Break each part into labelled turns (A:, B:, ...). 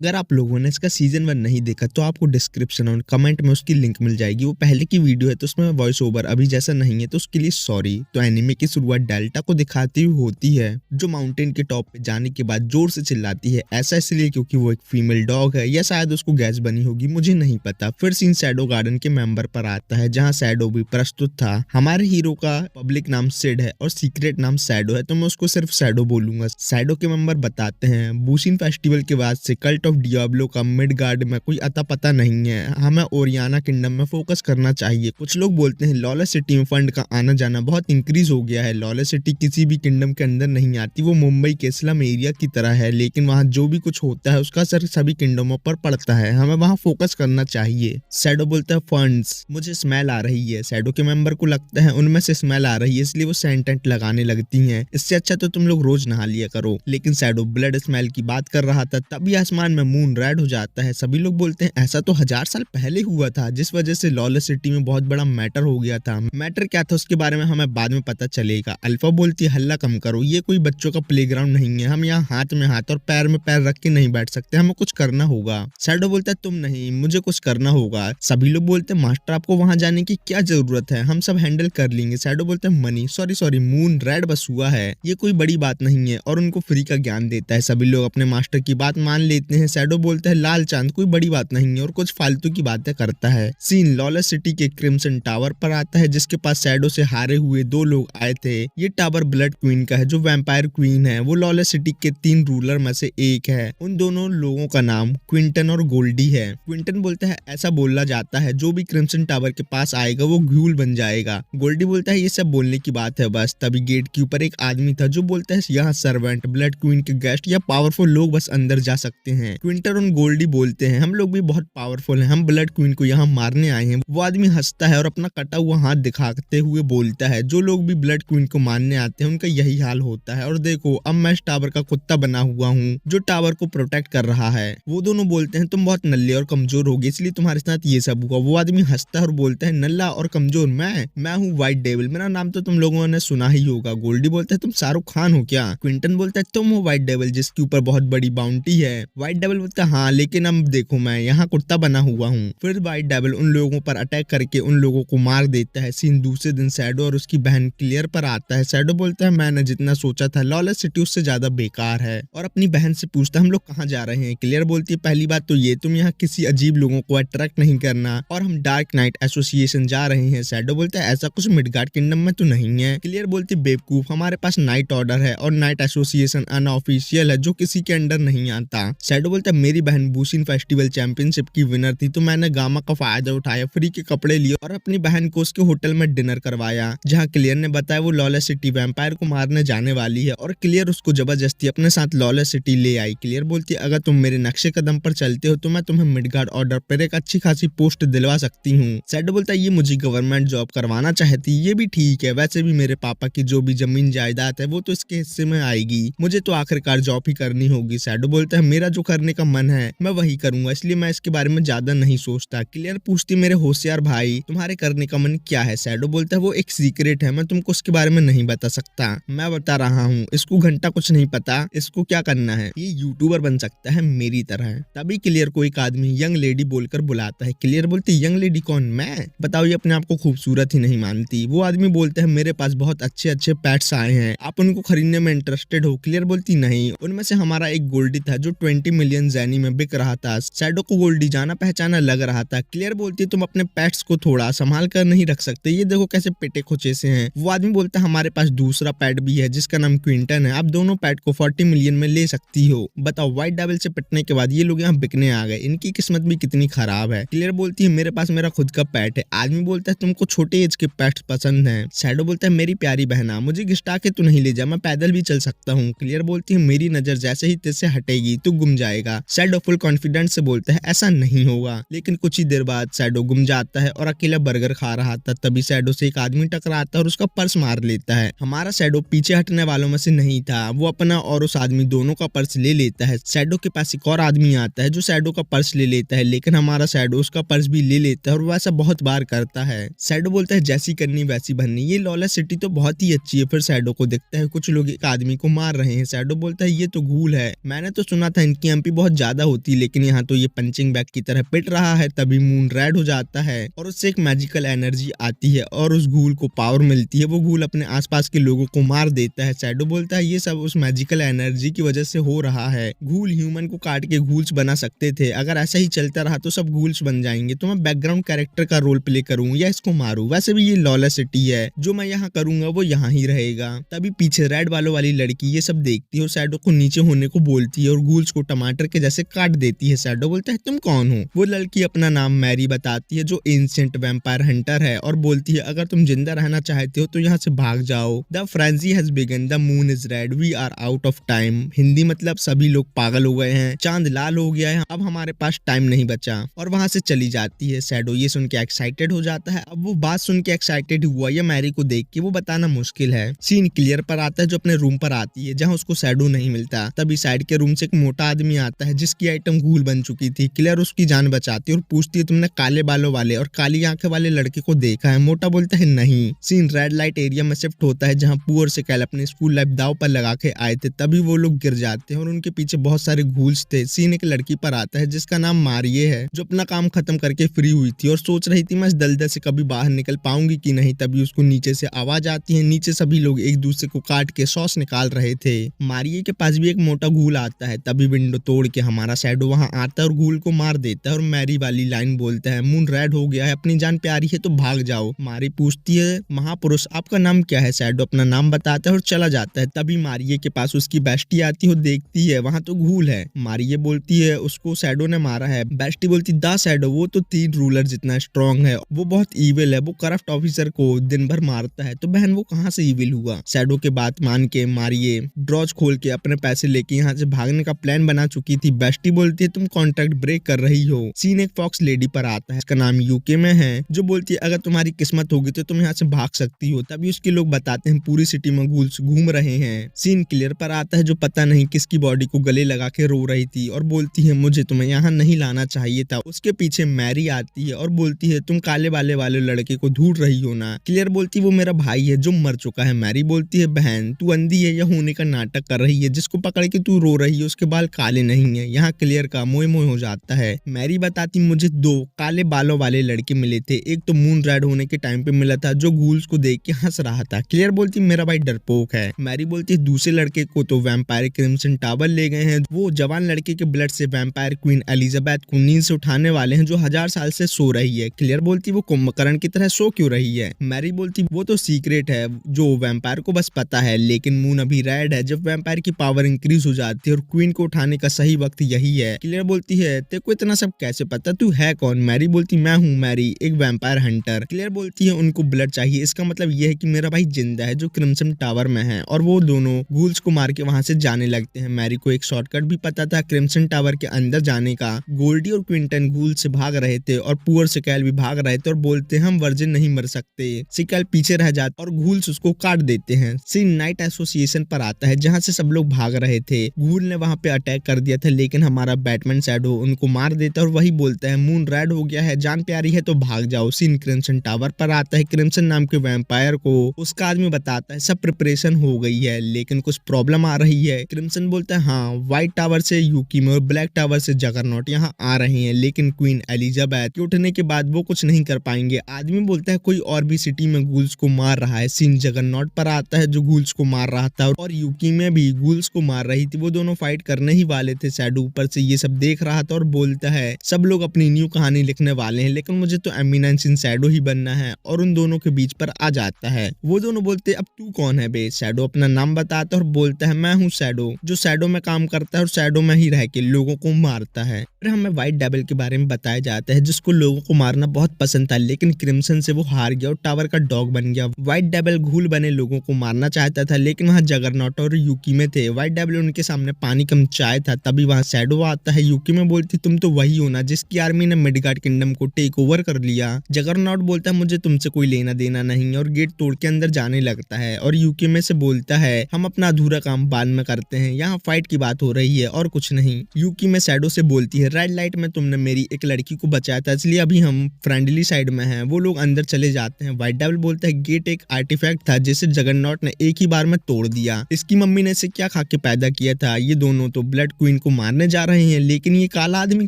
A: अगर आप लोगों ने इसका सीजन 1 नहीं देखा तो आपको डिस्क्रिप्शन और कमेंट में उसकी लिंक मिल जाएगी। वो पहले की वीडियो है तो उसमें वॉइस ओवर अभी जैसा नहीं है तो उसके लिए सॉरी। तो एनिमे की शुरुआत डेल्टा को दिखाती हुई होती है जो माउंटेन के टॉप पे जाने के बाद जोर से चिल्लाती है। ऐसा इसलिए क्योंकि वो एक फीमेल डॉग है या शायद उसको गैस बनी होगी, मुझे नहीं पता। फिर सीन शैडो गार्डन के मेंबर पर आता है जहाँ शैडो भी प्रस्तुत था। हमारे हीरो का पब्लिक नाम सिड है और सीक्रेट नाम शैडो है तो मैं उसको सिर्फ शैडो बोलूंगा। शैडो के मेंबर बताते हैं बुशिन फेस्टिवल के बाद से कल्ट ऑफ डियाब्लो का मिडगार्ड में कोई अता पता नहीं है, हमें ओरियाना किंगडम में फोकस करना चाहिए। कुछ लोग बोलते हैं लॉलेस सिटी में फंड का आना जाना बहुत इंक्रीज हो गया है। लॉलेस सिटी किसी भी किंगडम के अंदर नहीं आती, वो मुंबई के स्लम एरिया की तरह है, लेकिन वहाँ जो भी कुछ होता है उसका असर सभी किंगडमों पर पड़ता है, हमें वहाँ फोकस करना चाहिए। शैडो बोलता है फंड्स, मुझे स्मेल आ रही है। शैडो के मेंबर को लगता है उनमें से स्मेल आ रही है इसलिए वो सेंटेंट लगाने लगती हैं, इससे अच्छा तो तुम लोग रोज नहा लिया करो। लेकिन शैडो ब्लड स्मेल की बात कर रहा था तभी आसमान में मून रेड हो जाता है। सभी लोग बोलते हैं ऐसा तो 1000 साल पहले हुआ था, जिस वजह से लॉलेस सिटी में बहुत बड़ा मैटर हो गया था। मैटर क्या था उसके बारे में हमें बाद में पता चलेगा। अल्फा बोलती है हल्ला कम करो, ये कोई बच्चों का प्लेग्राउंड नहीं है, हम यहाँ हाथ में हाथ और पैर में पैर रख के नहीं बैठ सकते, हमें कुछ करना होगा। शैडो बोलता है तुम नहीं, मुझे कुछ करना होगा। सभी लोग बोलते हैं मास्टर आपको वहां जाने की क्या जरूरत है, हम सब हैंडल कर लेंगे। शैडो बोलते हैं money sorry moon red bus हुआ है, ये कोई बड़ी बात नहीं है, और उनको फ्री का ज्ञान देता है। सभी लोग अपने मास्टर की बात मान लेते हैं। शैडो बोलता है लाल चांद कोई बड़ी बात नहीं है और कुछ फालतू की बातें करता है। सीन लॉलेस सिटी के क्रिम्सन टावर पर आता है जिसके पास शैडो से हारे हुए 2 लोग आए थे। ये टावर ब्लड क्वीन का है जो वैम्पायर क्वीन है, वो लॉलेस सिटी के 3 रूलर में से एक है। उन दोनों लोगों का नाम क्विंटन और गोल्डी है। क्विंटन बोलता है ऐसा बोला जाता है जो भी क्रिम्सन टावर के पास आएगा वो घ्यूल बन जाएगा। गोल्डी बोलता है ये सब बोलने की बात है बस। तभी गेट के ऊपर एक आदमी था जो बोलता है यहाँ सर्वेंट, ब्लड क्वीन के गेस्ट या पावरफुल लोग बस अंदर जा सकते हैं। क्विंटन और गोल्डी बोलते हैं हम लोग भी बहुत पावरफुल हैं, हम ब्लड क्वीन को यहाँ मारने आए हैं। वो आदमी हंसता है और अपना कटा हुआ हाथ दिखाते हुए बोलता है जो लोग भी ब्लड क्वीन को मारने आते हैं उनका यही हाल होता है, और देखो अब मैं इस टावर का कुत्ता बना हुआ हूँ जो टावर को प्रोटेक्ट कर रहा है। वो दोनों बोलते हैं तुम बहुत नल्ले और कमजोर होगे इसलिए तुम्हारे साथ ये सब हुआ। वो आदमी हंसता है और बोलता है नल्ला और कमजोर मैं हूँ व्हाइट डेविल, मेरा नाम तो तुम लोगों ने सुना ही होगा। गोल्डी बोलता है तुम शाहरुख खान हो क्या? क्विंटन बोलता है तुम हो व्हाइट डेविल जिसके ऊपर बहुत बड़ी बाउंटी है। व्हाइट डेविल बोलता है हाँ, लेकिन अब देखो मैं यहाँ कुत्ता बना हुआ हूँ। फिर व्हाइट डेविल उन लोगों पर अटैक करके उन लोगों को मार देता है। सीन दूसरे दिन शैडो और उसकी बहन क्लियर पर आता है। शैडो बोलता है मैंने जितना सोचा था लॉलेस सिटी उससे ज्यादा बेकार है, और अपनी बहन से पूछता है हम लोग कहाँ जा रहे हैं। क्लियर बोलती है पहली बात तो ये तुम यहाँ किसी अजीब लोगों को अट्रैक्ट नहीं करना, और हम डार्क नाइट एसोसिएशन जा रहे हैं। शैडो बोलता है ऐसा कुछ मिडगार्ड किंगडम में तो नहीं है। क्लियर बोलती बेवकूफ, हमारे पास नाइट ऑर्डर है और नाइट एसोसिएशन अनऑफिशियल है जो किसी के अंडर नहीं आता। शैडो बोलता है मेरी बहन बुशिन फेस्टिवल चैंपियनशिप की विनर थी तो मैंने गामा का फायदा उठाया, फ्री के कपड़े लिए और अपनी बहन को उसके होटल में डिनर करवाया जहाँ क्लियर ने बताया वो लॉलेस सिटी वैम्पायर को मारने जाने वाली है, और क्लियर उसको जबरदस्ती अपने साथ लॉलेस सिटी ले आई। क्लियर बोलती है अगर तुम मेरे नक्शे कदम पर चलते हो तो मैं तुम्हें मिडगार्ड ऑर्डर पर एक अच्छी खासी पोस्ट दिलवा सकती हूँ। शैडो बोलता है ये मुझे गवर्नमेंट जॉब करवाना चाहती, ये भी ठीक है, वैसे भी मेरे पापा की जो भी जमीन जायदाद है वो तो इसके हिस्से में आएगी, मुझे तो आखिरकार जॉब ही करनी होगी। शैडो बोलता है मेरा जो करने का मन है मैं वही करूंगा, इसलिए मैं इसके बारे में ज्यादा नहीं सोचता। क्लियर पूछती मेरे होशियार भाई तुम्हारे करने का मन क्या है? शैडो बोलता है वो एक सीक्रेट है, मैं तुमको उसके बारे में नहीं बता सकता। मैं बता रहा हूँ, इसको घंटा कुछ नहीं पता इसको क्या करना है, ये यूट्यूबर बन सकता है मेरी तरह। तभी क्लियर को एक आदमी यंग लेडी बोलकर बुलाता है। क्लियर बोलती यंग लेडी कौन? मैं? बताओ, ये अपने आप को खूबसूरत ही नहीं मानती। वो आदमी बोलता है मेरे पास बहुत अच्छे अच्छे पेट्स आए हैं, आप उनको खरीदने में इंटरेस्टेड हो? क्लियर बोलती नहीं, उनमें से हमारा एक गोल्डी था जो 20 मिलियन ज़ैनी में बिक रहा था। शैडो को गोल्डी जाना पहचाना लग रहा था। क्लियर बोलती तुम अपने पेट्स को थोड़ा संभाल कर नहीं रख सकते, ये देखो कैसे पेटे खोचे से हैं। वो आदमी बोलता है हमारे पास दूसरा पेट भी है जिसका नाम क्विंटन है, आप दोनों पेट को 40 मिलियन में ले सकती हो। बताओ, व्हाइट डेविल से पिटने के बाद ये लोग यहाँ बिकने आ गए, इनकी किस्मत भी कितनी खराब है। क्लियर बोलती है मेरे पास मेरा खुद का पेट है। आदमी बोलता है तुमको छोटे एज के पेट्स पसंद हैं। शैडो बोलता है मेरी प्यारी बहना, मुझे घिसटा के तू नहीं ले जा, मैं पैदल भी चल सकता हूँ। क्लियर बोलती है मेरी नजर जैसे ही तेरे से हटेगी तू गुम जाएगा। शैडो फुल कॉन्फिडेंस से बोलता है ऐसा नहीं होगा, लेकिन कुछ ही देर बाद शैडो गुम जाता है और अकेला बर्गर खा रहा था। तभी शैडो से एक आदमी टकराता है और उसका पर्स मार लेता है। हमारा शैडो पीछे हटने वालों में से नहीं था, वो अपना और उस आदमी दोनों का पर्स ले लेता है। शैडो के पास एक और आदमी आता है जो शैडो का पर्स ले लेता है, लेकिन हमारा शैडो उसका पर्स भी ले लेता है और वैसा बहुत बार करता है। शैडो बोलता है जैसी करनी वैसी बननी, ये लॉलेस सिटी तो बहुत ही अच्छी है। फिर शैडो को दिखता है कुछ लोग एक आदमी को मार रहे हैं। शैडो बोलता है ये तो घूल है, मैंने तो सुना था इनकी एमपी बहुत ज्यादा होती है, लेकिन यहाँ तो ये पंचिंग बैग की तरह पिट रहा है। तभी मून रेड हो जाता है और उससे एक मैजिकल एनर्जी आती है और उस घूल को पावर मिलती है। वो घूल अपने आसपास के लोगों को मार देता है। शैडो बोलता है ये सब उस मैजिकल एनर्जी की वजह से हो रहा है। घूल ह्यूमन को काट के घूल्स बना सकते थे, अगर ऐसा ही चलता रहा तो सब घूल्स बन जाएंगे। तो मैं बैकग्राउंड कैरेक्टर का रोल प्ले करूँ या इसको मारूं? वैसे भी ये लॉलेस सिटी है, जो मैं यहाँ करूंगा वो यहाँ ही रहेगा। तभी पीछे रेड बालों वाली लड़की ये सब देखती है और शैडो को नीचे होने को बोलती है और घूल्स को टमाटर के जैसे काट देती है। शैडो बोलता है तुम कौन हो? वो लड़की अपना नाम मैरी बताती है, जो एंशिएंट वैम्पायर हंटर है, और बोलती है अगर तुम जिंदा रहना चाहते हो तो यहाँ से भाग जाओ। The frenzy has begun, the moon is red, we are out of time. Hindi मतलब सभी लोग पागल हो गए हैं, चांद लाल हो गया है, अब हमारे पास टाइम नहीं बचा। और वहां से चली जाती है। शैडो ये सुन के एक्साइटेड हो जाता है। अब वो बात सुन के एक्साइटेड हुआ या मैरी को देख के वो बताना मुश्किल है। सीन क्लियर पर आता है, जो अपने रूम पर आती है जहाँ उसको शैडो नहीं मिलता। तभी साइड के रूम से एक मोटा आदमी आता है जिसकी आइटम घूल बन चुकी थी। क्लियर उसकी जान बचाती है और पूछती है तुमने काले बालों वाले और काली आंखें वाले लड़के को देखा है? मोटा बोलता है नहीं। सीन रेड लाइट एरिया में शिफ्ट होता है जहाँ पू और सिकल अपने स्कूल लाइफ दाव पर लगा के आए थे। तभी वो लोग गिर जाते हैं और उनके पीछे बहुत सारे घूल्स थे। सीन एक लड़की पर आता है जिसका नाम मारिये है, जो अपना काम खत्म करके फ्री हुई थी और सोच रही थी मैं इस दलदल से कभी बाहर निकल पाऊंगी कि नहीं। तभी उसको नीचे से आवाज आती है। नीचे सभी लोग एक दूसरे को काट के सॉस निकाल रहे थे। मारिये के पास भी एक मोटा घूल आता है। तभी विंडो तोड़ के हमारा शैडो वहां आता है और घूल को मार देता है और मैरी वाली लाइन बोलता है मून रेड हो गया है, अपनी जान प्यारी है तो भाग जाओ। मारी पूछती है महापुरुष आपका नाम क्या है? शैडो अपना नाम बताता है और चला जाता है। तभी मारिये के पास उसकी बेस्टी आती है, देखती है वहां तो घूल है। मारिये बोलती है उसको शैडो ने मारा है। बेस्टी बोलती द शैडो, वो तो 3 रूलर जितना स्ट्रॉन्ग है, वो बहुत ईविल है, वो करप्ट ऑफिसर को दिन भर मारता है। तो बहन वो कहाँ से ईविल हुआ? शैडो के बात मान के मारिये ड्रॉज खोल के अपने पैसे लेके यहाँ से भागने का प्लान बना चुकी थी। बेस्टी बोलती है तुम कॉन्ट्रैक्ट ब्रेक कर रही हो। सीन एक फॉक्स लेडी पर आता है, इसका नाम यूके में है, जो बोलती है अगर तुम्हारी किस्मत होगी तो तुम यहाँ से भाग सकती हो। तभी उसके लोग बताते हैं पूरी सिटी में घूल्स घूम रहे हैं। सीन क्लियर पर आता है, जो पता नहीं किसकी बॉडी को गले लगा के रो रही थी और बोलती है मुझे तुम्हें यहाँ नहीं लाना चाहिए था। उसके पीछे मैरी आती है और बोलती है तुम काले बाले वाले लड़के को ढूंढ रही हो ना? क्लियर बोलती वो मेरा भाई है जो मर चुका है। मैरी बोलती है बहन तू अंधी है या होने का नाटक कर रही है? जिसको पकड़ के तू रो रही है उसके बाल काले नहीं है। यहाँ क्लियर का मोए मोए हो जाता है। मैरी बताती मुझे 2 काले बालों वाले लड़के मिले थे, एक तो मून रेड होने के टाइम पे मिला था जो घूल्स को देख के हंस रहा था। क्लियर बोलती मेरा भाई डरपोक है। मैरी बोलती दूसरे लड़के को तो वैम्पायर क्रिम्सन टावर ले गए हैं, वो जवान लड़के के ब्लड से वैम्पायर क्वीन एलिजाबेथ को नींद से उठाने वाले हैं जो 1000 साल से सो रही है। क्लियर बोलती वो कुंभकर्ण की तरह सो क्यों रही है? मैरी बोलती वो तो सीक्रेट है जो वैम्पायर को बस पता है, लेकिन मून अभी रेड है। जब वैम्पायर की पावर इंक्रीज हो जाती है और क्वीन को उठाने का सही वक्त यही है। क्लियर बोलती है तेरे को इतना सब कैसे पता, तू है कौन? मैरी बोलती मैं हूँ मैरी, एक वैम्पायर हंटर। क्लियर बोलती है उनको ब्लड चाहिए, इसका मतलब यह है कि मेरा भाई जिंदा है जो क्रिम्सन टावर में है। और वो दोनों घूल्स को मार के वहां से जाने लगते हैं। मैरी को एक शॉर्टकट भी पता था क्रिम्सन टावर के अंदर जाने का। गोल्डी और क्विंटन घूल से भाग रहे थे और पुअर सिकल भी भाग रहे थे और बोलते हम वर्जिन नहीं मर सकते। सिकल पीछे रह जाते और घूल्स उसको काट देते हैं। सीन नाइट एसोसिएशन पर आता है जहाँ से सब लोग भाग रहे थे। घूल ने वहां पे अटैक कर दिया था, लेकिन हमारा बैटमैन शैडो उनको मार देता है और वही बोलता है मून रेड हो गया है, जान प्यारी है तो भाग जाओ। सीन क्रिम्सन टावर पर आता है। क्रिम्सन नाम के वैम्पायर को उसका आदमी बताता है सब प्रिपरेशन हो गई है, लेकिन कुछ प्रॉब्लम आ रही है। क्रिम्सन बोलता है हाँ, व्हाइट टावर से यूकी में और ब्लैक टावर से जगरनॉट यहाँ आ रहे हैं, लेकिन क्वीन एलिजाबेथ के उठने के बाद वो कुछ नहीं कर पाएंगे। आदमी बोलता है कोई और भी सिटी में घूल्स को मार रहा है। सीन जगरनॉट पर आता है जो घूल्स को मार रहा था और यूकी में भी घूल्स को मार रही थी। वो दोनों फाइट करने ही वाले थे। शैडो ऊपर से ये सब देख रहा था और बोलता है सब लोग अपनी न्यू कहानी लिखने वाले हैं, लेकिन मुझे तो एमिनेंस इन शैडो ही बनना है। और उन दोनों के बीच पर आ जाता है। वो दोनों बोलते अब तू कौन है बे? शैडो अपना नाम बताता है और बोलता है मैं हूँ शैडो, जो शैडो में काम करता है और शैडो में ही रह के लोगों को मारता है। फिर हमें व्हाइट डेविल के बारे में बताया जाता है जिसको लोगों को मारना बहुत पसंद था, लेकिन क्रिम्सन से वो हार गया और टावर का डॉग बन गया। व्हाइट डेविल घूल बने लोगों को मारना चाहता था, लेकिन वहाँ जगरनॉट और यूकी में थे। व्हाइट डेविल उनके सामने पानी कम चाय था। तभी वहाँ शैडो आता है। यूकी में बोलती तुम तो वही हो ना जिसकी आर्मी ने मिडगार्ड किंगडम को टेक ओवर कर लिया। जगरनॉट बोलता है मुझे तुमसे कोई लेना देना नहीं और गेट तोड़ के अंदर जाने लगता है। और यूके में से बोलता है हम अपना अधूरा काम बाद में करते हैं, यहाँ फाइट की बात हो रही है और कुछ नहीं। यूकी में शैडो से बोलती है रेड लाइट में तुमने मेरी एक लड़की को बचाया था, इसलिए अभी हम फ्रेंडली साइड में हैं। वो लोग अंदर चले जाते हैं। व्हाइट डेविल बोलता है गेट एक आर्टिफैक्ट था जिसे जगरनॉट ने एक ही बार में तोड़ दिया। इसकी मम्मी ने इसे क्या खा के पैदा किया था? ये दोनों तो ब्लड क्वीन क्वीन को मारने जा रहे हैं, लेकिन ये काला आदमी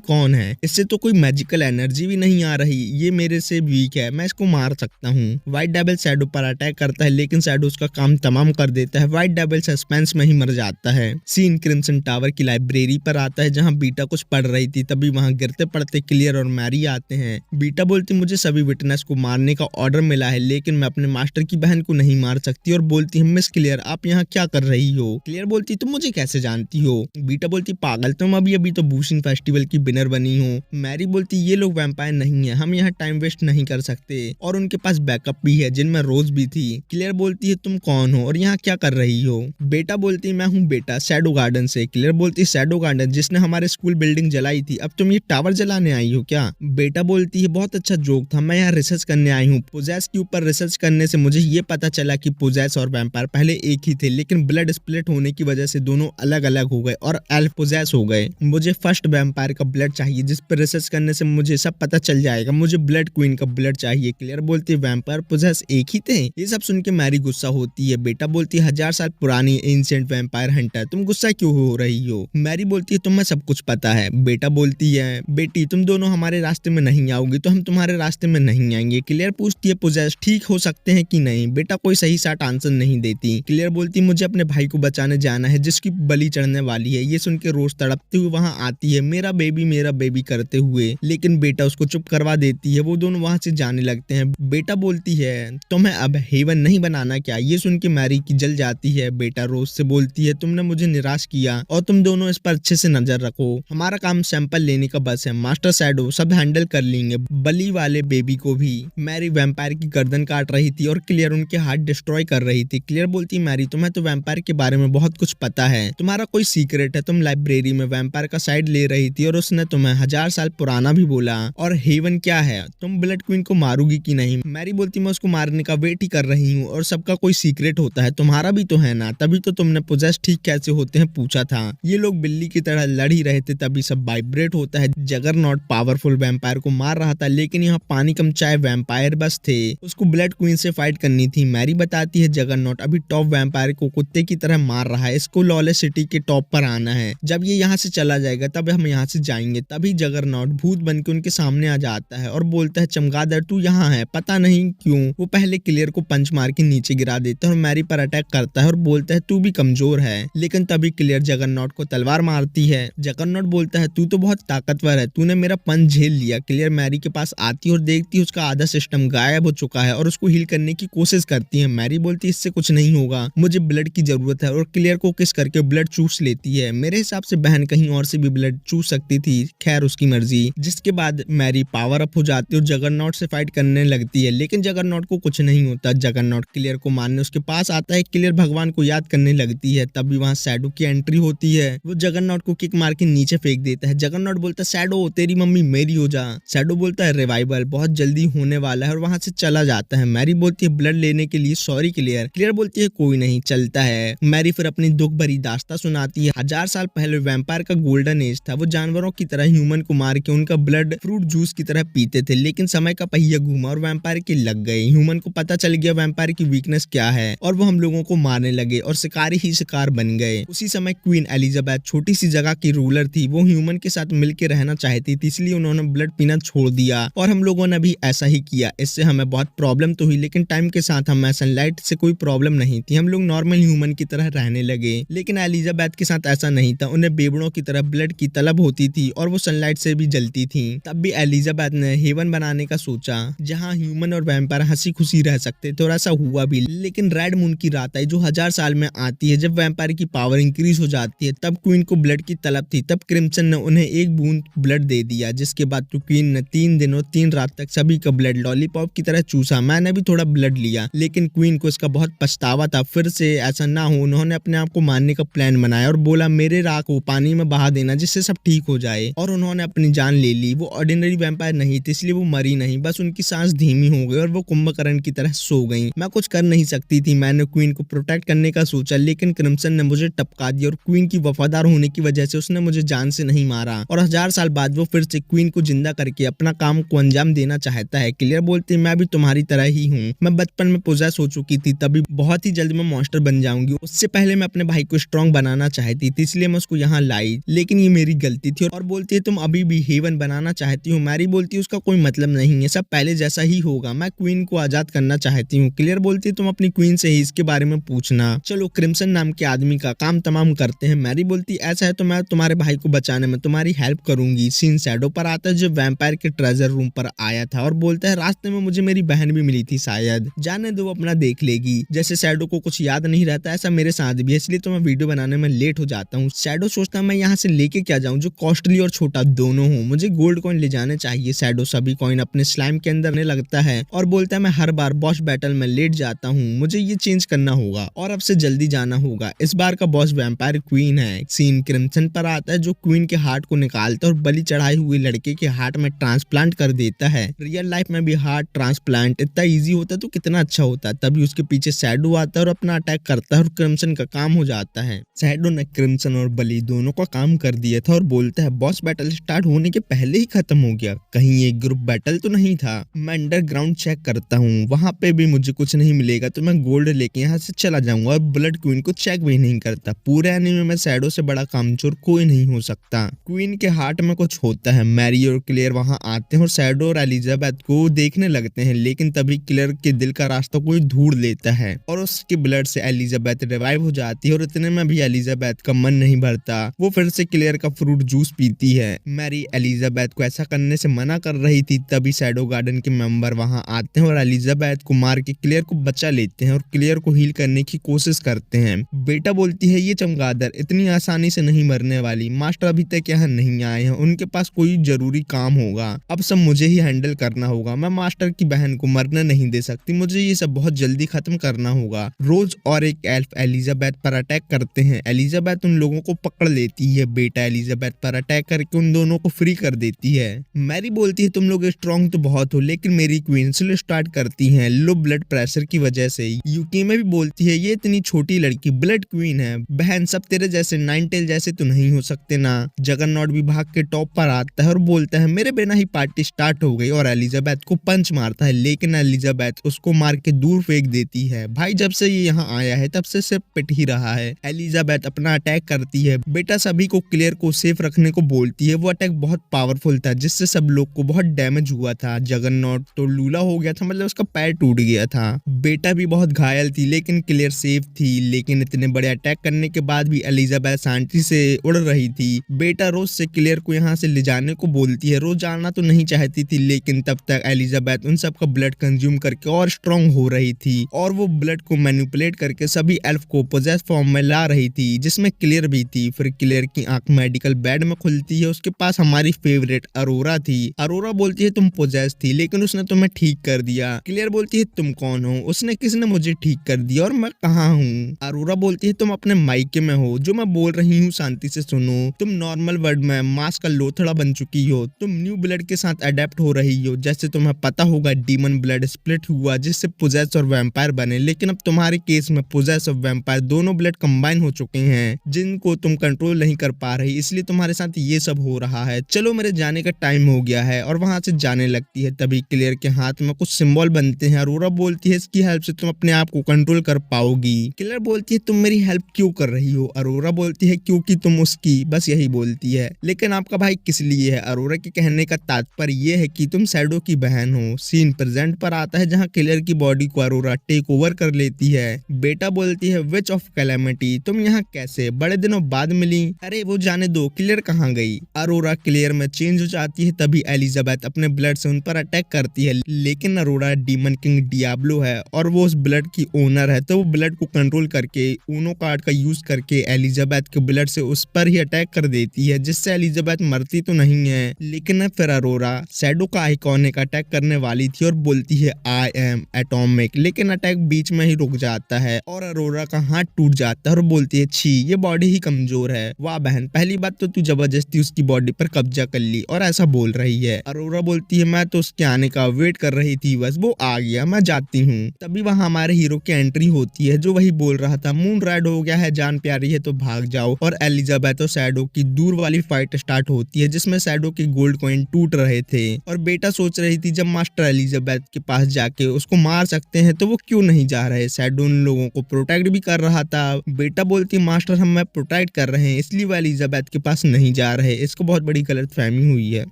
A: कौन है? इससे तो कोई मैजिकल एनर्जी भी नहीं आ रही, ये मेरे से वीक है, मैं इसको मार सकता हूँ। व्हाइट डेविल शैडो पर अटैक करता है, लेकिन शैडो उसका काम तमाम कर देता है। व्हाइट डेविल सस्पेंस में ही मर जाता है। सीन क्रिम्सन टावर की लाइब्रेरी पर आता है, जहाँ बीटा कुछ पढ़ रही थी। तभी वहाँ गिरते पड़ते क्लियर और मैरी आते हैं। बीटा बोलती मुझे सभी विटनेस को मारने का ऑर्डर मिला है, लेकिन मैं अपने मास्टर की बहन को नहीं मार सकती, और बोलती है मिस क्लियर आप यहाँ क्या कर रही हो? क्लियर बोलती तुम मुझे कैसे जानती हो? बीटा बोलती पागल, तुम अभी तो बूशिंग फेस्टिवल की विनर बनी हो। मैरी बोलती ये लोग वैम्पायर नहीं है, हम यहाँ टाइम वेस्ट नहीं कर सकते, और उनके पास बैकअप भी है जिनमें रोज भी थी। क्लियर बोलती है तुम कौन हो और यहाँ क्या कर रही हो? बेटा बोलती मैं हूँ बेटा शैडो गार्डन से। क्लियर बोलती शैडो गार्डन जिसने हमारे स्कूल बिल्डिंग जलाई थी, अब तुम ये टावर जलाने आई हो क्या? बेटा बोलती है बहुत अच्छा जोक था, मैं यहाँ रिसर्च करने आई हूँ। पोजेस के ऊपर रिसर्च करने से मुझे ये पता चला कि पोजेस और वैम्पायर पहले एक ही थे, लेकिन ब्लड स्प्लिट होने की वजह से दोनों अलग अलग हो गए और एल्फ पोजेस हो गए। मुझे फर्स्ट वैम्पायर का ब्लड चाहिए, जिस पर रिसर्च करने से मुझे सब पता चल जाएगा। मुझे ब्लड क्वीन का ब्लड चाहिए। क्लियर बोलती है वैम्पायर पोजेस एक ही थे? ये सब सुन के मैरी गुस्सा होती है। बेटा बोलती है 1000 साल पुरानी एंशिएंट वैम्पायर हंटर, तुम गुस्सा क्यों हो रही हो? मैरी बोलती है तुम्हें सब कुछ पता है। बेटा बोलती है बेटी तुम दोनों हमारे रास्ते में नहीं आओगी तो हम तुम्हारे रास्ते में नहीं आएंगे। क्लियर पूछती है पोजेस ठीक हो सकते हैं कि नहीं? बेटा कोई सही साट आंसर नहीं देती। क्लियर बोलती मुझे अपने भाई को बचाने जाना है जिसकी बलि चढ़ने वाली है। ये सुन के रोज तड़पते हुए वहाँ आती है, मेरा बेबी करते हुए, लेकिन बेटा उसको चुप करवा देती है। वो दोनों वहाँ से जाने लगते हैं। बेटा बोलती है तुम्हें अब हेवन नहीं बनाना क्या? ये सुन के मैरी की जल जाती है। बेटा रोज से बोलती है तुमने मुझे निराश किया और तुम दोनों इस पर अच्छे से नजर रखो, हमारा काम सैंपल लेने का बस है, मास्टर शैडो सब हैंडल कर लेंगे, बली वाले बेबी को भी। मैरी वैम्पायर की गर्दन काट रही थी और क्लियर उनके हाथ डिस्ट्रॉय कर रही थी। क्लियर बोलती मैरी तुम्हें तो वैम्पायर के बारे में बहुत कुछ पता है, तुम्हारा कोई सीक्रेट है? तुम लाइब्रेरी में वैम्पायर का साइड ले रही थी और उसने तुम्हें 1000 साल पुराना भी बोला। और हेवन क्या है? तुम ब्लड क्वीन को मारोगी कि नहीं? मैरी बोलती मैं उसको मारने का वेट ही कर रही हूँ, और सबका कोई सीक्रेट होता है, तुम्हारा भी तो है ना, तभी तो तुमने पोजेस ठीक कैसे होते हैं पूछा था। ये लोग बिल्ली की तरह लड़ ही रहे थे, तभी सब वाइब्रेट होता है। जगरनॉट पावरफुल वैम्पायर को मार रहा था, लेकिन यहाँ पानी कम चाय वैम्पायर बस थे, उसको ब्लड क्वीन से फाइट करनी थी। मैरी बताती है जगरनॉट अभी टॉप वैम्पायर को कुत्ते की तरह मार रहा है, इसको लॉलेस सिटी के टॉप पर आना है, जब ये यहाँ से चला जाएगा तब हम यहाँ से जाएंगे। तभी जगरनॉट भूत बन के उनके सामने आ जाता है और बोलता है चमगादड़ तू यहाँ है? पता नहीं क्यों वो पहले क्लियर को पंच मार के नीचे गिरा देता है और मैरी पर अटैक करता है और बोलता है तू भी कमजोर है, लेकिन तभी क्लियर जगरनॉट को तलवार मारती है। जगरनॉट बोलता है तू तो बहुत ताकतवर है, तूने मेरा पंच झेल लिया। क्लियर मैरी के पास आती है और देखती है उसका आधा सिस्टम गायब हो चुका है और उसको हील करने की कोशिश करती है। मैरी बोलती है इससे कुछ नहीं होगा, मुझे ब्लड की जरूरत है, और क्लियर को किस करके ब्लड चूस लेती है। मेरे हिसाब से बहन कहीं और से भी ब्लड चूस सकती थी, खैर उसकी मर्जी। जिसके बाद मैरी पावर अप हो जाती है और जगरनॉट से फाइट करने लगती है, लेकिन जगरनॉट को कुछ नहीं होता। जगरनॉट क्लियर को मारने उसके पास आता है। क्लियर भगवान को याद करने लगती है, तभी वहाँ शैडो की एंट्री होती है। वो जगरनॉट को किक मार के नीचे फेंक देता है। जगरनॉट बोलता है शैडो तेरी मम्मी मेरी हो जा। शैडो बोलता है रिवाइवल बहुत जल्दी होने वाला है, और वहाँ से चला जाता है। मैरी बोलती है ब्लड लेने के लिए सॉरी क्लियर। क्लियर बोलती है कोई नहीं चलता है। मैरी फिर अपनी दुख भरी दास्तां सुनाती है। 1000 साल पहले वैम्पायर का गोल्डन एज था, वो जानवरों की तरह ह्यूमन को मार के उनका ब्लड फ्रूट जूस की तरह पीते थे, लेकिन समय का पहिया घूमा और वैम्पायर के लग गए। ह्यूमन को पता चल गया वैम्पायर की वीकनेस क्या है, और वो हम लोगों को मारने लगे और शिकारी ही शिकार बन गए। उसी समय क्वीन एलिजाबेथ छोटी सी जगह की रूलर थी, वो ह्यूमन के साथ मिलकर रहना चाहती थी, इसलिए उन्होंने ब्लड पीना छोड़ दिया, और हम लोगों ने भी ऐसा ही किया। इससे हमें बहुत प्रॉब्लम तो हुई, लेकिन टाइम के साथ हमें सनलाइट से कोई प्रॉब्लम नहीं थी, हम लोग नॉर्मल ह्यूमन की तरह रहने लगे। लेकिन एलिजाबेथ के साथ ऐसा नहीं था, उन्हें बेबड़ों की तरह ब्लड की तलब होती थी और वो सनलाइट से भी जलती थी। तब भी एलिजाबेथ ने हेवन बनाने का सोचा, जहाँ ह्यूमन और वैम्पायर हंसी खुशी रह सकते थे, और ऐसा हुआ भी। लेकिन रेड मून की रात आई जो 1000 साल में आती है, जब वैम्पायर की पावर इंक्रीज हो जाती है। तब क्वीन को ब्लड की तलब थी, तब क्रिम्सन ने उन्हें एक बूंद ब्लड दे दिया, जिसके बाद तो क्वीन ने 3 दिन और 3 रात तक सभी का ब्लड लॉलीपॉप की तरह चूसा। मैंने भी थोड़ा ब्लड लिया, लेकिन क्वीन को इसका बहुत पछतावा था। फिर से ऐसा ना हो, उन्होंने अपने आप को मारने का प्लान बनाया और बोला मेरे राख को पानी में बहा देना जिससे सब ठीक हो जाए, और उन्होंने अपनी जान ले ली। वो ऑर्डिनरी वैम्पायर नहीं थी, इसलिए वो मरी नहीं, बस उनकी सांस धीमी हो गई और वो कुंभकर्ण की तरह सो गई। मैं कुछ कर नहीं सकती थी, मैंने क्वीन को प्रोटेक्ट करने का सोचा, लेकिन क्रिम्सन ने मुझे टपका दिया, और क्वीन की वफादार होने की वजह से उसने मुझे जान से नहीं मारा, और 1000 साल बाद वो फिर से क्वीन को जिंदा करके अपना काम को अंजाम देना चाहता है। क्लियर बोलती मैं भी तुम्हारी तरह ही हूँ, मैं बचपन में पोजेस हो चुकी थी, तभी बहुत ही जल्द मैं मॉन्स्टर बन जाऊंगी। उससे पहले मैं अपने भाई को स्ट्रॉन्ग बनाना चाहती थी, इसलिए मैं उसको को यहाँ लाई, लेकिन ये मेरी गलती थी। और बोलती है तुम अभी भी हेवन बनाना चाहती हो। मैरी बोलती है उसका कोई मतलब नहीं है, सब पहले जैसा ही होगा, मैं क्वीन को आजाद करना चाहती हूँ। क्लियर बोलती है तुम अपनी क्वीन से ही इसके बारे में पूछना। चलो क्रिम्सन नाम के आदमी का काम तमाम करते हैं। मैरी बोलती है ऐसा है तो मैं तुम्हारे भाई को बचाने में तुम्हारी हेल्प करूंगी। सीन शैडो पर आता है जो वैम्पायर के ट्रेजर रूम पर आया था और बोलता है रास्ते में मुझे मेरी बहन भी मिली थी, शायद जाने दो अपना देख लेगी। जैसे शैडो को कुछ याद नहीं रहता, ऐसा मेरे साथ भी है, इसलिए तो मैं वीडियो बनाने में लेट हो जाता हूँ। शैडो सोचता है मैं यहाँ से लेके क्या जाऊँ जो कॉस्टली और छोटा दोनों हो, मुझे गोल्ड कॉइन ले जाने चाहिए। शैडो सभी कॉइन अपने स्लाइम के अंदर लगता है और बोलता है मैं हर बार बॉस बैटल में लेट जाता हूँ, मुझे ये चेंज करना होगा और अब से जल्दी जाना होगा। इस बार का बॉस वैम्पायर क्वीन है। सीन क्रिम्सन पर आता है जो क्वीन के हार्ट को निकालता है और बलि चढ़ाए हुए लड़के के हार्ट में ट्रांसप्लांट कर देता है। रियल लाइफ में भी हार्ट ट्रांसप्लांट इतना इजी होता तो कितना अच्छा होता। तभी उसके पीछे शैडो आता है और अपना अटैक करता है और क्रिम्सन का काम हो जाता है। शैडो ने क्रिम्सन और बलि दोनों का काम कर दिया था और बोलता है बॉस बैटल स्टार्ट होने के पहले ही खत्म हो गया, कहीं एक ग्रुप बैटल तो नहीं था। मैं अंडरग्राउंड चेक करता हूँ, वहां पे भी मुझे कुछ नहीं मिलेगा तो मैं गोल्ड लेके यहाँ से चला जाऊंगा और ब्लड क्वीन को चेक भी नहीं करता। पूरे एनीमे में शैडो से बड़ा कामचोर कोई नहीं हो सकता। क्वीन के हार्ट में कुछ होता है। मैरी और क्लियर वहां आते हैं और शैडो और एलिजाबेथ को देखने लगते हैं, लेकिन तभी क्लियर के दिल का रास्ता कोई ढूंढ लेता है और उसके ब्लड से एलिजाबेथ रिवाइव हो जाती है और इतने में भी एलिजाबेथ का मन नहीं भरता, वो फिर से क्लियर का फ्रूट जूस पीती है। मैरी एलिजाबेथ को ऐसा करने से मना कर रही थी, तभी शैडो गार्डन के मेंबर वहां आते हैं और एलिजाबेथ को मार के क्लियर को बचा लेते हैं और क्लियर को हील करने की कोशिश करते हैं। बेटा बोलती है ये चमगादड़ इतनी आसानी से नहीं मरने वाली, मास्टर अभी तक यहाँ नहीं आए हैं, उनके पास कोई जरूरी काम होगा, अब सब मुझे ही हैंडल करना होगा, मैं मास्टर की बहन को मरने नहीं दे सकती, मुझे ये सब बहुत जल्दी खत्म करना होगा। रोज और एक एल्फ एलिजाबेथ पर अटैक करते हैं। एलिजाबेथ उन लोगों को पकड़ लेती है। बेटा एलिजाबेथ पर अटैक करके उन दोनों को फ्री कर देती है। मैरी बोलती है तुम लोग स्ट्रॉन्ग तो बहुत हो, लेकिन मेरी क्वीन स्लो स्टार्ट करती है लो ब्लड प्रेशर की वजह से। यूकी में भी बोलती है ये इतनी छोटी लड़की ब्लड क्वीन है, बहन सब तेरे जैसे नाइन टेल जैसे तो नहीं हो सकते ना। जगरनॉट भी भाग के टॉप पर आता है और बोलता है मेरे बिना ही पार्टी स्टार्ट हो गई और एलिजाबेथ को पंच मारता है, लेकिन एलिजाबेथ उसको मार के दूर फेंक देती है। भाई जब से ये यहाँ आया है तब से सिर्फ पिट ही रहा है। एलिजाबेथ अपना अटैक करती है। बेटा सभी को क्लियर को सेफ रखने को बोलती है। वो अटैक बहुत पावरफुल था जिससे सब लोग को बहुत डैमेज हुआ था। जगरनॉट तो लूला हो गया था, मतलब उसका पैर टूट गया था। बेटा भी बहुत घायल थी, लेकिन क्लियर सेफ थी। लेकिन इतने बड़े अटैक करने के बाद भी एलिजाबेथ शांति से उड़ रही थी। बेटा रोज से क्लियर को यहाँ से ले जाने को बोलती है। रोज जाना तो नहीं चाहती थी, लेकिन तब तक एलिजाबेथ उन सबका ब्लड कंज्यूम करके और स्ट्रॉन्ग हो रही थी और वो ब्लड को मैनिपुलेट करके सभी एल्फ को पोजेस फॉर्म में ला रही थी, जिसमें क्लियर भी थी। फिर क्लियर की आंख मेडिकल बेड में खुलती है। उसके पास हमारी फेवरेट अरोरा थी। अरोरा बोलती है तुम पोजेस थी, लेकिन उसने तुम्हें ठीक कर दिया। क्लियर बोलती है तुम कौन हो? उसने किसने मुझे ठीक कर दिया और मैं कहाँ हूँ? अरोरा बोलती है तुम अपने मायके में हो, जो मैं बोल रही हूँ शांति से सुनो। तुम नॉर्मल वर्ल्ड में मास का लोथड़ा बन चुकी हो। तुम न्यू ब्लड के साथ अडेप्ट हो रही हो। जैसे तुम्हें पता होगा डीमन ब्लड स्प्लिट हुआ जिससे पोजेस और वैम्पायर बने, लेकिन अब तुम्हारे केस में पोजेस और वैम्पायर दोनों ब्लड कंबाइन हो चुके हैं जिनको तुम कंट्रोल नहीं कर पा रही, इसलिए तुम्हारे साथ ये सब हो रहा है। चलो मेरे जाने का टाइम हो गया है और वहां से जाने लगती है। तभी क्लियर के हाथ में कुछ सिंबल बनते हैं। अरोरा बोलती है इसकी हेल्प से तुम अपने आप को कंट्रोल कर पाओगी। क्लियर बोलती है तुम मेरी हेल्प क्यों कर रही हो? अरोरा बोलती है क्योंकि तुम उसकी, बस यही बोलती है। लेकिन आपका भाई किस लिए है? अरोरा के कहने का तात्पर्य यह है कि तुम शैडो की बहन हो। सीन प्रेजेंट पर आता है जहाँ क्लियर की बॉडी को अरोरा टेक ओवर कर लेती है। बेटा बोलती है विच ऑफ कैलेमिटी, तुम यहाँ कैसे? बड़े दिनों बाद मिली। अरे वो जाने दो, क्लियर कहाँ गई? अरोरा क्लियर में चेंज हो जाती है। तभी एलिजाबेथ अपने ब्लड से उन पर अटैक करती है, लेकिन अरोरा डीमन किंग डियाब्लो है और वो उस ब्लड की ओनर है, तो वो ब्लड को कंट्रोल करके ऊनो कार्ड का यूज करके एलिजाबेथ के ब्लड से उस पर ही अटैक कर देती है, जिससे एलिजाबेथ मरती तो नहीं है। लेकिन फिर अरोरा शैडो का आइकॉनिक अटैक करने वाली थी और बोलती है आई एम एटॉमिक, लेकिन अटैक बीच में ही रुक जाता है और अरोरा का हाथ टूट जाता है और बोलती है छी ये बॉडी ही कमजोर है। वाह बहन, पहली बात तो तू जबरदस्ती उसकी बॉडी पर कब्जा कर ली और ऐसा बोल रही है। अरोरा बोलती है मैं तो उसके आने का वेट कर रही थी, बस वो आ गया, मैं जाती हूँ। तभी वहाँ हमारे हीरो की एंट्री होती है जो वही बोल रहा था मून रेड हो गया है, जान प्यारी है तो भाग जाओ। और एलिजाबेथ और शैडो की दूर वाली फाइट स्टार्ट होती है जिसमें शैडो के गोल्ड कॉइन टूट रहे थे और बेटा सोच रही थी जब मास्टर एलिजाबेथ के पास जाके उसको मार सकते हैं तो वो क्यों नहीं जा रहे। शैडो उन लोगों को प्रोटेक्ट भी कर रहा था। बेटा बोलती मास्टर हम मैं प्रोटेक्ट कर कर रहे हैं, इसलिए वो एलिजाबेथ के पास नहीं जा रहे। इसको बहुत बड़ी गलतफहमी हुई है।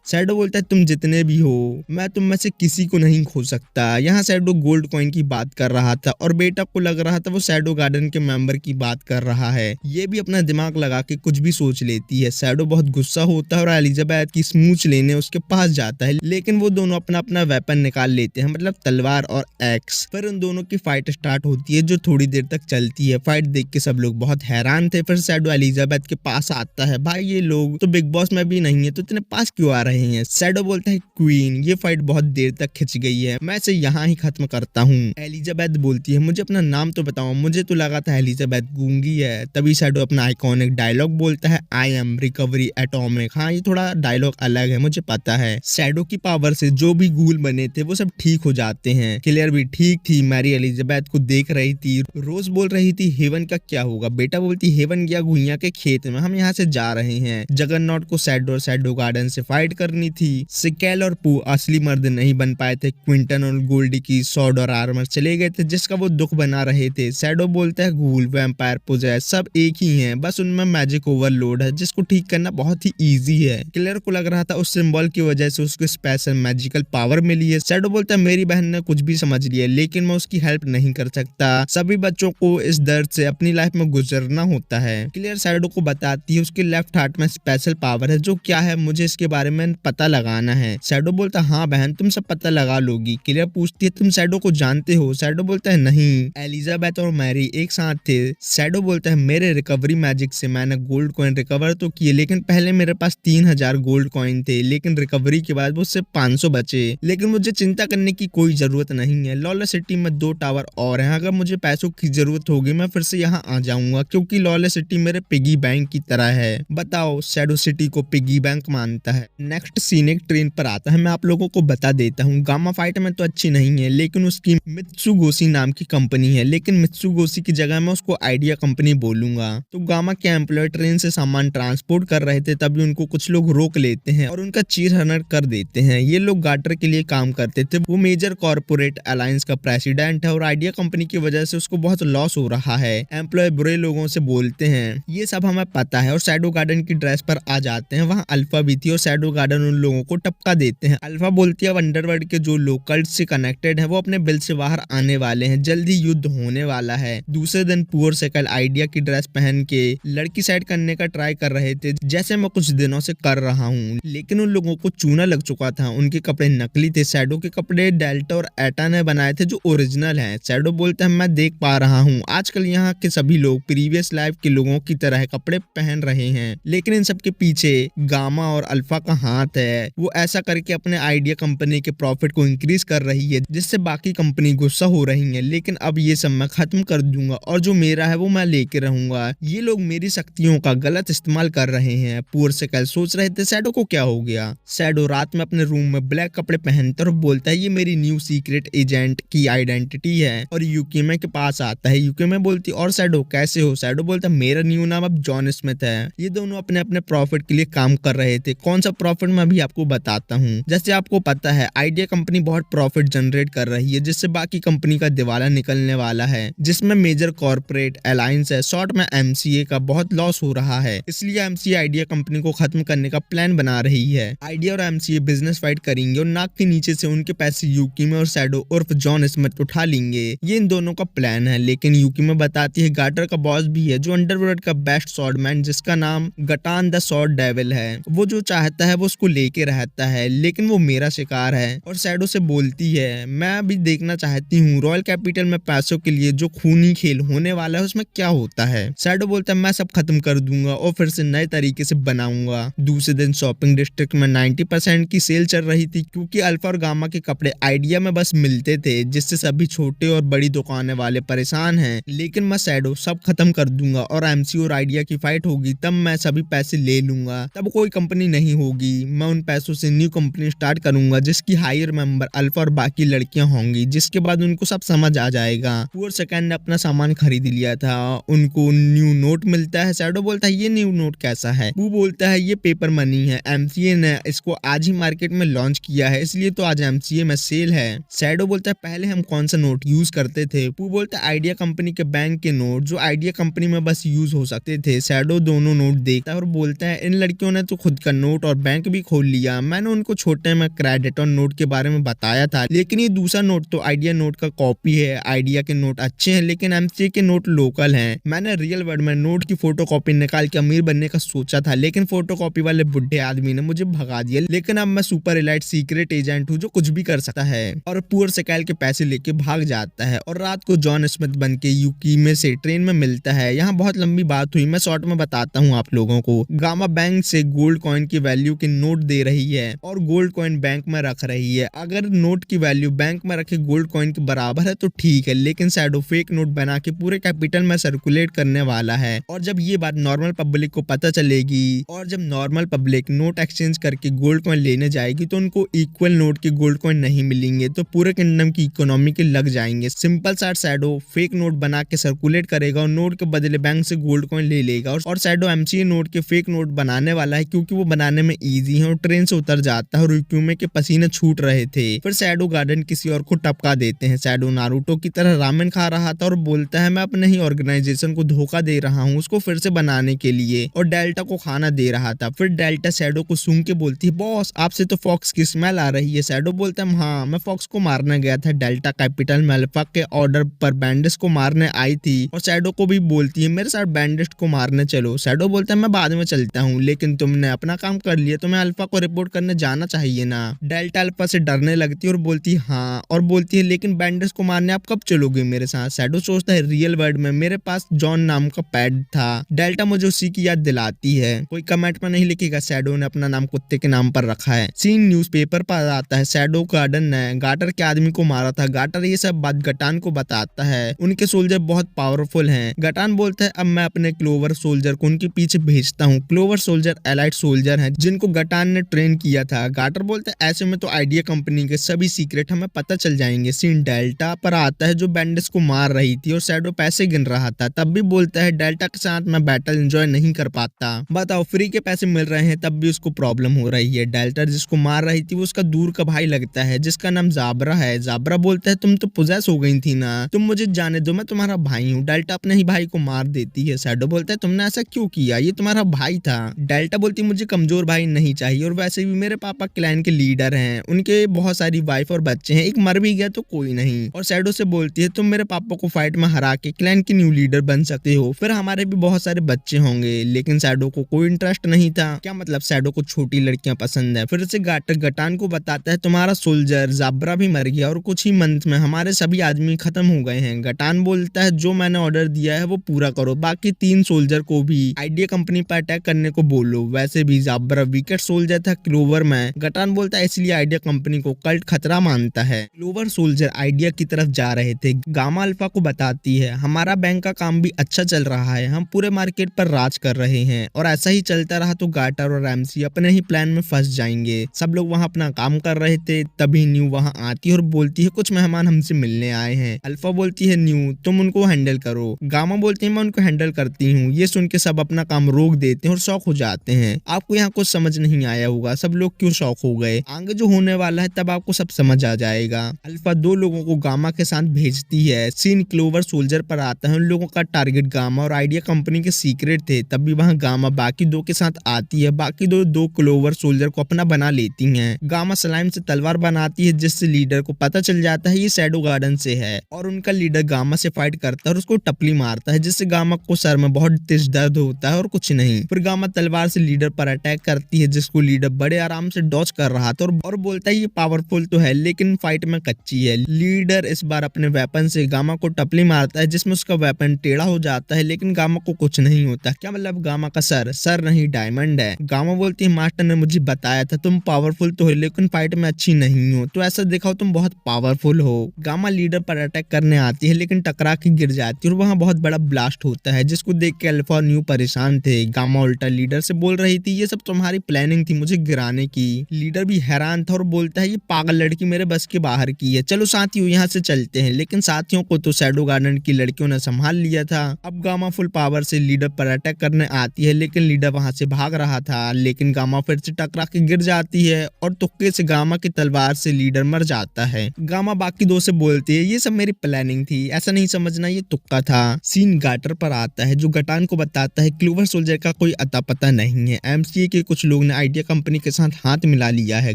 A: शैडो बोलता है तुम जितने भी हो, मैं तुम में से किसी को नहीं खो सकता। यहाँ शैडो गोल्ड कॉइन की बात कर रहा था और बेटा को लग रहा था वो शैडो गार्डन के मेंबर की बात कर रहा है। ये भी अपना दिमाग लगा के कुछ भी सोच लेती है। शैडो बहुत गुस्सा होता है और एलिजाबेथ की स्मूच लेने उसके पास जाता है, लेकिन वो दोनों अपना अपना वेपन निकाल लेते हैं, मतलब तलवार और एक्स। फिर उन दोनों की फाइट स्टार्ट होती है जो थोड़ी देर तक चलती है। फाइट देख के सब लोग बहुत हैरान थे। फिर शैडो एलिजाबेथ के पास आता है, भाई ये लोग तो बिग बॉस में भी नहीं है तो इतने पास क्यों आ रहे हैं। शैडो बोलता है क्वीन ये फाइट बहुत देर तक खिंच गई है, मैं इसे यहाँ ही खत्म करता हूँ। एलिजाबेथ बोलती है मुझे अपना नाम तो बताओ, मुझे तो लगा था एलिजाबेथ गूंगी है। तभी शैडो अपना आइकॉनिक डायलॉग बोलता है आई एम रिकवरी एटॉमिक। हाँ ये थोड़ा डायलॉग अलग है, मुझे पता है। शैडो की पावर से जो भी गूल बने थे वो सब ठीक हो जाते हैं। क्लियर भी ठीक थी, मैरी एलिजाबेथ को देख रही थी। रोज बोल रही थी हेवन का क्या होगा। बेटा बोलती हेवन गया गुइया के खेत में, हम यहाँ से जा रहे हैं। जगरनॉट को शैडो और शैडो गार्डन से फाइट करनी थी। सिकेल और पू असली मर्द नहीं बन पाए थे। क्विंटन और गोल्डी की सॉर्ड और आर्मर चले गए थे जिसका वो दुख बना रहे थे। शैडो बोलता है गूल वैम्पायर पोजेस सब एक ही हैं, बस उनमें मैजिक ओवरलोड है जिसको ठीक करना बहुत ही इजी है। क्लियर को लग रहा था उस सिंबल की वजह से उसको स्पेशल मैजिकल पावर मिली है। शैडो बोलता है मेरी बहन ने कुछ भी समझ लिया लेकिन मैं उसकी हेल्प नहीं कर सकता। सभी बच्चों को इस दर्द से अपनी लाइफ में गुजरना होता है। क्लियर शैडो को बताती है उसके लेफ्ट हार्ट में स्पेशल पावर है, जो क्या है मुझे इसके बारे में पता लगाना है। शैडो बोलता है हाँ बहन तुम सब पता लगा लोगी। क्लियर पूछती है तुम शैडो को जानते हो। शैडो बोलता है नहीं। एलिजाबेथ और मैरी एक साथ थे। शैडो बोलता है मेरे रिकवरी मैजिक से मैंने गोल्ड कॉइन रिकवर तो किए, लेकिन पहले मेरे पास 3000 गोल्ड कॉइन थे, लेकिन रिकवरी के बाद वो सिर्फ 500 बचे। लेकिन मुझे चिंता करने की कोई जरूरत नहीं है। लॉलेस सिटी में 2 टावर और हैं, अगर मुझे पैसों की जरूरत होगी मैं फिर से यहाँ आ जाऊंगा, क्योंकि लॉलेस सिटी मेरे पिगी बैंक की तरह है। बताओ शैडो सिटी को पिगी बैंक मानता है। नेक्स्ट सीन एक ट्रेन पर आता है। मैं आप लोगों को बता देता हूँ गामा फाइट में तो अच्छी नहीं है, लेकिन उसकी मित्सुगोशी नाम की कंपनी है, लेकिन मित्सुगोशी की जगह मैं उसको आइडिया कंपनी बोलूंगा। तो गामा के एम्प्लॉय ट्रेन से सामान ट्रांसपोर्ट कर रहे थे, तभी उनको कुछ लोग रोक लेते हैं और उनका चीर हनन कर देते हैं। ये लोग गार्टर के लिए काम करते थे। वो मेजर कॉर्पोरेट अलायंस का प्रेसिडेंट है और आइडिया कंपनी की वजह से उसको बहुत लॉस हो रहा है। एम्प्लॉय बुरे लोगों से बोलते हैं, ये सब हमें पता है, और शैडो गार्डन की ड्रेस पर आ जाते हैं। वहाँ अल्फा भी थी और शैडो गार्डन उन लोगों को टपका देते हैं। अल्फा बोलती है अब अंडरवर्ल्ड के जो लोग कल्ट से कनेक्टेड है वो अपने बिल से बाहर आने वाले हैं, जल्दी युद्ध होने वाला है। दूसरे दिन पुअर सेकल आइडिया की ड्रेस पहन के लड़की साइड करने का ट्राई कर रहे थे, जैसे मैं कुछ दिनों से कर रहा हूँ, लेकिन उन लोगों को चूना लग चुका था। उनके कपड़े नकली थे। शैडो के कपड़े डेल्टा और एटा ने बनाए थे जो ओरिजिनल हैं। शैडो बोलता है मैं देख पा रहा हूँ आजकल यहाँ के सभी लोग प्रीवियस लाइफ के लोगों की तरह कपड़े पहन रहे हैं, लेकिन इन सब के पीछे गामा और अल्फा का हाथ है। वो ऐसा करके अपने आइडिया कंपनी के प्रॉफिट को इंक्रीज कर रही है, जिससे बाकी कंपनी गुस्सा हो रही है। लेकिन अब ये सब मैं खत्म कर दूंगा और जो मेरा है वो मैं लेके रहूंगा। ये लोग मेरी शक्तियों का गलत इस्तेमाल कर रहे हैं। पुअर सेकल सोच रहे थे शैडो को क्या हो गया। शैडो रात में अपने रूम में ब्लैक कपड़े पहनता और बोलता है ये मेरी न्यू सीक्रेट एजेंट की आइडेंटिटी है, और यूकीमे के पास आता है। यूकीमे बोलती और शैडो कैसे हो। शैडो बोलता मेरा न्यू नाम अब जॉन स्मिथ है। ये दोनों अपने अपने प्रॉफिट के लिए काम कर रहे थे। कौन सा प्रॉफिट मैं भी आपको बताता हूँ। जैसे आपको पता है आइडिया कंपनी बहुत प्रॉफिट जनरेट कर रही है, जिससे बाकी कंपनी का दिवाला निकलने वाला है, जिसमें मेजर कॉर्पोरेट अलायंस है। शॉर्ट में एमसीए का बहुत लॉस हो रहा है, इसलिए एमसीए आइडिया कंपनी को खत्म करने का प्लान बना रही है। आइडिया और एमसीए बिजनेस फाइट करेंगे और नाक के नीचे से उनके पैसे यूकीमे और शैडो उर्फ जॉन स्मिथ उठा लेंगे। ये इन दोनों का प्लान है। लेकिन यूकीमे बताती है गार्टर का बॉस भी है जो अंडरवर्ल्ड का बेस्ट स्वॉर्डमैन, जिसका नाम गटान द स्वॉर्ड डेविल है। वो जो चाहता है वो उसको लेके रहता है, लेकिन वो मेरा शिकार है। और शैडो से बोलती है मैं भी देखना चाहती हूँ रॉयल कैपिटल में पैसों के लिए जो खूनी खेल होने वाला है उसमें क्या होता है। शैडो बोलता है मैं सब खत्म कर दूंगा और फिर से नए तरीके से बनाऊंगा। दूसरे दिन शॉपिंग डिस्ट्रिक्ट में 90% की सेल चल रही थी, क्योंकि अल्फा और गामा के कपड़े आइडिया में बस मिलते थे, जिससे सभी छोटे और बड़ी दुकानें वाले परेशान हैं। लेकिन मैं शैडो सब खत्म कर दूंगा और एमसी और आइडिया की फाइट होगी, तब मैं सभी पैसे ले लूंगा। तब कोई कंपनी नहीं होगी। मैं उन पैसों से न्यू कंपनी स्टार्ट करूंगा जिसकी हायर मेंबर अल्फा और बाकी लड़कियां होंगी, जिसके बाद उनको सब समझ आ जाएगा। पुअर सेकंड ने अपना सामान खरीद लिया था, उनको न्यू नोट मिलता है। शैडो बोलता है ये न्यू नोट कैसा है। वो बोलता है ये पेपर मनी है, एमसीए ने इसको आज ही मार्केट में लॉन्च किया है, इसलिए तो आज एमसीए में सेल है। शैडो बोलता है पहले हम कौन सा नोट यूज करते थे। वो बोलता है आइडिया कंपनी के बैंक के नोट, जो आइडिया कंपनी में बस यूज हो सकते थे। शैडो दोनों नोट देखता है और बोलता है इन लड़कियों ने तो खुद का नोट और बैंक भी खोल लिया। मैंने उनको छोटे में क्रेडिट और नोट के बारे में बताया था, लेकिन ये दूसरा नोट तो आइडिया नोट का कॉपी है। आइडिया के नोट अच्छे हैं लेकिन एमसीए के नोट लोकल हैं। मैंने रियल वर्ल्ड में नोट की फोटो कॉपी निकाल के अमीर बनने का सोचा था, लेकिन फोटो कॉपी वाले बुढ़े आदमी ने मुझे भगा दिया। लेकिन अब मैं सुपर एलाइट सीक्रेट एजेंट हूँ जो कुछ भी कर सकता है। और पुअर सेकाइल के पैसे लेके भाग जाता है और रात को जॉन स्मिथ बन के यूकी में से ट्रेन में मिलता है। यहाँ बहुत लंबी बात हुई, मैं शॉर्ट में बताता हूँ आप लोगों को। गामा बैंक से गोल्ड कॉइन की वैल्यू के नोट दे रही है और गोल्ड कॉइन बैंक में रख रही है। अगर नोट की वैल्यू बैंक में रखे गोल्ड कॉइन के बराबर है तो ठीक है, लेकिन शैडो फेक नोट बना के पूरे कैपिटल में सर्कुलेट करने वाला है। और जब ये बात नॉर्मल पब्लिक को पता चलेगी और जब नॉर्मल पब्लिक नोट एक्सचेंज करके गोल्ड कॉइन लेने जाएगी तो उनको इक्वल नोट के गोल्ड कॉइन नहीं मिलेंगे, तो पूरे किंगडम की इकोनॉमी के लग जाएंगे। सिंपल सा शैडो फेक नोट बना के सर्कुलेट करेगा और नोट के बदले बैंक से गोल्ड कॉइन ले लेगा। और शैडो एमसीए नोट के फेक नोट बनाने वाला है क्योंकि वो बनाने में इजी है और ट्रेन से उतर जाता है और यूक्यूमे के पसीने छूट रहे थे। फिर शैडो गार्डन किसी और को टपका देते हैं। शैडो नारुतो की तरह रामेन खा रहा था और बोलता है मैं अपने ही ऑर्गेनाइजेशन को धोखा दे रहा हूँ उसको फिर से बनाने के लिए, और डेल्टा को खाना दे रहा था। फिर डेल्टा शैडो को सूंघ के बोलती है बॉस आपसे तो फॉक्स की स्मेल आ रही है। शैडो बोलता है हाँ मैं फॉक्स को मारने गया था। डेल्टा कैपिटल में अल्फा के ऑर्डर पर बैंडिस को मारने आई थी और शैडो को भी बोलती है मेरे साथ बैंडिस को मारने चलो। शैडो बोलता है मैं बाद में चलता हूँ, लेकिन तुमने अपना काम कर लिया, तुम्हें अल्फा को रिपोर्ट करने जाना चाहिए ना। डेल्टा अल्फा से डरने लगती है और बोलती है हाँ, और बोलती है लेकिन बैंडिस को मारने आप कब चलोगे मेरे साथ। शैडो सोचता है रियल वर्ल्ड में मेरे पास जॉन नाम का पैड था। डेल्टा मुझे उसी की याद दिलाती है। कोई कमेंट में नहीं लिखेगा शैडो ने अपना नाम कुत्ते के नाम पर रखा है। सीन न्यूज़पेपर पर आता है। शैडो गार्डन ने गाटर के आदमी को मारा था। गाटर ये सब बात गटान को बताता है। उनके सोल्जर बहुत पावरफुल हैं। गटान बोलता है अब मैं अपने क्लोवर सोल्जर को उनके पीछे भेजता हूँ। क्लोवर सोल्जर एलाइट सोल्जर हैं जिनको गटान ने ट्रेन किया था। गाटर बोलता है ऐसे में तो आइडिया कंपनी के सभी सीक्रेट हमें पता चल जाएंगे। सीन डेल्टा पर आता है जो बैंडिस को मार रही थी और शैडो पैसे गिन रहा था। तब भी बोलता है डेल्टा के साथ मैं बैटल एंजॉय नहीं कर पाता। बताओ फ्री के पैसे मिल रहे हैं तब भी उसको प्रॉब्लम हो रही है। डेल्टा जिसको मार रही थी वो उसका दूर का भाई लगता है जिसका नाम जाबरा है। जाबरा बोलता है तुम तो पोजेस हो गई थी ना, तुम मुझे जाने दो, मैं तुम्हारा भाई हूँ। डेल्टा अपने ही भाई को मार देती है। शैडो बोलता है तुमने ऐसा क्यों किया, ये तुम्हारा भाई था। डेल्टा बोलती है मुझे कमजोर भाई नहीं चाहिए और वैसे भी मेरे पापा क्लैन के लीडर हैं, उनके बहुत सारी वाइफ और बच्चे हैं, एक मर भी गया तो कोई नहीं। और शैडो से बोलती है तुम मेरे पापा को फाइट में हरा के क्लैन के न्यू लीडर बन सकते हो, फिर हमारे भी बहुत सारे बच्चे होंगे। लेकिन शैडो को कोई इंटरेस्ट नहीं था। क्या मतलब शैडो को छोटी लड़कियां पसंद है। फिर से गाटर गटान को बताता है तुम्हारा सोल्जर जाबरा भी मर गया और कुछ ही मंथ में हमारे सभी आदमी खत्म हो गए हैं। गटान बोलता है जो मैंने ऑर्डर दिया है वो पूरा करो, बाकी 3 सोल्जर को भी आइडिया कंपनी पर अटैक करने को बोलो। वैसे भी जाबरा वीकेट सोल्जर था क्लोवर में। गटान बोलता है इसलिए आइडिया कंपनी को कल्ट खतरा मानता है। क्लोवर सोल्जर आइडिया की तरफ जा रहे थे। गामा अल्फा को बताती है हमारा बैंक का काम भी अच्छा चल रहा है, हम पूरे मार्केट पर राज कर रहे हैं और ऐसा ही चलता रहा तो गाटर और एमसी अपने ही प्लान में फंस जाएंगे। सब लोग वहाँ अपना काम कर रहे थे तभी न्यू वहाँ आती है और बोलती है कुछ मेहमान हमसे मिलने आए हैं। अल्फा बोलती है न्यू तुम उनको हैंडल करो। गामा बोलती है मैं उनको हैंडल करती हूँ। ये सुन के सब अपना काम रोक देते हैं और शौक हो जाते हैं। आपको यहाँ कुछ समझ नहीं आया होगा सब लोग क्यों शौक हो गए, आगे जो होने वाला है तब आपको सब समझ आ जाएगा। अल्फा 2 लोगों को गामा के साथ भेजती है। सीन क्लोवर सोल्जर पर आता है। उन लोगों का टारगेट गामा और आइडिया कंपनी के सीक्रेट थे। तब भी वहाँ गामा बाकी 2 के साथ आती है। बाकी दो क्लोवर सोल्जर को अपना बना लेती हैं। गामा स्लाइम से तलवार बनाती है जिससे लीडर को पता चल जाता है ये शैडो गार्डन से है और उनका लीडर गामा से फाइट करता है और उसको टपली मारता है जिससे गामा को सर में बहुत तेज दर्द होता है और कुछ नहीं। फिर गामा तलवार से लीडर पर अटैक करती है जिसको लीडर बड़े आराम से डॉज कर रहा था और बोलता है ये पावरफुल तो है लेकिन फाइट में कच्ची है। लीडर इस बार अपने वेपन से गामा को टपली मारता है जिसमें उसका वेपन टेढ़ा हो जाता है लेकिन गामा को कुछ नहीं होता। क्या मतलब गामा का सर नहीं डायमंड है। गामा बोलती है मास्टर ने मुझे बताया था तुम पावरफुल तो हो लेकिन फाइट में अच्छी नहीं हो, तो ऐसा दिखाओ तुम बहुत पावरफुल हो। गामा लीडर पर अटैक करने आती है लेकिन टकरा के गिर जाती है और वहाँ बहुत बड़ा ब्लास्ट होता है जिसको देख के अल्फा और न्यू परेशान थे। गामा उल्टा लीडर से बोल रही थी ये सब तुम्हारी प्लानिंग थी मुझे गिराने की। लीडर भी हैरान था और बोलता है ये पागल लड़की मेरे बस के बाहर की है, चलो साथियों यहाँ से चलते हैं। लेकिन साथियों को तो शैडो गार्डन की लड़कियों ने संभाल लिया था। अब गामा फुल पावर से लीडर पर अटैक करने आती है लेकिन लीडर वहां से भाग रहा था। लेकिन गामा फिर से टकरा के गिर जाती है और तुक्के से गामा की तलवार से लीडर मर जाता है। गामा बाकी 2 से बोलती है ये सब मेरी प्लानिंग थी, ऐसा नहीं समझना ये तुक्का था। सीन गाटर पर आता है जो गटान गटान को बताता है क्लूवर सोल्जर का कोई अता पता नहीं है, एमसीए के कुछ लोग ने आइडिया कंपनी के साथ हाथ मिला लिया है।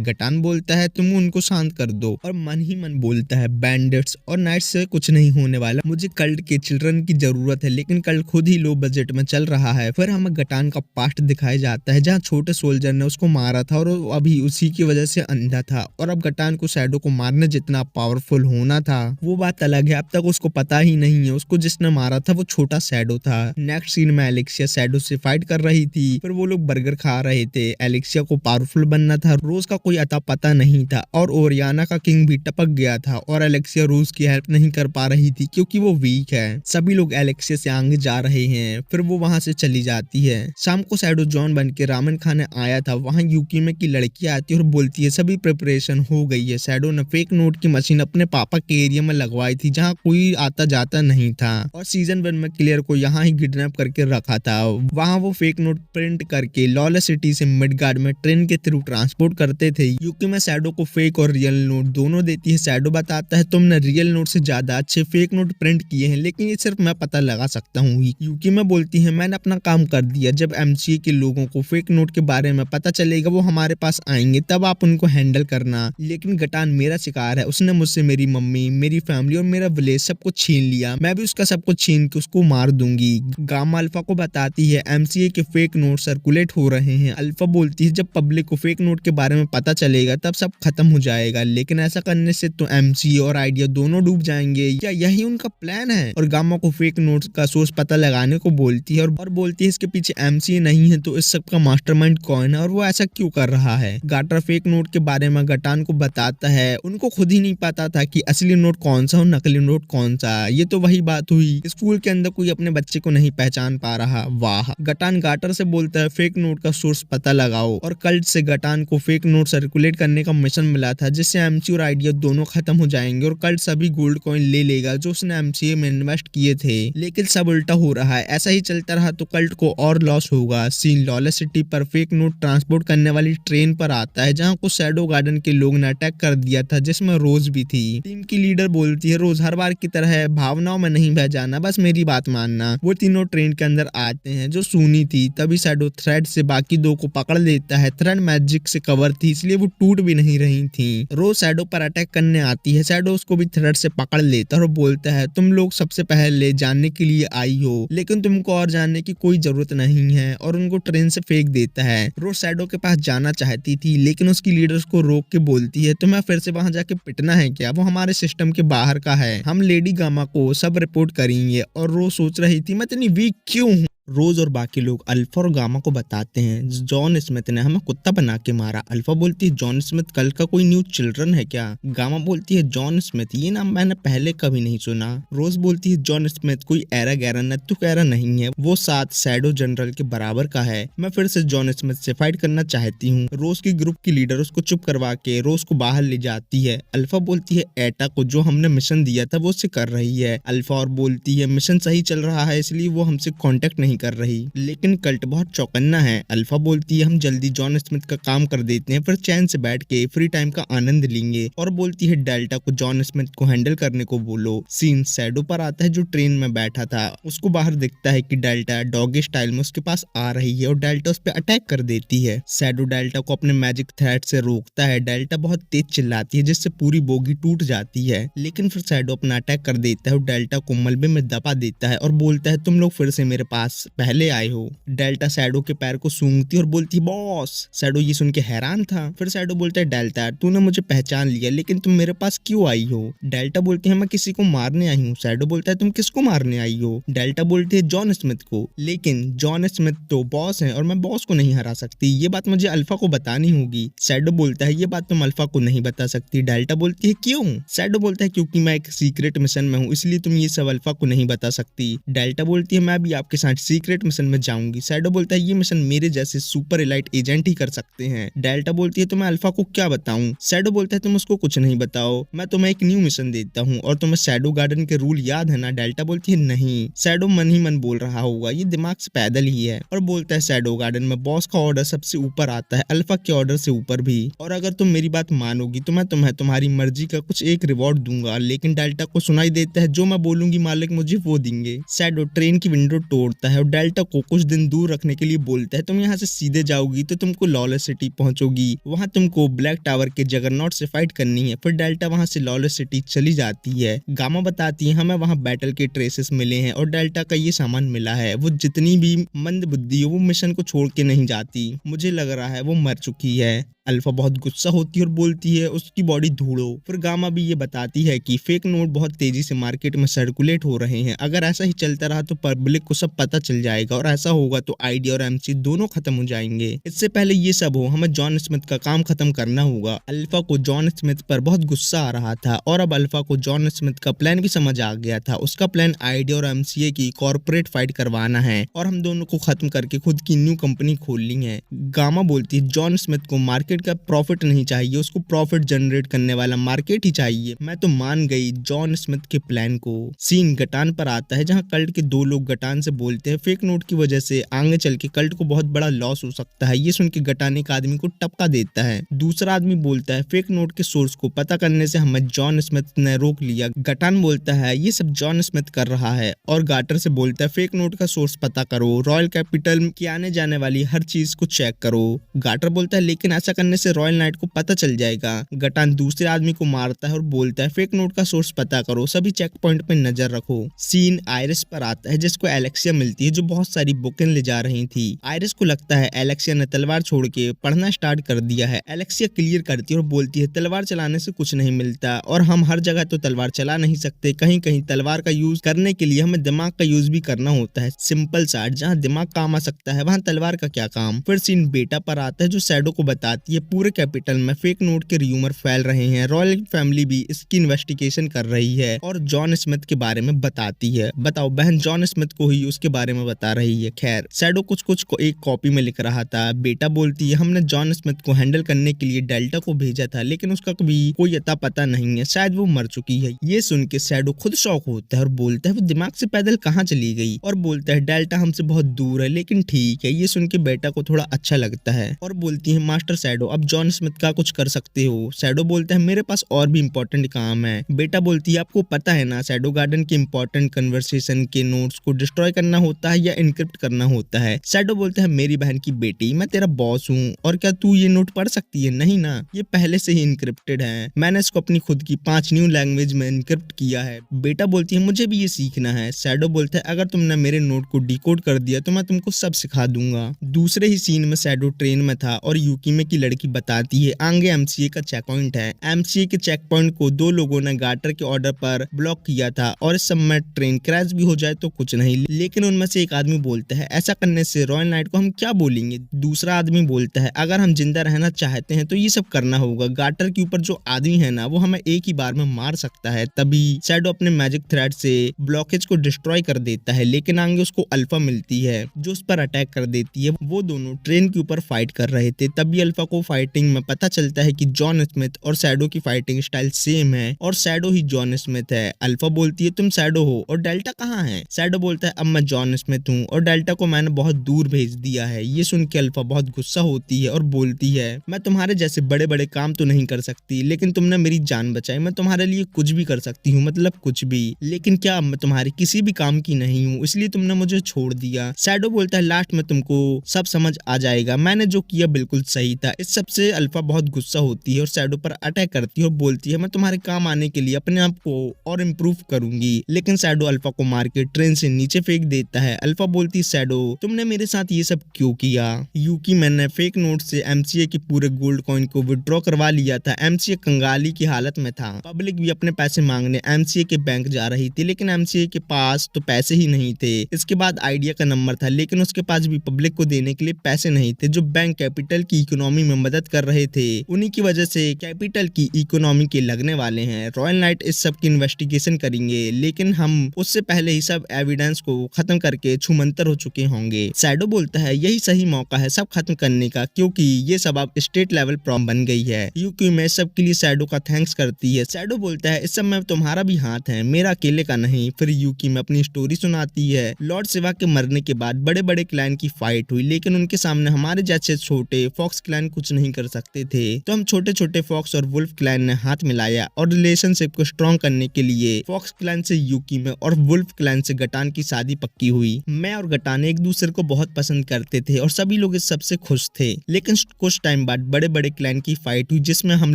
A: गटान बोलता है तुम उनको शांत कर दो और मन ही मन बोलता है बैंडिट्स और नाइट्स से कुछ नहीं होने वाला, मुझे कल्ट के चिल्ड्रन की जरूरत है, लेकिन कल्ट खुद ही लो बजट में चल रहा है। फिर हमें गटान का पास्ट दिखाया जाता है जहाँ छोटे सोल्जर ने उसको मारा था और वो अभी उसी की वजह से अंधा था और अब गटान को शैडो को मारने जितना पावरफुल होना था वो बात अलग है, अब तक उसको पता ही नहीं है उसको जिसने मारा था वो छोटा शैडो था। नेक्स्ट सीन में एलेक्सिया शैडो से फाइट कर रही थी, फिर वो लोग बर्गर खा रहे थे। एलेक्सिया को पावरफुल बनना था, रोज का कोई अता पता नहीं था और ओरियाना का किंग भी टपक गया था और एलेक्सिया रोज की हेल्प नहीं कर पा रही थी क्योंकि वो वीक है। सभी लोग एलेक्सिया से आगे जा रहे हैं, फिर वो वहां से चली जाती है। शाम को शैडो जॉन बन के रामेन खाने आया था, वहाँ यूकी में की लड़की आती है और बोलती है सभी प्रिपरेशन हो गई है। शैडो ने फेक नोट की मशीन अपने पापा के एरिया में लगवाई थी जहाँ कोई आता जाता नहीं था और सीजन 1 में क्लियर को यहाँ ही किडनैप करके रखा था। वहाँ वो फेक नोट प्रिंट करके लॉलेस सिटी से मिडगार्ड में ट्रेन के थ्रू ट्रांसपोर्ट करते थे। यूकी में शैडो को फेक और रियल नोट दोनों देती है। शैडो बताता है तुमने रियल नोट से ज्यादा अच्छे फेक नोट प्रिंट किए हैं, लेकिन ये सिर्फ मैं पता लगा सकता हूँ। यूकी में बोलती है मैंने अपना काम कर दिया, जब एमसीए के लोगों को फेक नोट के बारे में पता चलेगा वो हमारे पास आएंगे, तब आप उनको हैंडल करना। लेकिन गटान मेरा शिकार है, उसने मुझसे मेरी मम्मी, मेरी फैमिली और मेरा विलेज सब कुछ छीन लिया, मैं भी उसका सब कुछ छीन के उसको मार दूंगी। गामा अल्फा को बताती है एमसीए के फेक नोट सर्कुलेट हो रहे हैं। अल्फा बोलती है जब पब्लिक को फेक नोट के बारे में पता चलेगा तब सब खत्म हो जाएगा, लेकिन ऐसा करने से तो एमसीए और आइडिया दोनों डूब जाएंगे, क्या यही उनका प्लान है? और गामा को फेक नोट्स का सोर्स पता लगाने को बोलती है और बोलती है इसके पीछे एमसीए नहीं है तो इस सब का मास्टरमाइंड कौन है और वो ऐसा क्यों कर रहा है। गाटर फेक नोट के बारे में गटान को बताता है उनको खुद ही नहीं पता था कि असली नोट कौन सा और नकली नोट कौन सा। ये तो वही बात हुई, स्कूल के अंदर कोई अपने बच्चे को नहीं पहचान पा रहा। वाह। गटान गाटर से बोलता है फेक नोट का सोर्स पता लगाओ और कल्ट से गटान को फेक नोट सर्कुलेट करने का मिशन मिला था जिससे एमसीए और आइडिया दोनों खत्म हो जाएंगे और कल्ट सभी गोल्ड कॉइन ले लेगा जो उसने एमसीए में इन्वेस्ट किए थे। लेकिन सब उल्टा हो रहा है, ऐसा ही चलता रहा तो कल्ट को और लॉस होगा। सीन लॉलेस सिटी पर फेक नोट ट्रांसपोर्ट करने वाली ट्रेन पर आता है जहाँ को शैडो गार्डन के लोग ने अटैक कर दिया था जिसमें रोज भी थी। टीम की लीडर बोलती है रोज हर बार की तरह भावनाओं में नहीं बह जाना, बस मेरी बात मानना। वो तीनों ट्रेन के अंदर आते हैं जो सुनी थी, तभी शैडो थ्रेड से बाकी दो को पकड़ लेता है। थ्रेड मैजिक से कवर थी इसलिए वो टूट भी नहीं रही थी। रोज शैडो पर अटैक करने आती है, शैडो उसको भी थ्रेड से पकड़ लेता है और बोलता है तुम लोग सबसे पहले जानने के लिए आई हो, लेकिन तुमको और जानने की कोई जरूरत नहीं है और उनको ट्रेन से फेंक देता है। रोज शैडो के पास जाना चाहती थी लेकिन उसकी लीडर उसको रोक के बोलती है तुम्हें फिर से वहां जाके पिटना है क्या, वो हमारे सिस्टम के बाहर का है, हम लेडी गामा को सब रिपोर्ट करेंगे। और रोज सोच रही थी मैं इतनी वीक क्यों हूँ। रोज और बाकी लोग अल्फा और गामा को बताते हैं जॉन स्मिथ ने हमें कुत्ता बना के मारा। अल्फा बोलती है जॉन स्मिथ कल का कोई न्यू चिल्ड्रन है क्या? गामा बोलती है जॉन स्मिथ ये नाम मैंने पहले कभी नहीं सुना। रोज बोलती है जॉन स्मिथ कोई एरा गैरा नत्थु कैरा नहीं है, वो 7 शैडो जनरल के बराबर का है। मैं फिर से जॉन स्मिथ से फाइट करना चाहती हूँ। रोज की ग्रुप की लीडर उसको चुप करवा के रोज को बाहर ले जाती है। अल्फा बोलती है एटा को जो हमने मिशन दिया था वो उससे कर रही है। अल्फा और बोलती है मिशन सही चल रहा है इसलिए वो हमसे कांटेक्ट नहीं कर रही, लेकिन कल्ट बहुत चौकन्ना है। अल्फा बोलती है हम जल्दी जॉन स्मिथ का काम कर देते हैं, फिर चैन से बैठ के फ्री टाइम का आनंद लेंगे। और बोलती है डेल्टा को जॉन स्मिथ को हैंडल करने को बोलो। सीन शैडो पर आता है जो ट्रेन में बैठा था, उसको बाहर दिखता है कि डेल्टा डॉगी स्टाइल में उसके पास आ रही है और डेल्टा उस पर अटैक कर देती है। शैडो डेल्टा को अपने मैजिक थ्रेड से रोकता है। डेल्टा बहुत तेज चिल्लाती है जिससे पूरी बोगी टूट जाती है, लेकिन फिर शैडो अपना अटैक कर देता है और डेल्टा को मलबे में दबा देता है और बोलता है तुम लोग फिर से मेरे पास पहले आए हो। डेल्टा शैडो के पैर को सूंघती और बोलती है बॉस। शैडो ये सुन के हैरान था। फिर शैडो बोलता है डेल्टा तूने मुझे पहचान लिया लेकिन तुम मेरे पास क्यों आई हो? डेल्टा बोलती है मैं किसी को मारने आई हूँ। शैडो बोलता है तुम किसको मारने आई हो? डेल्टा बोलती है जॉन स्मिथ को, लेकिन जॉन स्मिथ तो बॉस है और मैं बॉस को नहीं हरा सकती, ये बात मुझे अल्फा को बतानी होगी। शैडो बोलता है ये बात तुम अल्फा को नहीं बता सकती। डेल्टा बोलती है क्यों? शैडो बोलता है क्योंकि मैं एक सीक्रेट मिशन में हूँ इसलिए तुम ये सब अल्फा को नहीं बता सकती। डेल्टा बोलती है मैं भी आपके साथ सीक्रेट मिशन में जाऊंगी। शैडो बोलता है ये मिशन मेरे जैसे सुपर एलाइट एजेंट ही कर सकते हैं। डेल्टा बोलती है तो मैं अल्फा को क्या बताऊं? शैडो बोलता है तुम उसको कुछ नहीं बताओ, मैं तुम्हें एक न्यू मिशन देता हूं और तुम्हें शैडो गार्डन के रूल याद है ना? डेल्टा बोलती है नहीं। शैडो मन ही मन बोल रहा होगा, ये दिमाग से पैदल ही है। और बोलता है शैडो गार्डन में बॉस का ऑर्डर सबसे ऊपर आता है, अल्फा के ऑर्डर से ऊपर भी, और अगर तुम मेरी बात मानोगी तो मैं तुम्हें तुम्हारी मर्जी का कुछ एक रिवॉर्ड दूंगा। लेकिन डेल्टा को सुनाई देता है जो मैं बोलूंगी मालिक मुझे वो देंगे। शैडो ट्रेन की विंडो तोड़ता है और डेल्टा को कुछ दिन दूर रखने के लिए बोलता है तुम यहाँ से सीधे जाओगी तो तुमको लॉलेस सिटी पहुंचोगी, वहाँ तुमको ब्लैक टावर के जगरनॉट से फाइट करनी है। फिर डेल्टा वहाँ से लॉलेस सिटी चली जाती है। गामा बताती है हमें वहाँ बैटल के ट्रेसेस मिले हैं और डेल्टा का ये सामान मिला है। वो जितनी भी मंद बुद्धि हो वो मिशन को छोड़ के नहीं जाती। मुझे लग रहा है वो मर चुकी है। अल्फा बहुत गुस्सा होती है और बोलती है उसकी बॉडी ढूंढो। फिर गामा भी ये बताती है कि फेक नोट बहुत तेजी से मार्केट में सर्कुलेट हो रहे हैं, अगर ऐसा ही चलता रहा तो पब्लिक को सब पता चल जाएगा और ऐसा होगा तो आईडी और एमसी दोनों खत्म हो जाएंगे। इससे पहले ये सब हो हमें जॉन स्मिथ का काम खत्म करना होगा। अल्फा को जॉन स्मिथ पर बहुत गुस्सा आ रहा था और अब अल्फा को जॉन स्मिथ का प्लान भी समझ आ गया था। उसका प्लान आईडी और एमसीए की कॉर्पोरेट फाइट करवाना है और हम दोनों को खत्म करके खुद की न्यू कंपनी खोलनी है। गामा बोलती है जॉन स्मिथ को मार्केट का प्रॉफिट नहीं चाहिए, उसको प्रॉफिट जनरेट करने वाला मार्केट ही चाहिए। मैं तो मान गई जॉन स्मिथ के प्लान को। सीन गटान पर आता है जहां कल्ट के दो लोग गटान से बोलते हैं फेक नोट की वजह से आगे चल के कल्ट को बहुत बड़ा लॉस हो सकता है। ये सुन के गटान एक आदमी को टपका देता है। दूसरा आदमी बोलता है फेक नोट के सोर्स को पता करने से हमें जॉन स्मिथ ने रोक लिया। गटान बोलता है ये सब जॉन स्मिथ कर रहा है और गाटर से बोलता है फेक नोट का सोर्स पता करो, रॉयल कैपिटल की आने जाने वाली हर चीज को चेक करो। गाटर बोलता है लेकिन ऐसा करने से रॉयल नाइट को पता चल जाएगा। गटान दूसरे आदमी को मारता है और बोलता है फेक नोट का सोर्स पता करो, सभी चेक पॉइंट पे नजर रखो। सीन आयरिस पर आता है जिसको एलेक्सिया मिलती है जो बहुत सारी बुकें ले जा रही थी। आयरिस को लगता है एलेक्सिया ने तलवार छोड़ के पढ़ना स्टार्ट कर दिया है। एलेक्सिया क्लियर करती है और बोलती है तलवार चलाने से कुछ नहीं मिलता और हम हर जगह तो तलवार चला नहीं सकते, कहीं कहीं तलवार का यूज करने के लिए हमें दिमाग का यूज भी करना होता है। सिंपल सा जहाँ दिमाग काम आ सकता है वहाँ तलवार का क्या काम। फिर सीन बेटा पर आता है जो शैडो को बताती है पूरे कैपिटल में फेक नोट के र्यूमर फैल रहे हैं, रॉयल फैमिली भी इसकी इन्वेस्टिगेशन कर रही है और जॉन स्मिथ के बारे में बताती है। बताओ बहन जॉन स्मिथ को ही उसके बारे में बता रही है। खैर शैडो कुछ कुछ को एक कॉपी में लिख रहा था। बेटा बोलती है हमने जॉन स्मिथ को हैंडल करने के लिए डेल्टा को भेजा था लेकिन उसका कभी कोई अता पता नहीं है, शायद वो मर चुकी है। ये सुन के शैडो खुद शॉक होता है और बोलता है वो दिमाग से पैदल कहाँ चली गई और बोलता है डेल्टा हमसे बहुत दूर है लेकिन ठीक है। ये सुन के बेटा को थोड़ा अच्छा लगता है और बोलती है मास्टर शैडो अब जॉन स्मिथ का कुछ कर सकते हो। शैडो बोलता है मेरे पास और भी इंपॉर्टेंट काम है। बेटा बोलती है आपको पता है ना शैडो गार्डन के इंपॉर्टेंट कन्वर्सेशन के नोट्स को डिस्ट्रॉय करना होता है या इनक्रिप्ट करना होता है। शैडो बोलता है मेरी बहन की बेटी मैं तेरा बॉस हूँ और क्या तू ये नोट पढ़ सकती है? नहीं ना, ये पहले से ही इनक्रिप्टेड है, मैंने इसको अपनी खुद की 5 न्यू लैंग्वेज में इनक्रिप्ट किया है। बेटा बोलती है मुझे भी ये सीखना है। शैडो बोलता है अगर तुमने मेरे नोट को डिकोड कर दिया तो मैं तुमको सब सिखा दूंगा। दूसरे ही सीन में शैडो ट्रेन में था और यूकीमे की लड़की बताती है आगे एमसीए का चेक पॉइंट है। एमसीए के चेक पॉइंट को 2 लोगों ने गार्टर के ऑर्डर पर ब्लॉक किया था और इस समय ट्रेन क्रैश भी हो जाए तो कुछ नहीं, लेकिन उनमें से एक आदमी बोलता है ऐसा करने से रॉयल नाइट को हम क्या बोलेंगे। दूसरा आदमी बोलता है अगर हम जिंदा रहना चाहते हैं तो ये सब करना होगा। गार्टर के ऊपर जो आदमी है ना वो हमें एक ही बार में मार सकता है। तभी शैडो अपने मैजिक थ्रेड से ब्लॉकेज को डिस्ट्रॉय कर देता है लेकिन आगे उसको अल्फा मिलती है जो उस पर अटैक कर देती है। वो दोनों ट्रेन के ऊपर फाइट कर रहे थे। तभी अल्फा को फाइटिंग में पता चलता है कि जॉन स्मिथ और शैडो की फाइटिंग स्टाइल सेम है और शैडो ही जॉन स्मिथ है। अल्फा बोलती है तुम शैडो हो और डेल्टा कहाँ है? शैडो बोलता है अब मैं जॉन स्मिथ हूँ और डेल्टा को मैंने बहुत दूर भेज दिया है। ये सुन के अल्फा बहुत गुस्सा होती है और बोलती है मैं तुम्हारे जैसे बड़े बड़े काम तो नहीं कर सकती लेकिन तुमने मेरी जान बचाई, मैं तुम्हारे लिए कुछ भी कर सकती हूँ, मतलब कुछ भी, लेकिन क्या मैं तुम्हारी किसी भी काम की नहीं हूँ इसलिए तुमने मुझे छोड़ दिया। शैडो बोलता है लास्ट में तुमको सब समझ आ जाएगा, मैंने जो किया बिल्कुल सही था। इस सबसे अल्फा बहुत गुस्सा होती है और शैडो पर अटैक करती है और बोलती है मैं तुम्हारे काम आने के लिए अपने आप को और इम्प्रूव करूंगी, लेकिन शैडो अल्फा को मार के ट्रेन से नीचे फेंक देता है। अल्फा बोलती है शैडो तुमने मेरे साथ ये सब क्यों किया? यूकी मैंने फेक नोट से एमसीए के पूरे गोल्ड कॉइन को विड्रॉ करवा लिया था। एमसीए कंगाली की हालत में था, पब्लिक भी अपने पैसे मांगने एमसीए के बैंक जा रही थी लेकिन एमसीए के पास तो पैसे ही नहीं थे। इसके बाद आइडिया का नंबर था लेकिन उसके पास भी पब्लिक को देने के लिए पैसे नहीं थे जो बैंक कैपिटल की इकोनॉमी में मदद कर रहे थे। उन्हीं की वजह से कैपिटल की इकोनॉमी के लगने वाले हैं। रॉयल नाइट इस सब की इन्वेस्टिगेशन करेंगे लेकिन हम उससे पहले ही सब एविडेंस को खत्म करके छूमंतर हो चुके होंगे। शैडो बोलता है यही सही मौका है सब खत्म करने का क्योंकि ये सब अब स्टेट लेवल प्रॉब्लम बन गई है। यूकी में सब के लिए शैडो का थैंक्स करती है। शैडो बोलता है इस सब में तुम्हारा भी हाथ है, मेरा अकेले का नहीं। फिर यूकी में अपनी स्टोरी सुनाती है। लॉर्ड सिवा के मरने के बाद बड़े बड़े क्लैन की फाइट हुई लेकिन उनके सामने हमारे जैसे छोटे फॉक्स क्लैन कुछ कुछ नहीं कर सकते थे। तो हम छोटे छोटे फॉक्स और वुल्फ क्लैन ने हाथ मिलाया और रिलेशनशिप को स्ट्रॉन्ग करने के लिए फॉक्स क्लैन से यूकी में और वुल्फ क्लैन से गटान की शादी पक्की हुई। मैं और गटान एक दूसरे को बहुत पसंद करते थे और सभी लोग इस सबसे खुश थे। लेकिन कुछ टाइम बाद बड़े बड़े क्लैन की फाइट हुई जिसमें हम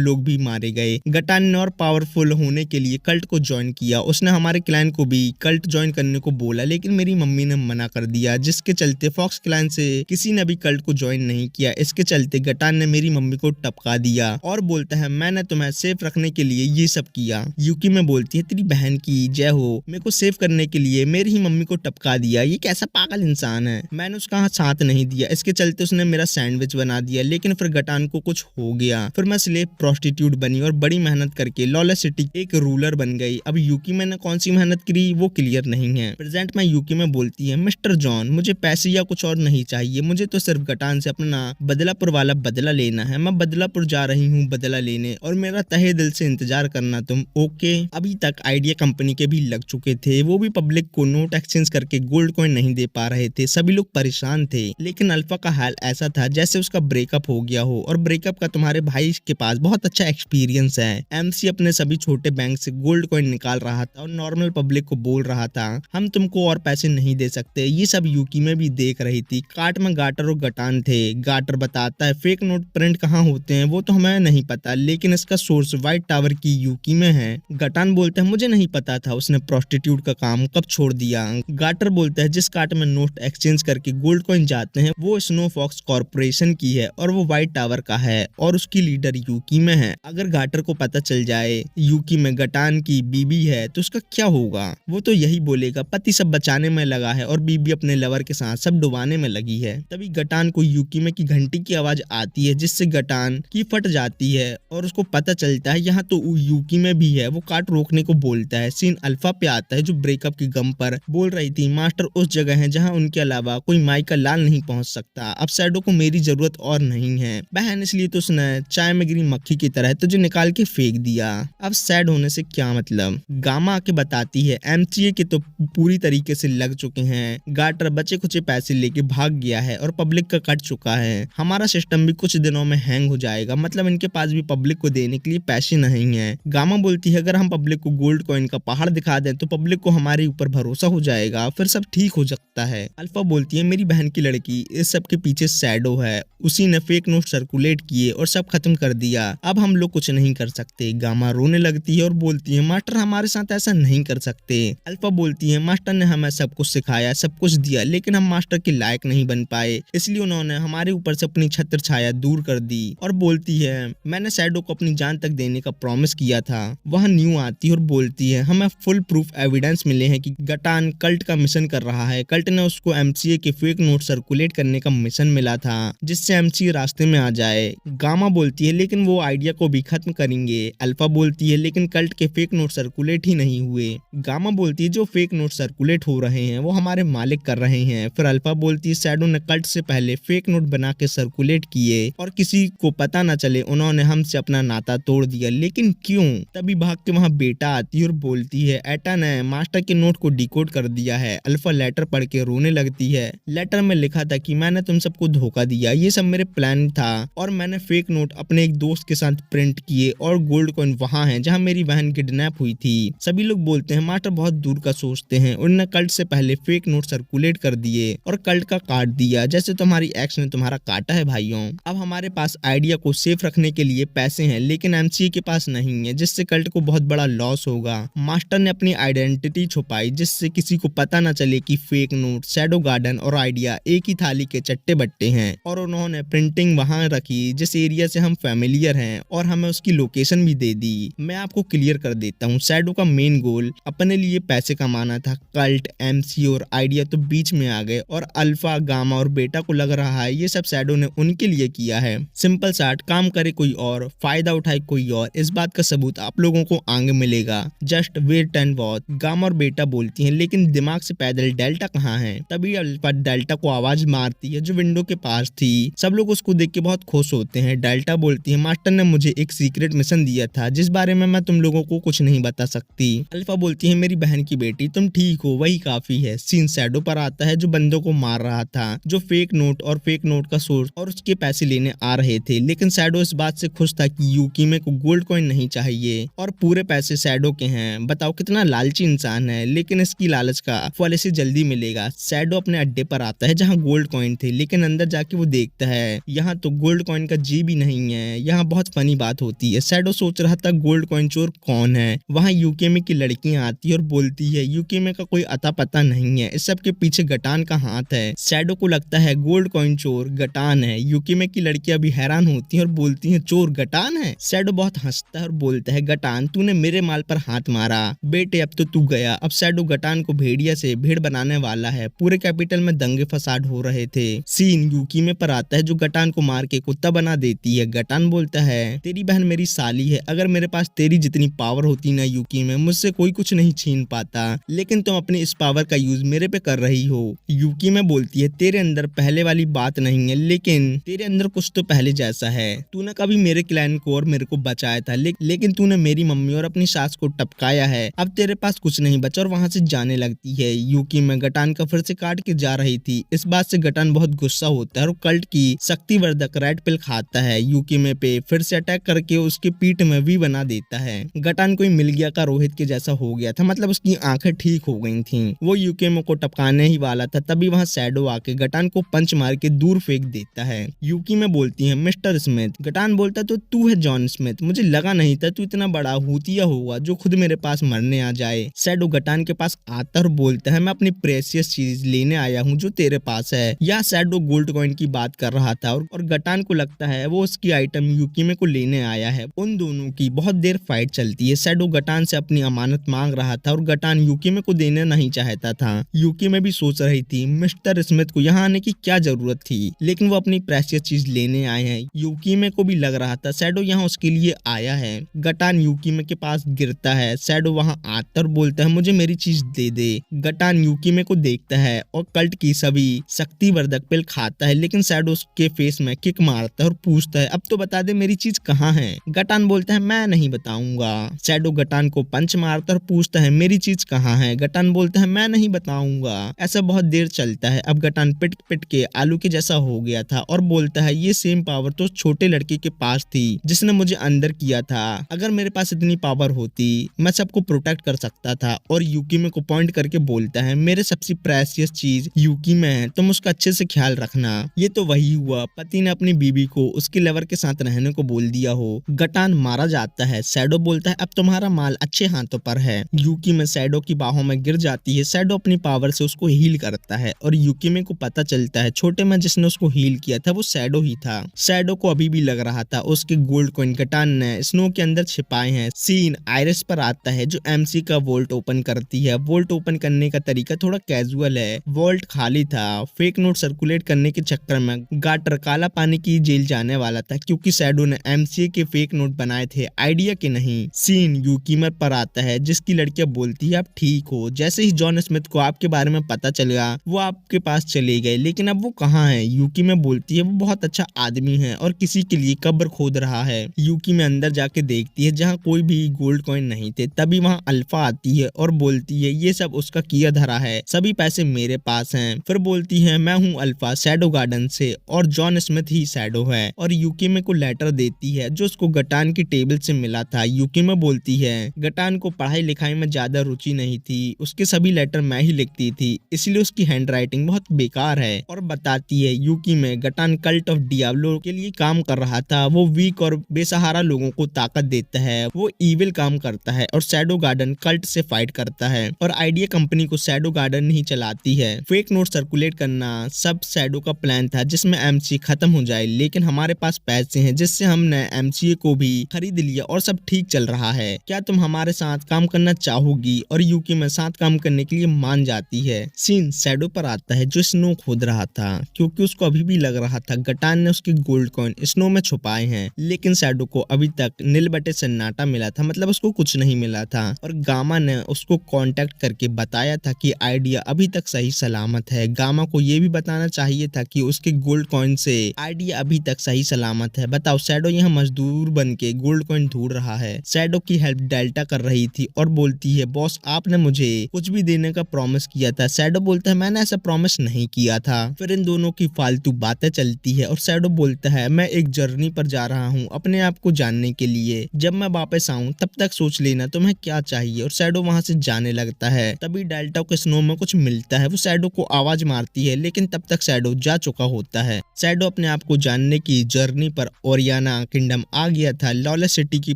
A: लोग भी मारे गए। गटान ने और पावरफुल होने के लिए कल्ट को ज्वाइन किया। उसने हमारे क्लैन को भी कल्ट ज्वाइन करने को बोला, लेकिन मेरी मम्मी ने मना कर दिया, जिसके चलते फॉक्स क्लैन से किसी ने भी कल्ट को ज्वाइन नहीं किया। इसके चलते गटान ने मेरी मम्मी को टपका दिया और बोलता है मैंने तुम्हें सेफ रखने के लिए ये सब किया। यूकी में बोलती है तेरी बहन की जय हो, मेरे को सेव करने के लिए मेरी ही मम्मी को टपका दिया, ये कैसा पागल इंसान है। मैंने उसका साथ नहीं दिया, इसके चलते उसने मेरा सैंडविच बना दिया। लेकिन फिर गटान को कुछ हो गया, फिर मैं स्लेव प्रोस्टिट्यूट बनी और बड़ी मेहनत करके लॉलेस सिटी एक रूलर बन गई। अब यूकी मैंने कौन सी मेहनत करी वो क्लियर नहीं है। प्रेजेंट में यूकी में बोलती है मिस्टर जॉन मुझे पैसे या कुछ और नहीं चाहिए, मुझे तो सिर्फ गटान से अपना बदलापुर वाला बदला लेना है। मैं बदलापुर जा रही हूँ बदला लेने और मेरा तहे दिल से इंतजार करना तुम, ओके। अभी तक आइडिया कंपनी के भी लग चुके थे, वो भी पब्लिक को नोट एक्सचेंज करके गोल्ड कॉइन नहीं दे पा रहे थे। सभी लोग परेशान थे, लेकिन अल्फा का हाल ऐसा था जैसे उसका ब्रेकअप हो गया हो और ब्रेकअप का तुम्हारे भाई के पास बहुत अच्छा एक्सपीरियंस है। एमसी अपने सभी छोटे बैंक से गोल्ड कॉइन निकाल रहा था और नॉर्मल पब्लिक को बोल रहा था हम तुमको और पैसे नहीं दे सकते। ये सब यूकी में भी देख रही थी। कार्ट में गाटर और गटान थे। गाटर बताता है फेक नोट प्रिंट कहाँ होते हैं वो तो हमें नहीं पता, लेकिन इसका सोर्स व्हाइट टावर की यूकी में है। गटान बोलता है मुझे नहीं पता था उसने प्रोस्टिट्यूट का काम कब छोड़ दिया। गाटर बोलता है जिस कार्ट में नोट एक्सचेंज करके गोल्ड कॉइन जाते हैं वो स्नो फॉक्स कॉर्पोरेशन की है और वो व्हाइट टावर का है और उसकी लीडर यूकी में है। अगर गाटर को पता चल जाए यूकी में गटान की बीबी है तो उसका क्या होगा? वो तो यही बोलेगा पति सब बचाने में लगा है और बीबी अपने लवर के साथ सब डुबाने में लगी है। तभी गटान को यूकी में की घंटी की आवाज आती है जिससे गटान की फट जाती है और उसको पता चलता है यहाँ तो यूकी में भी है। वो कार्ट रोकने को बोलता है। सीन अल्फा पे आता है जो ब्रेकअप की गम पर बोल रही थी मास्टर उस जगह है जहाँ उनके अलावा कोई माई का लाल नहीं पहुंच सकता। अब शैडो को मेरी जरूरत और नहीं है बहन, इसलिए तो उसने चाय में गिरी मक्खी की तरह तुझे निकाल के फेंक दिया। अब सैड होने से क्या मतलब? गामा आके बताती है एमसीए के तो पूरी तरीके से लग चुके हैं। गाटर बचे कुछ पैसे लेके भाग गया है और पब्लिक का कट चुका है। हमारा सिस्टम भी कुछ दिनों में हैंग हो जाएगा, मतलब इनके पास भी पब्लिक को देने के लिए पैसे नहीं है। गामा बोलती है अगर हम पब्लिक को गोल्ड कॉइन का पहाड़ दिखा दें तो पब्लिक को हमारे ऊपर भरोसा हो जाएगा, फिर सब ठीक हो सकता है। अल्फा बोलती है मेरी बहन की लड़की इस सब के पीछे शैडो है, उसी ने फेक नोट सर्कुलेट किए और सब खत्म कर दिया। अब हम लोग कुछ नहीं कर सकते। गामा रोने लगती है और बोलती है मास्टर हमारे साथ ऐसा नहीं कर सकते। अल्फा बोलती है मास्टर ने हमें सब कुछ सिखाया, सब कुछ दिया, लेकिन हम मास्टर के लायक नहीं बन पाए, इसलिए उन्होंने हमारे ऊपर से अपनी छत्र छाया दूर कर दी। और बोलती है मैंने शैडो को अपनी जान तक देने का प्रॉमिस किया था। वह न्यू आती है और बोलती है हमें फुल प्रूफ एविडेंस मिले हैं कि गटान कल्ट का मिशन कर रहा है। कल्ट ने उसको एमसीए के फेक नोट सर्कुलेट करने का मिशन मिला था जिससे एमसीए रास्ते में आ जाए। गामा बोलती है लेकिन वो आइडिया को भी खत्म करेंगे। अल्फा बोलती है लेकिन कल्ट के फेक नोट सर्कुलेट ही नहीं हुए। गामा बोलती है जो फेक नोट सर्कुलेट हो रहे हैं वो हमारे मालिक कर रहे हैं। फिर अल्फा बोलती है शैडो ने कल्ट से पहले फेक नोट बना के सर्कुलेट किए और किसी को पता न चले उन्होंने हमसे अपना नाता तोड़ दिया, लेकिन क्यों? तभी भाग के वहाँ बेटा आती है और बोलती है एटा ने मास्टर के नोट को डिकोड कर दिया है। अल्फा लेटर पढ़ के रोने लगती है। लेटर में लिखा था कि मैंने तुम सबको धोखा दिया, ये सब मेरे प्लान था और मैंने फेक नोट अपने एक दोस्त के साथ प्रिंट किए और गोल्ड कॉइन वहाँ है जहाँ मेरी बहन किडनैप हुई थी। सभी लोग बोलते हैं मास्टर बहुत दूर का सोचते हैं, उन्होंने कल्ट से पहले फेक नोट सर्कुलेट कर दिए और कल्ट का काट दिया जैसे तुम्हारी एक्स ने तुम्हारा काटा है भाइयों। अब हमारे पास आइडिया को सेफ रखने के लिए पैसे हैं लेकिन एमसीए के पास नहीं है, जिससे कल्ट को बहुत बड़ा लॉस होगा। मास्टर ने अपनी आइडेंटिटी छुपाई जिससे किसी को पता न चले कि फेक नोट, शैडो गार्डन और आइडिया एक ही थाली के चट्टे बट्टे हैं और उन्होंने प्रिंटिंग वहां रखी जिस एरिया से हम फैमिलियर हैं और हमें उसकी लोकेशन भी दे दी। मैं आपको क्लियर कर देता हूँ, शैडो का मेन गोल अपने लिए पैसे कमाना था। कल्ट, एमसी और आइडिया तो बीच में आ गए और अल्फा, गामा और बेटा को लग रहा है ये सब शैडो ने उनके लिए किया है। सिंपल साट काम करे कोई और, फायदा उठाए कोई और, इस बात का सबूत आप लोगों को आगे मिलेगा। Just wait and watch. गामा और बेटा बोलती हैं लेकिन दिमाग से पैदल डेल्टा कहाँ है? तभी अल्फा डेल्टा को आवाज मारती है जो विंडो के पास थी। सब लोग उसको देख के बहुत खुश होते हैं। डेल्टा बोलती है मास्टर ने मुझे एक सीक्रेट मिशन दिया था जिस बारे में मैं तुम लोगों को कुछ नहीं बता सकती। अल्फा बोलती है मेरी बहन की बेटी तुम ठीक हो वही काफी है। सीन शैडो पर आता है जो बंदों को मार रहा था, जो फेक नोट और फेक नोट का सोर्स और उसके पैसे लेने लेने आ रहे थे, लेकिन शैडो इस बात से खुश था कि यूकीमे को गोल्ड कॉइन नहीं चाहिए और पूरे पैसे शैडो के हैं। बताओ कितना लालची इंसान है, लेकिन इसकी लालच का फल इसे जल्दी मिलेगा। शैडो अपने अड्डे पर आता है जहाँ गोल्ड कॉइन थे, लेकिन अंदर जाके वो देखता है यहाँ तो गोल्ड कॉइन का जी भी नहीं है। यहाँ बहुत फनी बात होती है। शैडो सोच रहा था गोल्ड कॉइन चोर कौन है। वहाँ यूकेमे की लड़कियां आती है और बोलती है यूकेमे का कोई अता पता नहीं है, इस सब के पीछे गटान का हाथ है। शैडो को लगता है गोल्ड कॉइन चोर गटान है। यूकेमे की लड़कियां भी हैरान होती हैं और बोलती हैं चोर गटान है। शैडो बहुत हंसता है और बोलता है गटान तूने मेरे माल पर हाथ मारा बेटे, अब तो तू गया। अब शैडो गटान को भेड़िया से भेड़ बनाने वाला है। पूरे कैपिटल में दंगे फसाद हो रहे थे। सीन यूकीमे पर आता है जो गटान को मार के कुत्ता बना देती है। गटान बोलता है तेरी बहन मेरी साली है, अगर मेरे पास तेरी जितनी पावर होती ना यूकीमे, मुझसे कोई कुछ नहीं छीन पाता, लेकिन तुम अपनी इस पावर का यूज मेरे पे कर रही हो। यूकीमे बोलती है तेरे अंदर पहले वाली बात नहीं है, लेकिन तेरे अंदर कुछ तो पहले जैसा है। तूने कभी मेरे क्लैन को और मेरे को बचाया था, लेकिन तूने मेरी मम्मी और अपनी सास को टपकाया है। अब तेरे पास कुछ नहीं बचा और वहां से जाने लगती है। यूकीमे गटान का फिर से काट के जा रही थी। इस बात से गटान बहुत गुस्सा होता है और कल्ट की शक्तिवर्धक रेड पिल खाता है। यूकीमे पे फिर से अटैक करके उसके पीठ में वी बना देता है। गटान कोई मिल गया का रोहित के जैसा हो गया था, मतलब उसकी आंखें ठीक हो गई थीं। वो यूकेमे को टपकाने ही वाला था, तभी वहां शैडो आके गटान को पंच मार के दूर फेंक देता है। यूकीमे बोलती है मिस्टर स्मिथ। गटान बोलता तो तू है जॉन स्मिथ, मुझे लगा नहीं था तू इतना बड़ा हूतिया होगा जो खुद मेरे पास मरने आ जाए। शैडो गटान के पास आता और बोलता है मैं अपनी प्रेशियस चीज लेने आया हूँ जो तेरे पास है। या शैडो गोल्ड कॉइन की बात कर रहा था और गटान को लगता है वो उसकी आइटम यूकीमे को लेने आया है। उन दोनों की बहुत देर फाइट चलती है। शैडो गटान से अपनी अमानत मांग रहा था और गटान यूकीमे को देना नहीं चाहता था। यूकीमे भी सोच रही थी मिस्टर स्मिथ को यहाँ आने की क्या जरूरत थी, लेकिन वो अपनी प्रेशियस चीज लेने आए हैं। यूकीमे को भी लग रहा था शैडो यहाँ उसके लिए आया है। गटान यूकीमे के पास गिरता है। शैडो वहाँ आता और बोलता है मुझे मेरी चीज दे दे। गटान यूकीमे को देखता है और कल्ट की सभी शक्तिवर्धक पिल खाता है, लेकिन शैडो उसके फेस में किक मारता है और पूछता है अब तो बता दे मेरी चीज कहाँ है। गटान बोलता है मैं नहीं बताऊंगा। शैडो गटान को पंच मारता और पूछता है मेरी चीज कहाँ है। गटान बोलता है मैं नहीं बताऊंगा। ऐसा बहुत देर चलता है। अब गटान पिट पिट के आलू के जैसा हो गया था और बोलता है ये सेम पावर तो छोटे लड़के के पास थी जिसने मुझे अंदर किया था। अगर मेरे पास इतनी पावर होती मैं सबको प्रोटेक्ट कर सकता था। और यूकीमे को पॉइंट करके बोलता है मेरे सबसे प्रेशियस चीज यूकीमे है, तुम उसका अच्छे से ख्याल रखना। ये तो वही हुआ पति ने अपनी बीबी को उसके लवर के साथ रहने को बोल दिया हो। गटान मारा जाता है। शैडो बोलता है अब तुम्हारा माल अच्छे हाथों पर है। यूकीमे शैडो की बाहों में गिर जाती है। शैडो अपनी पावर से उसको हील करता है और यूकीमे को पता चलता है छोटे में जिसने उसको हील किया था वो शैडो ही था। शैडो को अभी भी लग रहा था उसके गोल्ड कॉइन गटान ने स्नो के अंदर छिपाए हैं। सीन आयरिस पर आता है जो एमसी का वोल्ट ओपन करती है। वोल्ट ओपन करने का तरीका थोड़ा कैजुअल है। वोल्ट खाली था। फेक नोट सर्कुलेट करने के चक्कर में गाटर काला पानी की जेल जाने वाला था क्योंकि शैडो ने एमसीए के फेक नोट बनाए थे, आइडिया के नहीं। सीन यूकीमे पर आता है जिसकी लड़कियां बोलती है आप ठीक हो। जैसे ही जॉन स्मिथ को आपके बारे में पता चलेगा वो आपके पास चले गए, लेकिन अब वो कहाँ है। यूकीमे बोलती है वो बहुत अच्छा आदमी है और किसी के लिए कब्र खोद रहा है। यूकीमे अंदर जाके देखती है जहाँ कोई भी गोल्ड कॉइन नहीं थे। तभी वहाँ अल्फा आती है और बोलती है ये सब उसका किया धरा है, सभी पैसे मेरे पास हैं। फिर बोलती है मैं हूँ अल्फा शैडो गार्डन से और जॉन स्मिथ ही शैडो है। और यूकीमे को लेटर देती है जो उसको गटान की टेबल से मिला था। यूकीमे बोलती है गटान को पढ़ाई लिखाई में ज्यादा रुचि नहीं थी, उसके सभी लेटर मैं ही लिखती थी, इसलिए उसकी हैंडराइटिंग बहुत बेकार है। और बताती है यूकीमे गटान कल्ट ऑफ डियाब्लो के लिए काम कर रहा था। वो वीक और बेसहारा लोगों को ताकत देता है, वो इविल काम करता है और शैडो गार्डन कल्ट से फाइट करता है। और आइडिया कंपनी को शैडो गार्डन ही चलाती है। फेक नोट सर्कुलेट करना सब शैडो का प्लान था जिसमें एमसी खत्म हो जाए, लेकिन हमारे पास पैसे हैं जिससे हमने एमसीए को भी खरीद लिया और सब ठीक चल रहा है। क्या तुम हमारे साथ काम करना चाहोगी। और यूकी में साथ काम करने के लिए मान जाती है। सीन शैडो पर आता है जो स्नो खोद रहा था क्योंकि उसको अभी भी लग रहा था गटान ने उसके गोल्ड कॉइन स्नो में छुपाए हैं, लेकिन शैडो को अभी तक नील बटे सन्नाटा मिला था, मतलब उसको कुछ नहीं मिला था। और गामा ने उसको कांटेक्ट करके बताया था कि आइडिया अभी तक सही सलामत है। गामा को ये भी बताना चाहिए था कि उसके गोल्ड कॉइन से आइडिया अभी तक सही सलामत है। बताओ शैडो यहाँ मजदूर बन के गोल्ड कॉइन ढूंढ रहा है। शैडो की हेल्प डेल्टा कर रही थी और बोलती है बॉस आपने मुझे कुछ भी देने का प्रॉमिस किया था। शैडो बोलता है मैंने ऐसा प्रॉमिस नहीं किया था। फिर इन दोनों की फालतू बातें चलती है और शैडो बोलता है मैं एक जर्नी पर जा रहा हूँ अपने आप को जानने के लिए, जब मैं वापस आऊँ तब तक सोच लेना तुम्हें क्या चाहिए। और शैडो वहाँ से जाने लगता है। तभी डेल्टा को स्नो में कुछ मिलता है। वो शैडो को आवाज मारती है लेकिन तब तक शैडो जा चुका होता है। शैडो अपने आप को जानने की जर्नी पर ओरियाना किंगडम आ गया था। लॉलेस सिटी की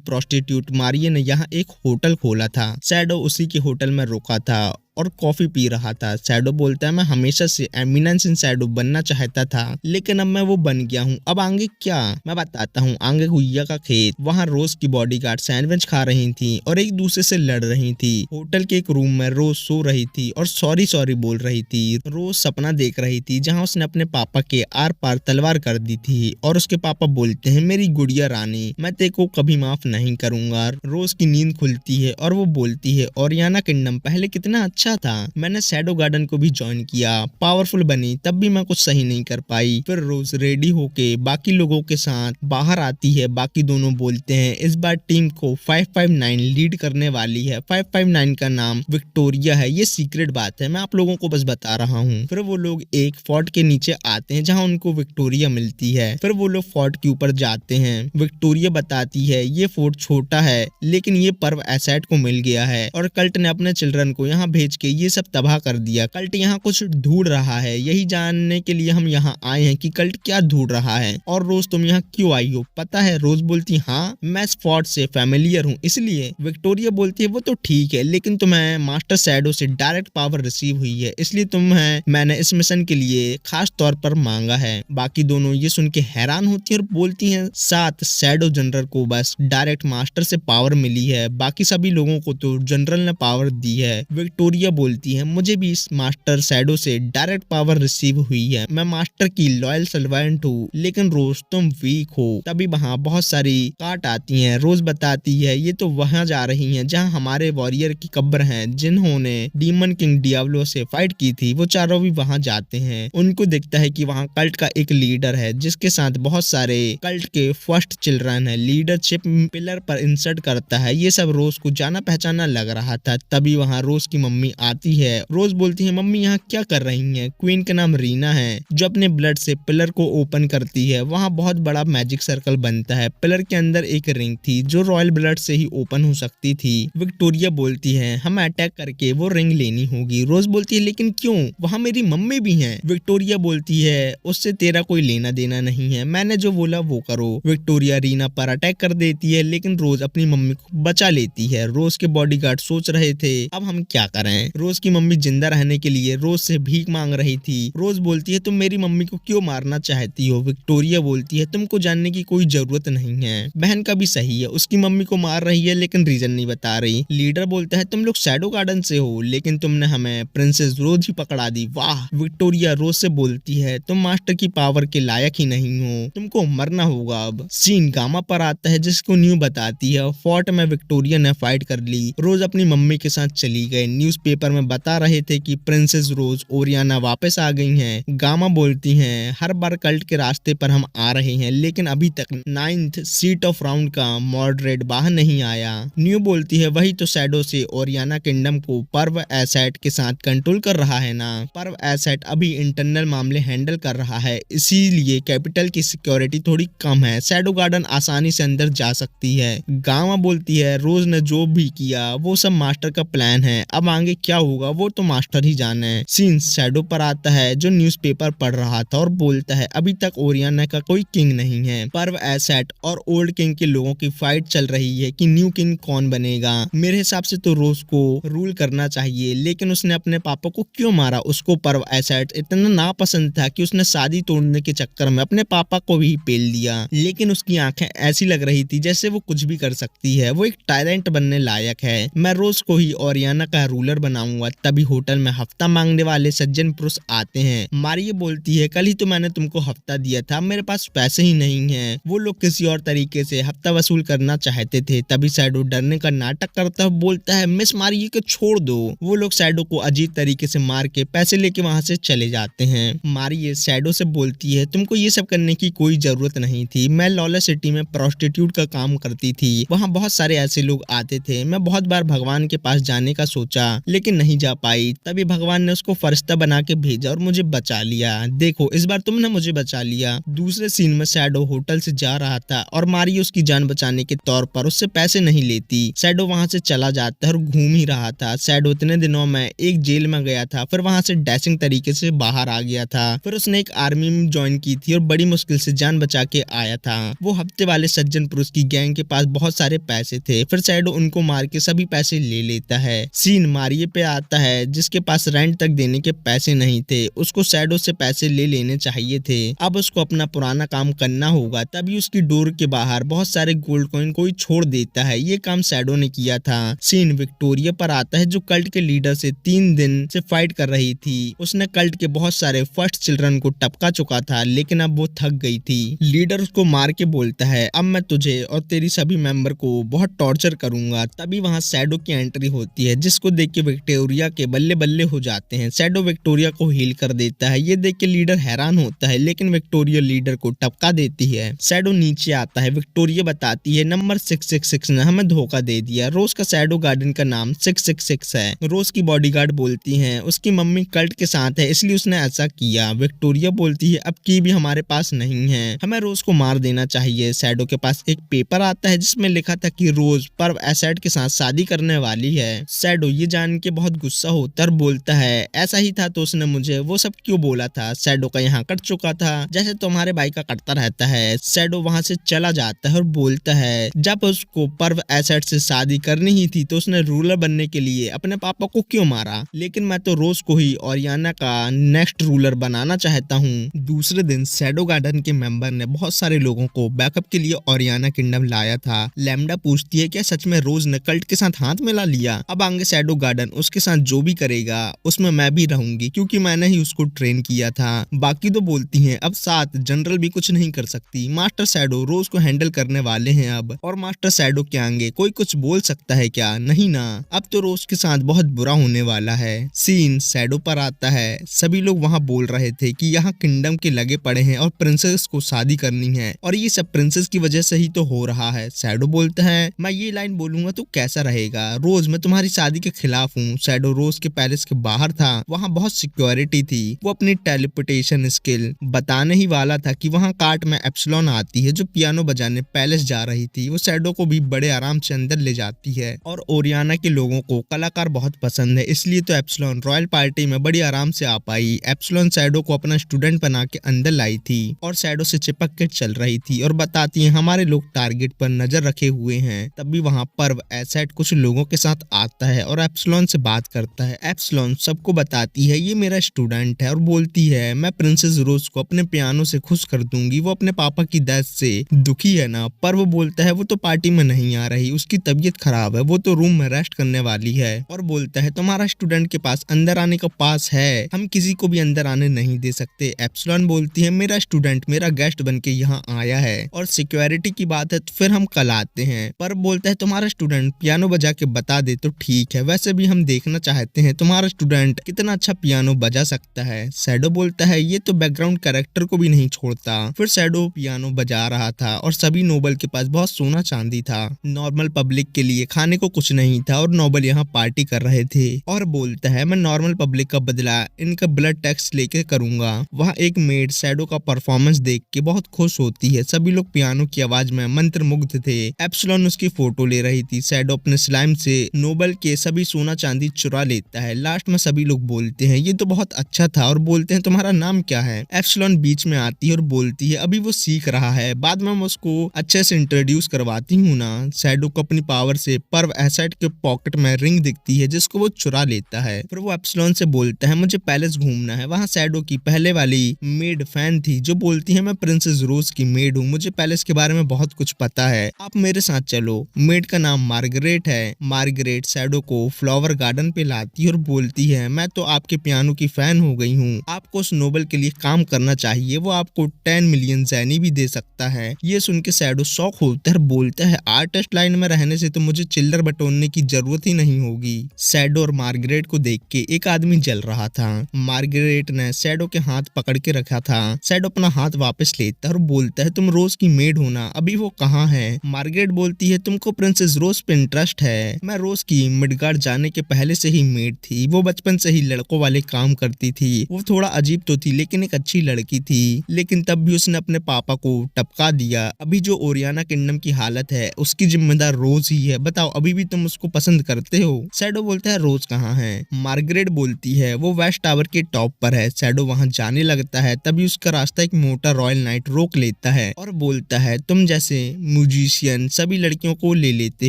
A: प्रोस्टिट्यूट मारिया ने यहाँ एक होटल खोला था। शैडो उसी के होटल में रुका था और कॉफी पी रहा था। शैडो बोलता है मैं हमेशा से एमिनेंस इन शैडो बनना चाहता था लेकिन अब मैं वो बन गया हूँ। अब आगे क्या, मैं बताता हूँ। आगे गुइया का खेत, वहाँ रोज की बॉडीगार्ड सैंडविच खा रही थी और एक दूसरे से लड़ रही थी। होटल के एक रूम में रोज सो रही थी और सॉरी सॉरी बोल रही थी। रोज सपना देख रही थी जहाँ उसने अपने पापा के आर पार तलवार कर दी थी और उसके पापा बोलते हैं मेरी गुड़िया रानी मैं तेरे को कभी माफ नहीं करूंगा। रोज की नींद खुलती है और वो बोलती है ओरियाना किंगडम पहले कितना अच्छा था, मैंने शैडो गार्डन को भी ज्वाइन किया, पावरफुल बनी, तब भी मैं कुछ सही नहीं कर पाई। फिर रोज रेडी होके बाकी लोगों के साथ बाहर आती है। बाकी दोनों बोलते हैं इस बार टीम को 559 लीड करने वाली है। 559 का नाम विक्टोरिया है। ये सीक्रेट बात है, मैं आप लोगों को बस बता रहा हूँ। फिर वो लोग एक फोर्ट के नीचे आते हैं जहाँ उनको विक्टोरिया मिलती है। फिर वो लोग फोर्ट के ऊपर जाते हैं। विक्टोरिया बताती है ये फोर्ट छोटा है लेकिन ये पर्व एसेट को मिल गया है और कल्ट ने अपने चिल्ड्रन को यहाँ भेज के ये सब तबाह कर दिया। कल्ट यहाँ कुछ ढूंढ रहा है, यही जानने के लिए हम यहाँ आए हैं कि कल्ट क्या ढूंढ रहा है। और रोज तुम यहाँ क्यों आई हो पता है? रोज बोलती हाँ मैं इस फोर्ट से फैमिलियर हूँ इसलिए। विक्टोरिया बोलती है वो तो ठीक है लेकिन तुम्हें मास्टर शैडो से डायरेक्ट पावर रिसीव हुई है इसलिए तुम्हें मैंने इस मिशन के लिए खास तौर पर मांगा है। बाकी दोनों ये सुन के हैरान होती है और बोलती है 7 शैडो जनरल को बस डायरेक्ट मास्टर से पावर मिली है, बाकी सभी लोगों को तो जनरल ने पावर दी है। विक्टोरिया बोलती है मुझे भी इस मास्टर शैडो से डायरेक्ट पावर रिसीव हुई है, मैं मास्टर की लॉयल सर्वेंट हूँ लेकिन रोज तुम वीक हो। तभी वहाँ बहुत सारी काट आती हैं। रोज बताती है ये तो वहाँ जा रही हैं जहाँ हमारे वॉरियर की कब्र है जिन्होंने डीमन किंग डियाब्लो से फाइट की थी। वो चारों भी वहाँ जाते हैं। उनको दिखता है कि वहाँ कल्ट का एक लीडर है जिसके साथ बहुत सारे कल्ट के फर्स्ट चिल्ड्रन है। लीडरशिप पिलर पर इंसर्ट करता है। ये सब रोज को जाना पहचाना लग रहा था। तभी वहाँ रोज की मम्मी आती है। रोज बोलती है मम्मी यहाँ क्या कर रही हैं? क्वीन का नाम रीना है जो अपने ब्लड से पिलर को ओपन करती है। वहाँ बहुत बड़ा मैजिक सर्कल बनता है। पिलर के अंदर एक रिंग थी जो रॉयल ब्लड से ही ओपन हो सकती थी। विक्टोरिया बोलती है हमें अटैक करके वो रिंग लेनी होगी। रोज बोलती है लेकिन क्यों, वहाँ मेरी मम्मी भी हैं। विक्टोरिया बोलती है उससे तेरा कोई लेना देना नहीं है, मैंने जो बोला वो करो। विक्टोरिया रीना पर अटैक कर देती है लेकिन रोज अपनी मम्मी को बचा लेती है। रोज के बॉडीगार्ड सोच रहे थे अब हम क्या करें। रोज की मम्मी जिंदा रहने के लिए रोज से भीख मांग रही थी। रोज बोलती है तुम मेरी मम्मी को क्यों मारना चाहती हो? विक्टोरिया बोलती है तुमको जानने की कोई जरूरत नहीं है, बहन का भी सही है, उसकी मम्मी को मार रही है लेकिन रीजन नहीं बता रही। लीडर बोलता है तुम लोग शैडो गार्डन से हो लेकिन तुमने हमें प्रिंसेस रोज ही पकड़ा दी। वाह। विक्टोरिया रोज से बोलती है तुम मास्टर की पावर के लायक ही नहीं हो, तुमको मरना होगा। अब सीन गामा पर आता है जिसको न्यू बताती है फोर्ट में विक्टोरिया ने फाइट कर ली। रोज अपनी मम्मी के साथ चली गई। न्यूज़पेपर में बता रहे थे कि प्रिंसेस रोज ओरियाना वापस आ गई हैं। गामा बोलती हैं हर बार कल्ट के रास्ते पर हम आ रहे हैं लेकिन अभी तक 9th सीट ऑफ राउंड का मॉडरेट बाहर नहीं आया। न्यू बोलती है वही तो शैडो से ओरियाना किंगडम को पर्व एसेट के साथ कंट्रोल कर रहा है ना। पर्व एसेट अभी इंटरनल मामले हैंडल कर रहा है इसीलिए कैपिटल की सिक्योरिटी थोड़ी कम है, शैडो गार्डन आसानी से अंदर जा सकती है। गामा बोलती है रोज ने जो भी किया वो सब मास्टर का प्लान है, अब आगे क्या होगा वो तो मास्टर ही जाने। सीन शैडो पर आता है जो न्यूज़पेपर पढ़ रहा था और बोलता है अभी तक ओरियाना का कोई किंग नहीं है। पर्व एसेट और ओल्ड किंग के लोगों की फाइट चल रही है कि न्यू किंग कौन बनेगा। मेरे हिसाब से तो रोज को रूल करना चाहिए लेकिन उसने अपने पापा को क्यों मारा? उसको पर्व एसेट इतना नापसंद था कि उसने शादी तोड़ने के चक्कर में अपने पापा को भी पेल दिया। लेकिन उसकी आंखें ऐसी लग रही थी जैसे वो कुछ भी कर सकती है, वो एक टायरेंट बनने लायक है। मैं रोज को ही ओरियाना का रूलर बनाऊंगा। तभी होटल में हफ्ता मांगने वाले सज्जन पुरुष आते हैं। मारिया बोलती है कल ही तो मैंने तुमको हफ्ता दिया था, मेरे पास पैसे ही नहीं है। वो लोग किसी और तरीके से हफ्ता वसूल करना चाहते थे। तभी शैडो डरने का नाटक करता है, बोलता है मिस मारिया को छोड़ दो। वो लोग शैडो को अजीब तरीके से मार के पैसे लेके वहां से चले जाते हैं। मारिया शैडो से बोलती है तुमको ये सब करने की कोई जरूरत नहीं थी, मैं लॉलेस सिटी में प्रोस्टिट्यूट का काम करती थी, वहाँ बहुत सारे ऐसे लोग आते थे। मैं बहुत बार भगवान के पास जाने का सोचा लेकिन नहीं जा पाई। तभी भगवान ने उसको फरिश्ता बना के भेजा और मुझे बचा लिया। देखो इस बार तुमने मुझे बचा लिया। दूसरे सीन में शैडो होटल से जा रहा था और मारियो उसकी जान बचाने के तौर पर उससे पैसे नहीं लेती। शैडो वहां से चला जाता है और घूम ही रहा था। शैडो इतने दिनों में एक जेल में गया था, फिर वहां से डैशिंग तरीके से बाहर आ गया था। फिर उसने एक आर्मी में ज्वाइन की थी और बड़ी मुश्किल से जान बचा के आया था। वो हफ्ते वाले सज्जन पुरुष की गैंग के पास बहुत सारे पैसे थे। फिर शैडो उनको मार के सभी पैसे ले लेता है। सीन मारिये पे आता है जिसके पास रेंट तक देने के पैसे नहीं थे। उसको शैडो से पैसे ले लेने चाहिए थे। अब उसको अपना पुराना काम करना होगा। तभी उसकी डोर के बाहर बहुत सारे गोल्ड कॉइन कोई छोड़ देता है। ये काम शैडो ने किया था। सीन विक्टोरिया पर आता है जो कल्ट के लीडर से 3 दिन से फाइट कर रही थी। उसने कल्ट के बहुत सारे फर्स्ट चिल्ड्रन को टपका चुका था, लेकिन अब वो थक गई थी। लीडर उसको मार के बोलता है अब मैं तुझे और तेरी सभी मेंबर को बहुत टॉर्चर करूंगा। तभी वहां शैडो की एंट्री होती है जिसको देख के विक्टोरिया के बल्ले बल्ले हो जाते हैं। शैडो विक्टोरिया को हील कर देता है। ये देख के लीडर हैरान होता है, लेकिन विक्टोरिया लीडर को टपका देती है। शैडो नीचे आता है। विक्टोरिया बताती है नंबर 666 ने हमें धोखा दे दिया। रोज का शैडो गार्डन का नाम 666 है। रोज की बॉडीगार्ड बोलती है उसकी मम्मी कल्ट के साथ है इसलिए उसने ऐसा किया। विक्टोरिया बोलती है अब की भी हमारे पास नहीं है, हमें रोज को मार देना चाहिए। शैडो के पास एक पेपर आता है जिसमें लिखा था कि रोज पर्व एसेड के साथ शादी करने वाली है। शैडो ये जान के बहुत गुस्सा होता है और बोलता है ऐसा ही था तो उसने मुझे वो सब क्यों बोला था। शैडो का यहाँ कट चुका था जैसे तुम्हारे भाई का कटता रहता है। शैडो वहां से चला जाता है और बोलता है जब उसको पर्व एसेड से शादी करनी ही थी तो उसने रूलर बनने के लिए अपने पापा को क्यों मारा, लेकिन मैं तो रोज को ही ओरियाना का नेक्स्ट रूलर बनाना चाहता हूँ। दूसरे दिन शैडो गार्डन के मेंबर ने बहुत सारे लोगों को बैकअप के लिए ओरियाना किंगडम लाया था। लैम्डा पूछती है क्या सच में रोज ने कल्ट के साथ हाथ मिला लिया। अब आगे शैडो गार्डन उसके साथ जो भी करेगा उसमें मैं भी रहूंगी क्योंकि मैंने ही उसको ट्रेन किया था। बाकी तो बोलती हैं अब साथ जनरल भी कुछ नहीं कर सकती। मास्टर शैडो रोज को हैंडल करने वाले हैं अब, और मास्टर शैडो के आगे कोई कुछ बोल सकता है क्या, नहीं ना। अब तो रोज के साथ बहुत बुरा होने वाला है। सीन शैडो पर आता है। सभी लोग वहाँ बोल रहे थे कि यहाँ किंगडम के लगे पड़े हैं और प्रिंसेस को शादी करनी है और ये सब प्रिंसेस की वजह से ही तो हो रहा है। शैडो बोलता है मैं ये लाइन बोलूंगा तो कैसा रहेगा, रोज मैं तुम्हारी शादी के खिलाफ हूँ। शैडो रोज के पैलेस के बाहर था, वहाँ बहुत सिक्योरिटी थी। वो अपनी टेलीपोर्टेशन स्किल बताने ही वाला था कि वहाँ कार्ट में एप्सिलॉन आती है जो पियानो बजाने पैलेस जा रही थी। वो शैडो को भी बड़े आराम से अंदर ले जाती है और ओरियाना के लोगों को कलाकार बहुत पसंद है इसलिए तो एप्सिलॉन रॉयल पार्टी में बड़ी आराम से आ पाई। एप्सिलॉन शैडो को अपना स्टूडेंट बना के अंदर लाई थी और शैडो से चिपक के चल रही थी और बताती है हमारे लोग टारगेट पर नजर रखे हुए हैं। तभी वहाँ पर्व एसेड कुछ लोगों के साथ आता है और एप्सिलॉन से बात करता है। एप्सिलॉन सबको बताती है ये मेरा स्टूडेंट है और बोलती है मैं प्रिंसेस रोज को अपने पियानो से खुश कर दूंगी, वो अपने पापा की डेथ से दुखी है ना। पर वो बोलता है वो तो पार्टी में नहीं आ रही, उसकी तबीयत खराब है, वो तो रूम में रेस्ट करने वाली है। और बोलता है तुम्हारा स्टूडेंट के पास अंदर आने का पास है, हम किसी को भी अंदर आने नहीं दे सकते। एप्सिलॉन बोलती है मेरा स्टूडेंट मेरा गेस्ट बन के यहाँ आया है और सिक्योरिटी की बात है तो फिर हम कल आते हैं। पर बोलता है तुम्हारा स्टूडेंट पियानो बजा के बता दे तो ठीक है, वैसे भी हम देखना चाहते हैं तुम्हारा स्टूडेंट कितना अच्छा पियानो बजा सकता है। शैडो बोलता है ये तो बैकग्राउंड कैरेक्टर को भी नहीं छोड़ता। फिर शैडो पियानो बजा रहा था और सभी नोबल के पास बहुत सोना चांदी था। नॉर्मल पब्लिक के लिए खाने को कुछ नहीं था और नोबल यहाँ पार्टी कर रहे थे और बोलता है मैं नॉर्मल पब्लिक का बदला इनका ब्लड टैक्स लेके करूंगा। वहाँ एक मेड शैडो का परफॉर्मेंस देख के बहुत खुश होती है। सभी लोग पियानो की आवाज में मंत्रमुग्ध थे। एप्सिलॉन उसकी फोटो ले रही थी। शैडो अपने स्लाइम से नोबल के सभी सोना चांदी चुरा लेता है। लास्ट में सभी लोग बोलते हैं ये तो बहुत अच्छा था और बोलते हैं तुम्हारा नाम क्या है। एप्सिलॉन बीच में आती है और बोलती है अभी वो सीख रहा है, बाद में मैं उसको अच्छे से इंट्रोड्यूस करवाती हूँ ना। शैडो को अपनी पावर से पर्व एसेड के पॉकेट में रिंग दिखती है जिसको वो चुरा लेता है। फिर वो एप्सिलॉन से बोलता है मुझे पैलेस घूमना है। वहाँ शैडो की पहले वाली मेड फैन थी जो बोलती है मैं प्रिंसेस रोज की मेड हूँ, मुझे पैलेस के बारे में बहुत कुछ पता है, आप मेरे साथ चलो। मेड का नाम मार्गरेट है। मार्गरेट शैडो को फ्लावर गार्डन पे लाती है और बोलती है मैं तो आपके पियानो की फैन हो गई हूँ, आपको उस नोबल के लिए काम करना चाहिए, वो आपको 10 मिलियन ज़ैनी भी दे सकता है। ये सुन के शैडो शॉक होता है, बोलता है आर्टिस्ट लाइन में रहने से तो मुझे चिल्लर बटोरने की जरूरत ही नहीं होगी। शैडो और मार्गरेट को देख के एक आदमी जल रहा था। मार्गरेट ने शैडो के हाथ पकड़ के रखा था। शैडो अपना हाथ वापस लेता है और बोलता है तुम रोज की मेड हो ना, अभी वो कहाँ है। मार्गरेट बोलती है तुमको प्रिंसेस रोज पे इंटरेस्ट है, मैं रोज की मिडगार्ड जाने के पहले से ही मेड थी। वो बचपन से ही लड़कों वाले काम करती थी। वो थोड़ा अजीब तो थी लेकिन एक अच्छी लड़की थी, लेकिन तब भी उसने अपने पापा को टपका दिया। अभी जो ओरियाना किंगडम की हालत है उसकी जिम्मेदार रोज ही है। बताओ अभी भी तुम उसको पसंद करते हो? शैडो बोलता है रोज कहाँ है? मार्गरेट बोलती है वो वेस्ट टावर के टॉप पर है। शैडो वहाँ जाने लगता है, तभी उसका रास्ता एक मोटा रॉयल नाइट रोक लेता है और बोलता है तुम जैसे म्यूजिशियन सभी लड़कियों को ले लेते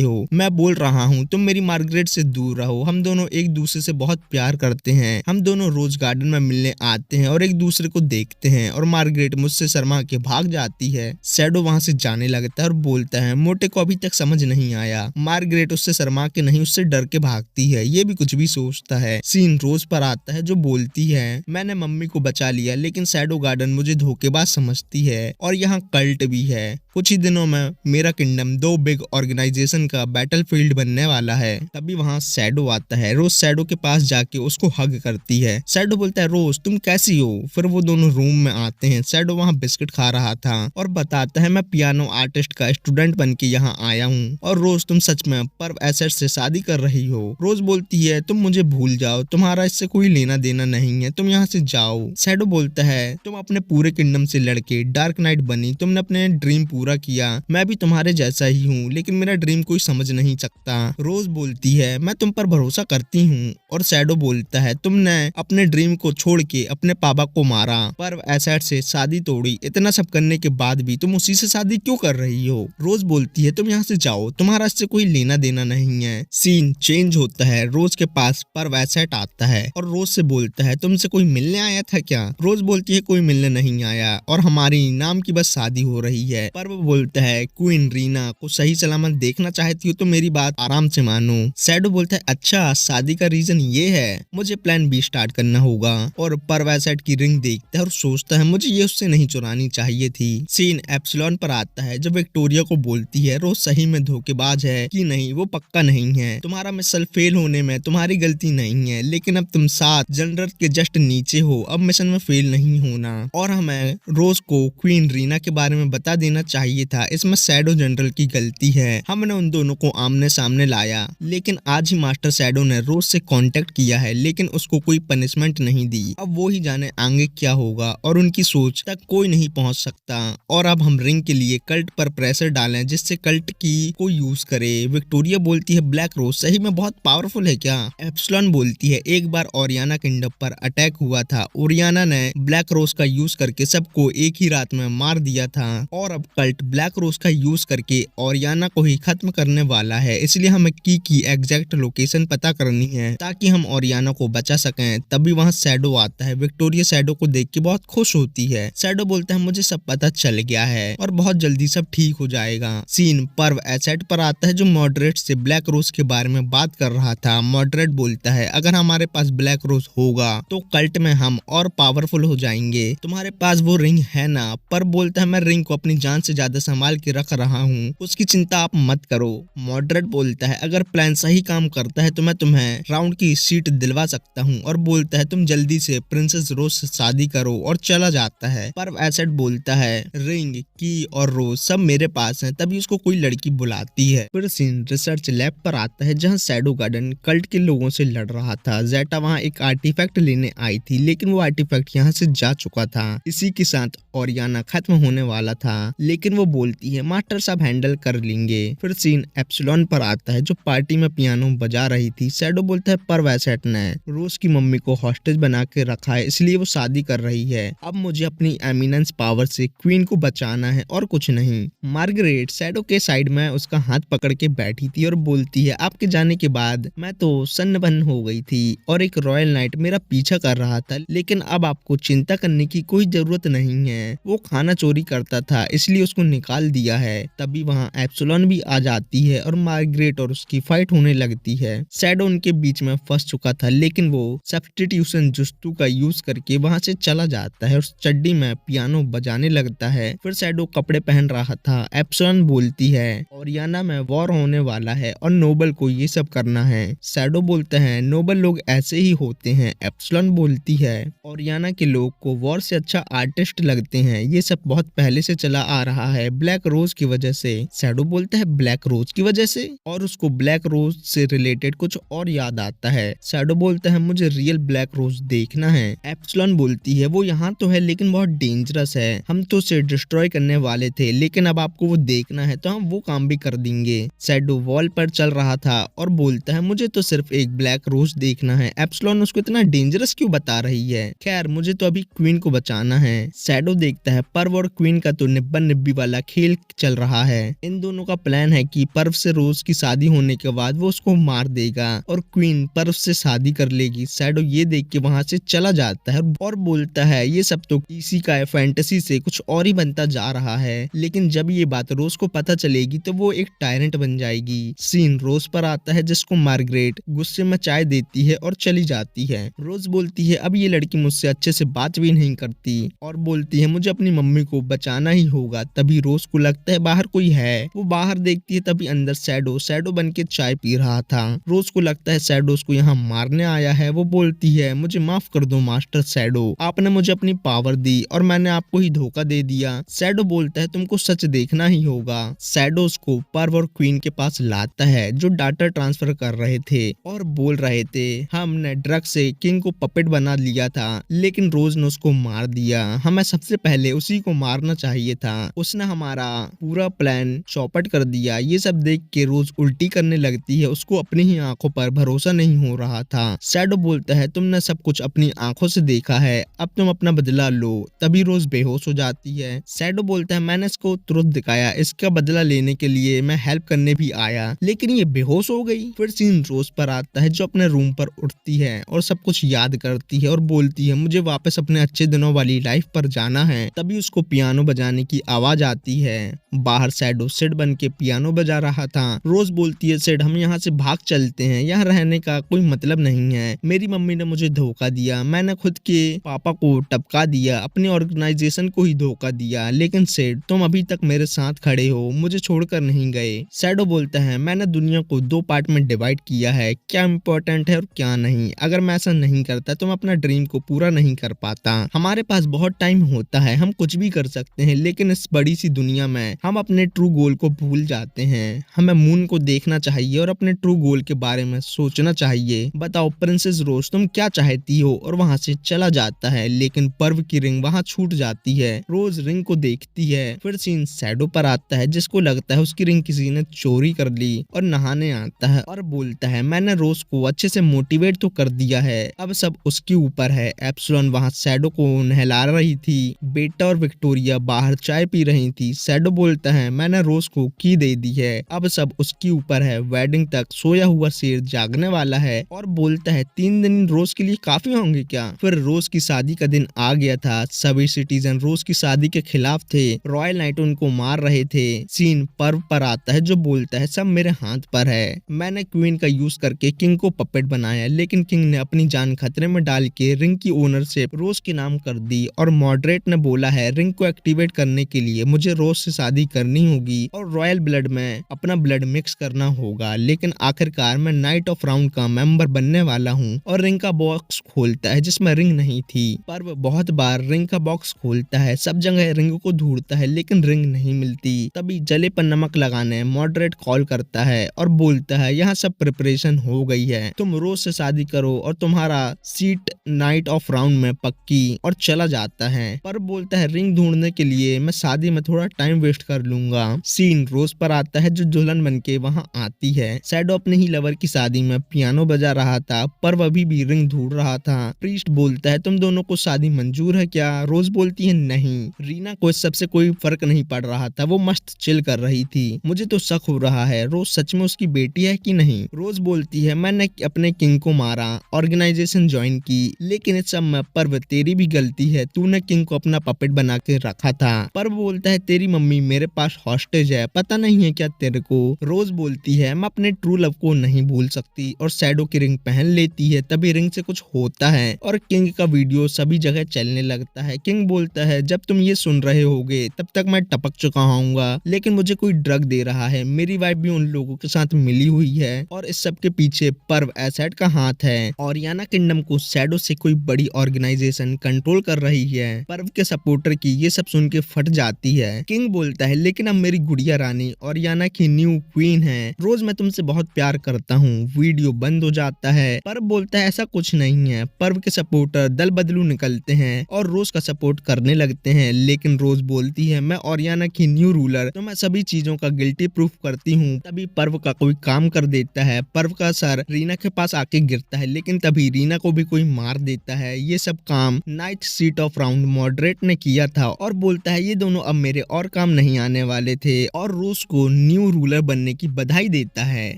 A: हो। मैं बोल रहा हूँ तुम मेरी मार्गरेट से दूर रहो। हम दोनों एक दूसरे से बहुत प्यार करते हैं। हम दोनों रोज गार्डन में मिलने आते हैं और एक दूसरे को देखते हैं। और मार्गरेट मुझसे शर्मा के भाग जाती है। शैडो वहाँ से जाने लगता है और बोलता है मोटे को अभी तक समझ नहीं आया। मार्गरेट उससे शर्मा के नहीं, उससे डर के भागती है। ये भी कुछ भी सोचता है। सीन रोज पर आता है जो बोलती है मैंने मम्मी को बचा लिया, लेकिन शैडो गार्डन मुझे धोखेबाज समझती है और यहाँ कल्ट भी है। कुछ ही दिनों में मेरा किंगडम 2 बिग ऑर्गेनाइजेशन का बैटलफील्ड बनने वाला है। तभी वहाँ शैडो आता है। रोज शैडो के पास जाके उसको हग करती है। शैडो बोलता है रोज तुम कैसी हो? फिर वो दोनों रूम में आते हैं। शैडो वहाँ बिस्किट खा रहा था और बताता है मैं पियानो आर्टिस्ट का स्टूडेंट बन के यहाँ आया हूँ। और रोज तुम सच में पर्व एसेट से शादी कर रही हो? रोज बोलती है तुम मुझे भूल जाओ, तुम्हारा इससे कोई लेना देना नहीं है, तुम यहाँ से जाओ। शैडो बोलता है तुम अपने पूरे किंगडम से लड़के डार्क नाइट बनी, तुमने अपने ड्रीम पूरा किया। मैं भी तुम्हारे जैसा ही हूँ, लेकिन मेरा ड्रीम कोई समझ नहीं सकता। रोज बोलती है मैं तुम पर भरोसा करती हूँ। और शैडो बोलता है तुमने अपने ड्रीम को छोड़ के अपने पापा को मारा, पर्व एसेट से शादी तोड़ी, इतना सब करने के बाद भी तुम उसी से शादी क्यों कर रही हो? रोज बोलती है तुम यहाँ से जाओ, तुम्हारा इससे कोई लेना देना नहीं है। सीन चेंज होता है। रोज के पास पर्व एसेट आता है और रोज से बोलता है तुमसे कोई मिलने आया था क्या? रोज बोलती है कोई मिलने नहीं आया और हमारी नाम की बस शादी हो रही है। पर्व बोलता है क्वीन रीना को सही सलामत देखना चाहती हो तो मेरी बात आराम से मानो। शैडो बोलता है अच्छा शादी का रीजन ये है, मुझे प्लान बी स्टार्ट करना होगा। और पर्व एसेट की रिंग देखता है और सोचता है मुझे ये उससे नहीं चुरानी चाहिए थी। सीन एप्सिलॉन पर आता है जब विक्टोरिया को बोलती है रोज सही में धोखेबाज है कि नहीं, वो पक्का नहीं है। तुम्हारा मिशन फेल होने में तुम्हारी गलती नहीं है, लेकिन अब तुम 7 जनरल के जस्ट नीचे हो, अब मिशन में फेल नहीं होना। और हमें रोज को क्वीन रीना के बारे में बता देना चाहिए था, इसमें शैडो जनरल की गलती है। हमने उन दोनों को आमने सामने लाया, लेकिन आज ही मास्टर शैडो ने रोज से कांटेक्ट किया है, लेकिन उसको कोई पनिशमेंट नहीं दी। अब वो ही जाने आगे क्या होगा और उनकी सोच तक कोई नहीं पहुंच सकता। और अब हम रिंग के लिए कल्ट पर प्रेशर डालें जिससे कल्ट की को यूज करे। विक्टोरिया बोलती है ब्लैक रोज सही में बहुत पावरफुल है क्या? एप्सिलॉन बोलती है एक बार ओरियाना किंगडम पर अटैक हुआ था, ओरियाना ने ब्लैक रोज का यूज करके सबको एक ही रात में मार दिया था और अब कल्ट ब्लैक रोज का यूज करके ओरियाना को ही खत्म करने वाला है। इसलिए हमें की एग्जैक्ट लोकेशन पता करनी है ताकि हम ओरियाना को बचा सकें। तभी वहाँ शैडो आता है। विक्टोरिया शैडो को देख के बहुत खुश होती है। शैडो बोलता है मुझे सब पता चल गया है और बहुत जल्दी सब ठीक हो जाएगा। सीन पर्व एसेट पर आता है जो मॉडरेट से ब्लैक रोज के बारे में बात कर रहा था। मॉडरेट बोलता है अगर हमारे पास ब्लैक रोज होगा तो कल्ट में हम और पावरफुल हो जाएंगे। तुम्हारे पास वो रिंग है ना? पर बोलता है मैं रिंग को अपनी जान से ज्यादा संभाल के रख रहा हूँ, उसकी चिंता आप मत करो। मॉडरेट बोलता है अगर प्लान सही काम करता है तो मैं तुम्हें राउंड की सीट दिलवा सकता हूँ। और बोलता है तुम जल्दी से प्रिंसेस रोज से शादी करो और चला जाता है। पर एसेट बोलता है रिंग की और रोज सब मेरे पास हैं। तभी उसको कोई लड़की बुलाती है। फिर सीन रिसर्च लैब पर आता है जहाँ शैडो गार्डन कल्ट के लोगों से लड़ रहा था। जेटा वहाँ एक आर्टिफैक्ट लेने आई थी, लेकिन वो आर्टिफैक्ट यहाँ से जा चुका था। इसी के साथ ओरियाना खत्म होने वाला था, लेकिन वो बोलती है मास्टर साहब हैंडल कर लेंगे। फिर सीन एप्सिलॉन पर आता है जो पार्टी में पियानो बजा रही थी। शैडो बोलता है पर्व एसेट ने रोज की मम्मी को हॉस्टेज बना के रखा है, इसलिए वो शादी कर रही है। अब मुझे अपनी एमिनेंस पावर से क्वीन को बचाना है और कुछ नहीं। मार्गरेट शैडो के साइड में उसका हाथ पकड़ के बैठी थी और बोलती है आपके जाने के बाद मैं तो सन्नबन हो गई थी और एक रॉयल नाइट मेरा पीछा कर रहा था, लेकिन अब आपको चिंता करने की कोई जरूरत नहीं है। वो खाना चोरी करता था इसलिए उसको निकाल दिया है। तभी वहाँ एप्सिलॉन भी आ जाती है और मार्गरेट और उसकी फाइट होने लगती है। शैडो उनके बीच में फंस चुका था, लेकिन वो सब्स्टिट्यूशन जुस्तु का यूज करके वहाँ से चला जाता है और चड्डी में पियानो बजाने लगता है। फिर शैडो कपड़े पहन रहा था। एप्सिलॉन बोलती है ओरियाना में वॉर होने वाला है और नोबल को ये सब करना है। शैडो बोलते हैं नोबल लोग ऐसे ही होते हैं। एप्सिलॉन बोलती है ओरियाना के लोग को वॉर से अच्छा आर्टिस्ट लगते हैं, ये सब बहुत पहले से चला आ रहा है ब्लैक रोज की वजह से। शैडो बोलता है ब्लैक रोज की वजह से? और उसको ब्लैक रोज से रिलेटेड कुछ और याद आता है। शैडो बोलता है मुझे रियल ब्लैक रोज देखना है। एप्सिलॉन बोलती है वो यहाँ तो है लेकिन बहुत डेंजरस है, हम तो उसे डिस्ट्रॉय करने वाले थे लेकिन अब आपको वो देखना है तो हम वो काम भी कर देंगे। शैडो वॉल पर चल रहा था और बोलता है मुझे तो सिर्फ एक ब्लैक रोज देखना है। एप्सिलॉन उसको इतना डेंजरस क्यों बता रही है? खैर मुझे तो अभी क्वीन को बचाना है। शैडो देखता है पर्व और क्वीन का तो निब्बा निब्बी वाला खेल चल रहा है। इन दोनों का प्लान है कि पर्व से रोज की शादी होने के बाद वो उसको मार देगा और क्वीन पर्व से शादी कर लेगी। शैडो ये देख के वहां से चला जाता है और बोलता है ये सब तो इसी का फैंटेसी से कुछ और ही बनता जा रहा है। लेकिन जब ये बात रोज को पता चलेगी तो वो एक टायरेंट बन जाएगी। सीन रोज पर आता है जिसको मार्गरेट गुस्से में चाय देती है और चली जाती है। रोज बोलती है अब ये लड़की मुझसे अच्छे से बात भी नहीं करती और बोलती है मुझे अपनी मम्मी को बचाना ही होगा। तभी रोज को लगता है बाहर कोई है। वो बाहर देखती है तभी अंदर शैडो बन के चाय पी रहा था। रोज को लगता है शैडो उसको यहाँ मारने आया है। वो बोलती है मुझे माफ कर दो मास्टर शैडो, आपने मुझे अपनी पावर दी और मैंने आपको ही धोखा दे दिया। शैडो बोलता है तुमको सच देखना ही होगा। शैडो उसको पर्व और क्वीन के पास लाता है जो डाटा ट्रांसफर कर रहे थे और बोल रहे थे हमने ड्रग से किंग को पपेट बना लिया था लेकिन रोज ने उसको मार दिया, हमें सबसे पहले उसी को मारना चाहिए था, उसने हमारा पूरा प्लान चौपट कर दिया। ये सब देख के रोज उल्टी करने लगती है, उसको अपनी ही आंखों पर भरोसा नहीं हो रहा था। शैडो बोलता है तुमने सब कुछ अपनी आंखों से देखा है, अब तुम अपना बदला लो। तभी रोज बेहोश हो जाती है। शैडो बोलता है मैंने इसको तुरंत दिखाया, इसका बदला लेने के लिए मैं हेल्प करने भी आया लेकिन ये बेहोश हो गई। फिर सीन रोज पर आता है जो अपने रूम पर उठती है और सब कुछ याद करती है और बोलती है मुझे वापस अपने अच्छे दिनों वाली लाइफ पर जाना है। तभी उसको पियानो बजाने की आवाज आती है। बाहर शैडो सिड बन के पियानो बजा रहा था। रोज बोलती है सिड हम यहाँ से भाग चलते हैं, यहाँ रहने का कोई मतलब नहीं है। मेरी मम्मी ने मुझे धोखा दिया, मैंने खुद के पापा को टपका दिया, अपनी ऑर्गेनाइजेशन को ही धोखा दिया। लेकिन सिड तुम अभी तक मेरे साथ खड़े हो, मुझे छोड़कर नहीं गए। शैडो बोलता है मैंने दुनिया को 2 पार्ट में डिवाइड किया है, क्या इम्पोर्टेंट है और क्या नहीं। अगर मैं ऐसा नहीं करता तो मैं अपना ड्रीम को पूरा नहीं कर पाता। हमारे पास बहुत टाइम होता है, हम कुछ भी कर सकते हैं लेकिन इस बड़ी सी दुनिया में हम अपने ट्रू गोल को भूल जाते हैं। हमें मून को देखना चाहिए और अपने ट्रू गोल के बारे में सोचना चाहिए। बताओ प्रिंसेस रोज तुम क्या चाहती हो? और वहाँ से चला जाता है लेकिन पर्व की रिंग वहाँ छूट जाती है। रोज रिंग को देखती है। फिर सीन शैडो पर आता है जिसको लगता है उसकी रिंग किसी ने चोरी कर ली और नहाने आता है और बोलता है मैंने रोज को अच्छे से मोटिवेट तो कर दिया है, अब सब उसके ऊपर है। एप्सिलॉन वहाँ शैडो को नहला रही थी। बेटा और विक्टोरिया बाहर चाय पी रही थी। शैडो बोलता है मैंने रोज को की दे दी है, अब सब उसके ऊपर है। वेडिंग तक सोया हुआ शेर जागने वाला है और बोलता है 3 दिन रोज के लिए काफी होंगे क्या? फिर रोज की शादी का दिन आ गया था। सभी सिटीजन रोज की शादी के खिलाफ थे। रॉयल नाइट उनको मार रहे थे। सीन पर्व पर आता है जो बोलता है सब मेरे हाथ पर है, मैंने क्वीन का यूज करके किंग को पपेट बनाया लेकिन किंग ने अपनी जान खतरे में डाल के रिंग की ओनरशिप रोज के नाम कर दी और मॉडरेट ने बोला है रिंग को एक्टिवेट करने के लिए मुझे रोज से शादी करनी होगी और रॉयल ब्लड में अपना ब्लड मिक्स करना होगा। लेकिन आखिरकार मैं नाइट ऑफ राउंड का मेंबर बनने वाला हूँ और रिंग का बॉक्स खोलता है जिसमें रिंग नहीं थी। पर्व बहुत बार रिंग का बॉक्स खोलता है, सब जगह रिंग को ढूंढता है लेकिन रिंग नहीं मिलती। तभी जले पर नमक लगाने मॉडरेट कॉल करता है और बोलता है यहाँ सब प्रिपरेशन हो गई है, तुम रोज से शादी करो और तुम्हारा सीट नाइट ऑफ राउंड में पक्की। और चला जाता है। पर बोलता है रिंग ढूंढने के लिए मैं शादी में थोड़ा टाइम वेस्ट कर लूंगा। सीन रोज पर आता है जो दुल्हन बन के वहाँ आती है। शैडो अपने ही लवर की शादी में पियानो बजा रहा था पर अभी भी रिंग ढूंढ रहा था। प्रीस्ट बोलता है तुम दोनों को शादी मंजूर है क्या? रोज बोलती है नहीं। रीना को इस सबसे कोई फर्क नहीं पड़ रहा था, वो मस्त चिल कर रही थी। मुझे तो शक हो रहा है रोज सच में उसकी बेटी है कि नहीं। रोज बोलती है मैंने अपने किंग को मारा, ऑर्गेनाइजेशन ज्वाइन की, लेकिन इस सब में पर्व तेरी भी गलती है, तूने किंग को अपना पपेट बना के रखा था। पर्व बोलता है तेरी मम्मी मेरे पास हॉस्टेज है, पता नहीं है क्या तेरे को। रोज बोलती है मैं अपने ट्रू लव को नहीं भूल सकती और शैडो की रिंग पहन लेती है। तभी रिंग से कुछ होता है और किंग का वीडियो सभी जगह चलने लगता है। किंग बोलता है जब तुम ये सुन रहे होगे तब तक मैं टपक चुका होऊंगा, लेकिन मुझे कोई ड्रग दे रहा है, मेरी वाइफ भी उन लोगों के साथ मिली हुई है और इस सब के पीछे पर्व एसेट का हाथ है। ओरियाना किंगडम को शैडो से कोई बड़ी ऑर्गेनाइजेशन कंट्रोल कर रही है। पर्व के सपोर्टर की ये सब सुन के फट जाती है। किंग बोलता है लेकिन अब मेरी गुड़िया रानी ओरियाना की न्यू क्वीन है। रोज मैं तुमसे बहुत प्यार करता करता हूँ। वीडियो बंद हो जाता है। पर्व बोलता है ऐसा कुछ नहीं है। पर्व के सपोर्टर दल बदलू निकलते हैं और रोज का सपोर्ट करने लगते हैं, लेकिन रोज बोलती है मैं ओरियाना की न्यू रूलर, तो मैं सभी चीजों का गिल्टी प्रूफ करती हूँ। तभी पर्व का कोई काम कर देता है। पर्व का सर रीना के पास आके गिरता है, लेकिन तभी रीना को भी कोई मार देता है। ये सब काम night seat of round moderate ने किया था और बोलता है ये दोनों अब मेरे और काम नहीं आने वाले थे, और रोज को न्यू रूलर बनने की बधाई देता है।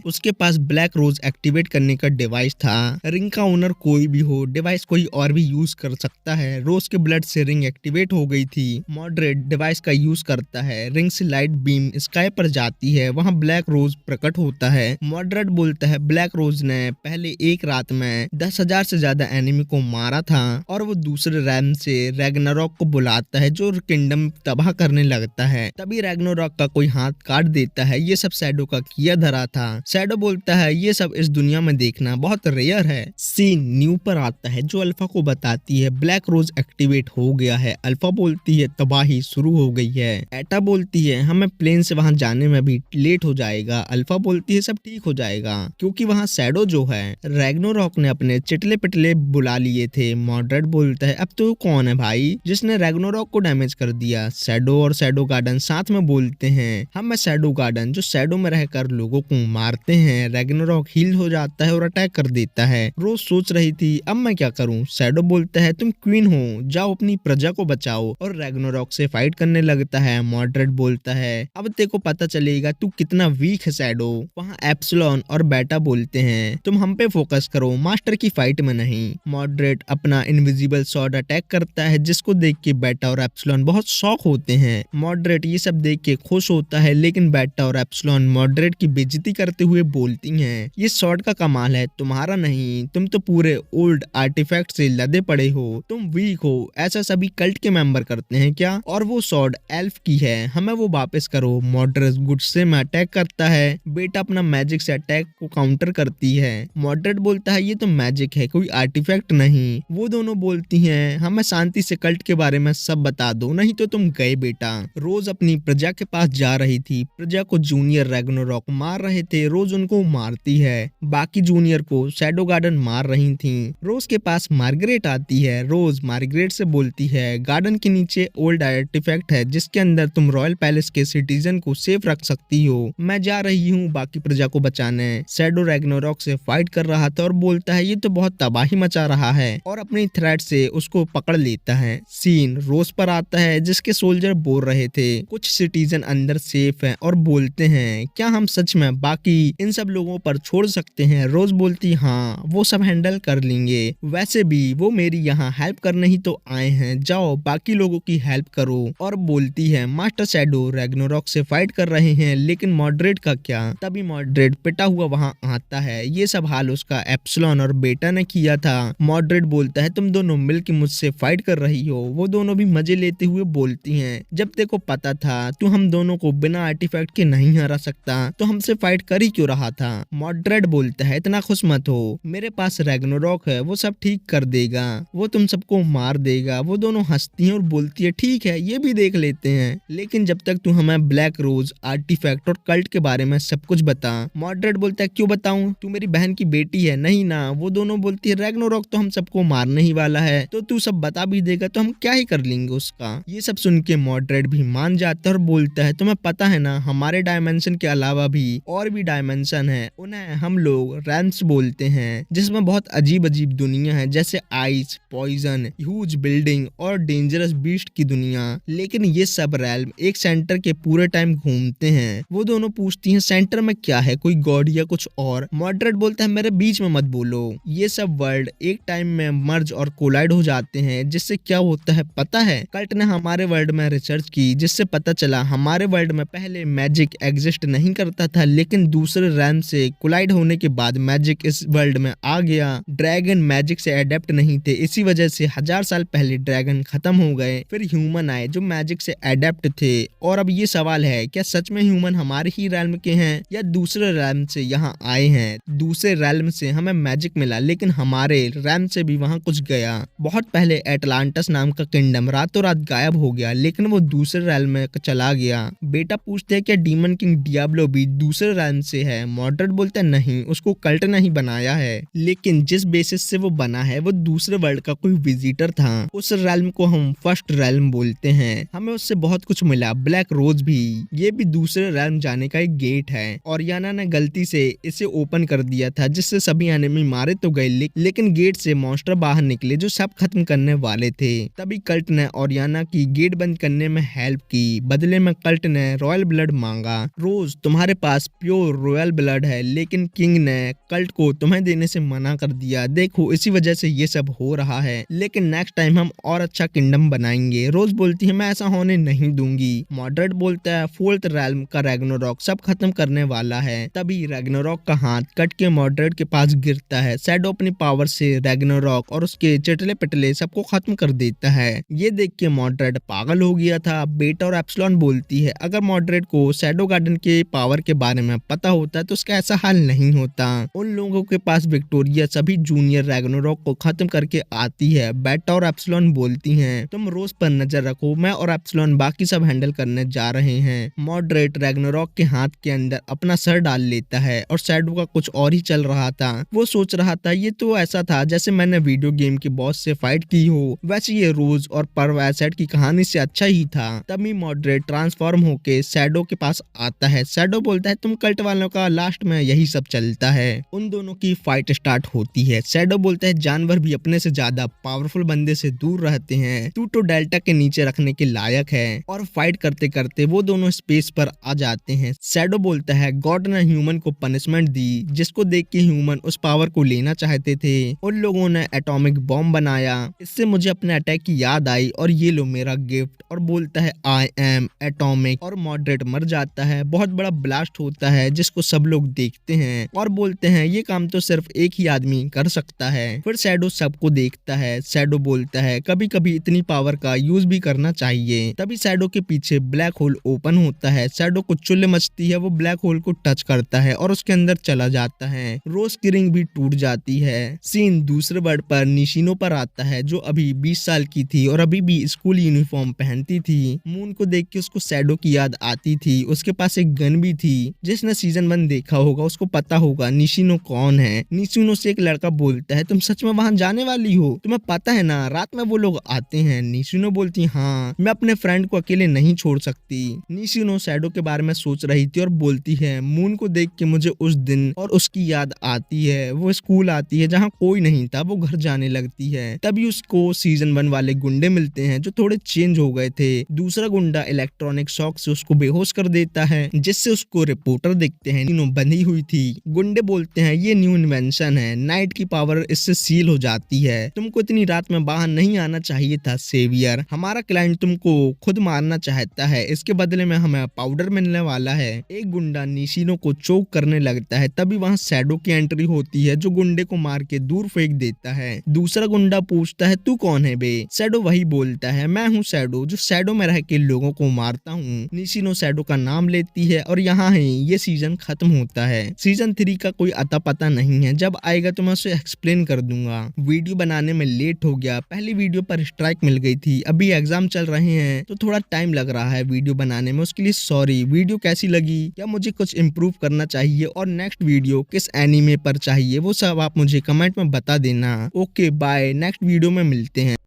A: उसके पास ब्लैक रोज एक्टिवेट करने का डिवाइस था। रिंग का ओनर कोई भी हो, डिवाइस कोई और भी यूज कर सकता है। रोज के ब्लड से रिंग एक्टिवेट हो गई थी। मॉडरेट डिवाइस का यूज करता है। रिंग से लाइट बीम स्काई पर जाती है, वहाँ ब्लैक रोज प्रकट होता है। मॉडरेट बोलता है ब्लैक रोज ने पहले एक रात में 10,000 से ज्यादा एनिमी को मारा था, और वो दूसरे रैम से रैग्नारॉक को बुलाता है जो किंगडम तबाह करने लगता है। तभी रैग्नारॉक का कोई हाथ काट देता है। ये सब शैडो का किया धरा था। शैडो बोलता है ये सब इस दुनिया में देखना बहुत रेयर है। सीन न्यू पर आता है जो अल्फा को बताती है ब्लैक रोज एक्टिवेट हो गया है। अल्फा बोलती है तबाही शुरू हो गई है। एटा बोलती है हमें प्लेन से वहां जाने में भी लेट हो जाएगा। अल्फा बोलती है सब ठीक हो जाएगा क्योंकि वहां शैडो जो है रैग्नारॉक ने अपने चिटले पिटले बुला लिए थे। मॉडरेट बोलता है अब तो कौन है भाई जिसने रैग्नारॉक को डैमेज कर दिया। शैडो और शैडो गार्डन साथ में बोलते हैं हम है शैडो गार्डन जो शैडो में रहकर लोगों को मारते हैं। रैग्नारॉक हील हो जाता है और अटैक कर देता है। रोज सोच रही थी अब मैं क्या करूं। शैडो बोलता है तुम क्वीन हो, जाओ अपनी प्रजा को बचाओ, और रैग्नारॉक से फाइट करने लगता है। मॉडरेट बोलता है अब तेरे को पता चलेगा तू कितना वीक है शैडो। वहाँ एप्सिलॉन और बेटा बोलते हैं तुम हम पे फोकस करो, मास्टर की फाइट में नहीं। मॉडरेट अपना इनविजिबल स्वॉर्ड अटैक करता है जिसको देख के बेटा और एप्सिलॉन बहुत शॉक होते हैं। मॉडरेट ये सब देख के खुश होता है, लेकिन बेटा और एप्सिलॉन मॉडरेट की बेइज्जती करते हुए बोलती हैं ये स्वॉर्ड का कमाल है तुम्हारा नहीं, तुम तो पूरे ओल्ड आर्टिफैक्ट से लदे पड़े हो, तुम वीक हो, ऐसा सभी कल्ट के मेंबर करते हैं क्या, और वो स्वॉर्ड एल्फ की है, हमें वो वापस करो। मॉडरेट गुस्से में अटैक करता है। बेटा अपना मैजिक से अटैक को काउंटर करती है। मॉडरेट बोलता है ये तो मैजिक है कोई आर्टिफैक्ट नहीं। वो दोनों बोलती हैं हमें शांति से कल्ट के बारे में सब बता दो नहीं तो तुम गए बेटा। रोज अपनी प्रजा के पास जा रही थी। प्रजा को जूनियर रैग्नारॉक मार रहे थे। रोज उनको मारती है। बाकी जूनियर को शैडो गार्डन मार रही थी। रोज के पास मार्गरेट आती है। रोज मार्गरेट से बोलती है गार्डन के नीचे ओल्ड आर्टिफैक्ट है जिसके अंदर तुम रॉयल पैलेस के सिटीजन को सेफ रख सकती हो। मैं जा रही हूँ बाकी प्रजा को बचाने। शैडो रैग्नारॉक से फाइट कर रहा था और बोलता है ये तो बहुत तबाही मचा रहा है, और अपनी थ्रेड से उसको पकड़ लेता है। सीन रोज पर आता है जिसके सोल्जर बोल रहे थे कुछ सिटीजन अंदर सेफ हैं, और बोलते हैं क्या हम सच में बाकी इन सब लोगों पर छोड़ सकते हैं। रोज बोलती हाँ वो सब हैंडल कर लेंगे, वैसे भी वो मेरी यहाँ हेल्प करने ही तो आए हैं, जाओ बाकी लोगों की हेल्प करो। और बोलती है मास्टर शैडो रैग्नारॉक से फाइट कर रहे हैं लेकिन मॉडरेट का क्या। तभी मॉडरेट पिटा हुआ वहाँ आता है। ये सब हाल उसका एप्सिलॉन और बेटा ने किया था। मॉडरेट बोलता है तुम दोनों मिलकर मुझसे फाइट कर रही हो। वो दोनों भी मजे लेते हुए बोलती हैं जब तेरे को पता था तू हम दोनों को बिना आर्टिफैक्ट के नहीं हरा सकता तो हमसे फाइट कर ही क्यों रहा था। मॉडरेट बोलता है इतना खुश मत हो, मेरे पास रैग्नारॉक है वो सब ठीक कर देगा, वो तुम सबको मार देगा। वो दोनों हंसती हैं और बोलती है ठीक है ये भी देख लेते हैं, लेकिन जब तक तू हमें ब्लैक रोज आर्टिफैक्ट और कल्ट के बारे में सब कुछ बता। मॉडरेट बोलता है क्यों बताऊं, तू मेरी बहन की बेटी है। नहीं ना। वो दोनों बोलती है रैग्नारॉक तो हम सबको मारने ही वाला है, तो तू सब बता भी देगा तो हम क्या ही कर लेंगे उसका। ये सब सुन के मॉडरेट भी मान जाता है और बोलता है तुम्हें पता है ना हमारे डायमेंशन के अलावा भी और भी डायमेंशन है, उन्हें हम लोग रैम्स बोलते हैं, जिसमें बहुत अजीब अजीब दुनिया है जैसे आइस, पॉइजन, ह्यूज बिल्डिंग और डेंजरस बीस्ट की दुनिया। लेकिन ये सब रैल्म एक सेंटर के पूरे टाइम घूमते हैं। वो दोनों पूछती हैं सेंटर में क्या है, कोई गॉड या कुछ और। मॉडरेट बोलता है मेरे बीच में मत बोलो। ये सब वर्ल्ड एक टाइम में मर्ज और कोलाइड हो जाते हैं, जिससे क्या होता है पता है। कल्ट ने हमारे वर्ल्ड में रिसर्च की जिससे पता चला हमारे वर्ल्ड में पहले मैजिक एग्जिस्ट नहीं करता था, लेकिन दूसरे रैम से कोलाइड होने के बाद मैजिक इस वर्ल्ड में आ गया। ड्रैगन मैजिक से अडेप्ट नहीं थे, इसी वजह से 1000 साल पहले ड्रैगन खत्म हो गए। फिर ह्यूमन आए जो मैजिक से अडेप्ट थे। और अब ये सवाल है क्या सच में ह्यूमन हमारे ही रैल्म के हैं या दूसरे रैल्म से यहाँ आए हैं। दूसरे रैल्म से हमें मैजिक मिला लेकिन हमारे रैल्म से भी वहाँ कुछ गया। बहुत पहले एटलांटस नाम का किंगडम रातों रात गायब हो गया, लेकिन वो दूसरे रैल्म में चला गया। बेटा पूछते हैं क्या डीमन किंग डियाब्लो भी दूसरे रैल्म से है। मॉडरेट बोलता है नहीं, उसको कल्ट नहीं बनाया है, लेकिन जिस बेसिस से वो बना है वो दूसरे वर्ल्ड का कोई विजिटर था। उस रेल्म को हम फर्स्ट रेल्म बोलते हैं। हमें उससे बहुत कुछ मिला, ब्लैक रोज भी, ये भी दूसरे रेल्म जाने का एक गेट है। और याना ने गलती से इसे ओपन कर दिया था, जिससे सभी एनिमी मारे तो गए, लेकिन गेट से मॉन्स्टर बाहर निकले जो सब खत्म करने वाले थे। तभी कल्ट ने ओरियाना की गेट बंद करने में हेल्प की। बदले में कल्ट ने रॉयल ब्लड मांगा। रोज, तुम्हारे पास प्योर रॉयल ब्लड है, लेकिन किंग ने कल्ट को तुम्हें देने से मना कर दिया। देखो, इसी वजह से ये सब हो रहा है, लेकिन नेक्स्ट टाइम हम और अच्छा किंगडम बनाएंगे। रोज बोलती है मैं ऐसा होने नहीं दूंगी। मॉडरेट बोलता है फोर्थ रेल्म का रैग्नारोक सब खत्म करने वाला है। तभी रैग्नारोक का हाथ कट के मॉडरेट के पास गिरता है। शैडो अपनी पावर से रैग्नारोक और उसके चटले पिटले सबको खत्म कर देता है। ये देख के मॉडरेट पागल हो गया था। बेटा और एप्सिलॉन बोलती है अगर मॉडरेट को शैडो गार्डन के पावर के बारे में पता होता तो उसका ऐसा हाल नहीं होता। उन लोगों के पास विक्टोरिया सभी जूनियर रैग्नारोक को खत्म करके आती है। बेटा और एप्सिलॉन बोलती हैं तुम रोज पर नजर रखो, मैं और एप्सिलॉन बाकी सब हैंडल करने जा रहे हैं। मॉडरेट रैग्नारोक के हाथ के अंदर अपना सर डाल लेता है और शैडो का कुछ और ही चल रहा था। वो सोच रहा था ये तो ऐसा था जैसे मैंने वीडियो गेम के बॉस से फाइट की हो, वैसे ये रोज और परवैसेट की कहानी से अच्छा ही था। तभी मॉडरेट ट्रांसफॉर्म होके शैडो के पास आता है। शैडो बोलता है तुम कल्ट वालों का लास्ट में यही सब चलता है। उन दोनों की फाइट स्टार्ट होती है। शैडो बोलता है जानवर भी अपने से ज्यादा पावरफुल बंदे से दूर रहते हैं, तू तो डेल्टा के नीचे रखने के लायक है। और फाइट करते करते वो दोनों स्पेस पर आ जाते हैं। शैडो बोलता है गॉड ने ह्यूमन को पनिशमेंट दी, जिसको देख के ह्यूमन उस पावर को लेना चाहते थे। उन लोगों ने एटॉमिक बॉम्ब बनाया, इससे मुझे अपने अटैक की याद आई और ये लो मेरा गिफ्ट। और बोलता है आई एम एटॉमिक और मॉडरेट मर जाता है। बहुत बड़ा ब्लास्ट होता है जिसको सब लोग देखते हैं और बोलते हैं ये काम तो सिर्फ एक ही आदमी कर सकता है। फिर शैडो सबको देखता है। शैडो बोलता है कभी कभी इतनी पावर का यूज भी करना चाहिए। तभी शैडो के पीछे ब्लैक होल ओपन होता है। शैडो को चुल्ले मचती है, वो ब्लैक होल को टच करता है और उसके अंदर चला जाता है। रोज की रिंग भी टूट जाती है। सीन दूसरे वर्ड पर निशिनो पर आता है जो अभी 20 साल की थी और अभी भी स्कूल यूनिफॉर्म पहनती थी। मून को देख के उसको शैडो की याद आती थी। उसके पास एक गन भी थी। जिसने सीजन 1 देखा होगा उसको पता होगा निशिनो कौन है। निशिनो से एक लड़का बोलता है तुम सच में वहां जाने वाली हो, तुम्हें पता है ना रात में वो लोग आते हैं। निशिनो बोलती हाँ, मैं अपने फ्रेंड को अकेले नहीं छोड़ सकती। निशिनो शैडो के बारे में सोच रही थी और बोलती है मून को देख के मुझे उस दिन और उसकी याद आती है। वो स्कूल आती है जहाँ कोई नहीं था, वो घर जाने लगती है। तभी उसको सीजन 1 वाले गुंडे मिलते हैं जो थोड़े चेंज हो गए थे। दूसरा गुंडा इलेक्ट्रॉनिक शॉक से उसको बेहोश कर देता है, जिससे उसको रिपोर्टर देखते हैं बंधी हुई थी। गुंडे बोलते हैं ये न्यू इन्वेंशन है, नाइट की पावर इससे सील हो जाती है, तुमको इतनी रात में बाहर नहीं आना चाहिए था सेवियर। हमारा क्लाइंट तुमको खुद मारना चाहता है, इसके बदले में हमें पाउडर मिलने वाला है। एक गुंडा निशिनो को चोक करने लगता है। तभी वहाँ शैडो की एंट्री होती है जो गुंडे को मार के दूर फेंक देता है। दूसरा गुंडा पूछता है तू कौन है बे? शैडो वही बोलता है मैं हूँ शैडो, जो शैडो में रह के लोगों को मारता हूँ। निशिनो शैडो का नाम लेती है और यहाँ ही ये सीजन खत्म होता है। सीजन 3 का कोई अता पता नहीं है, जब आएगा तो मैं उसे एक्सप्लेन कर दूंगा। वीडियो बनाने में लेट हो गया, पहली वीडियो पर स्ट्राइक मिल गई थी, अभी एग्जाम चल रहे हैं तो थोड़ा टाइम लग रहा है वीडियो बनाने में, उसके लिए सॉरी। वीडियो कैसी लगी, क्या मुझे कुछ इम्प्रूव करना चाहिए और नेक्स्ट वीडियो किस एनीमे पर चाहिए वो सब आप मुझे कमेंट में बता देना। ओके बाय, नेक्स्ट वीडियो में मिलते हैं।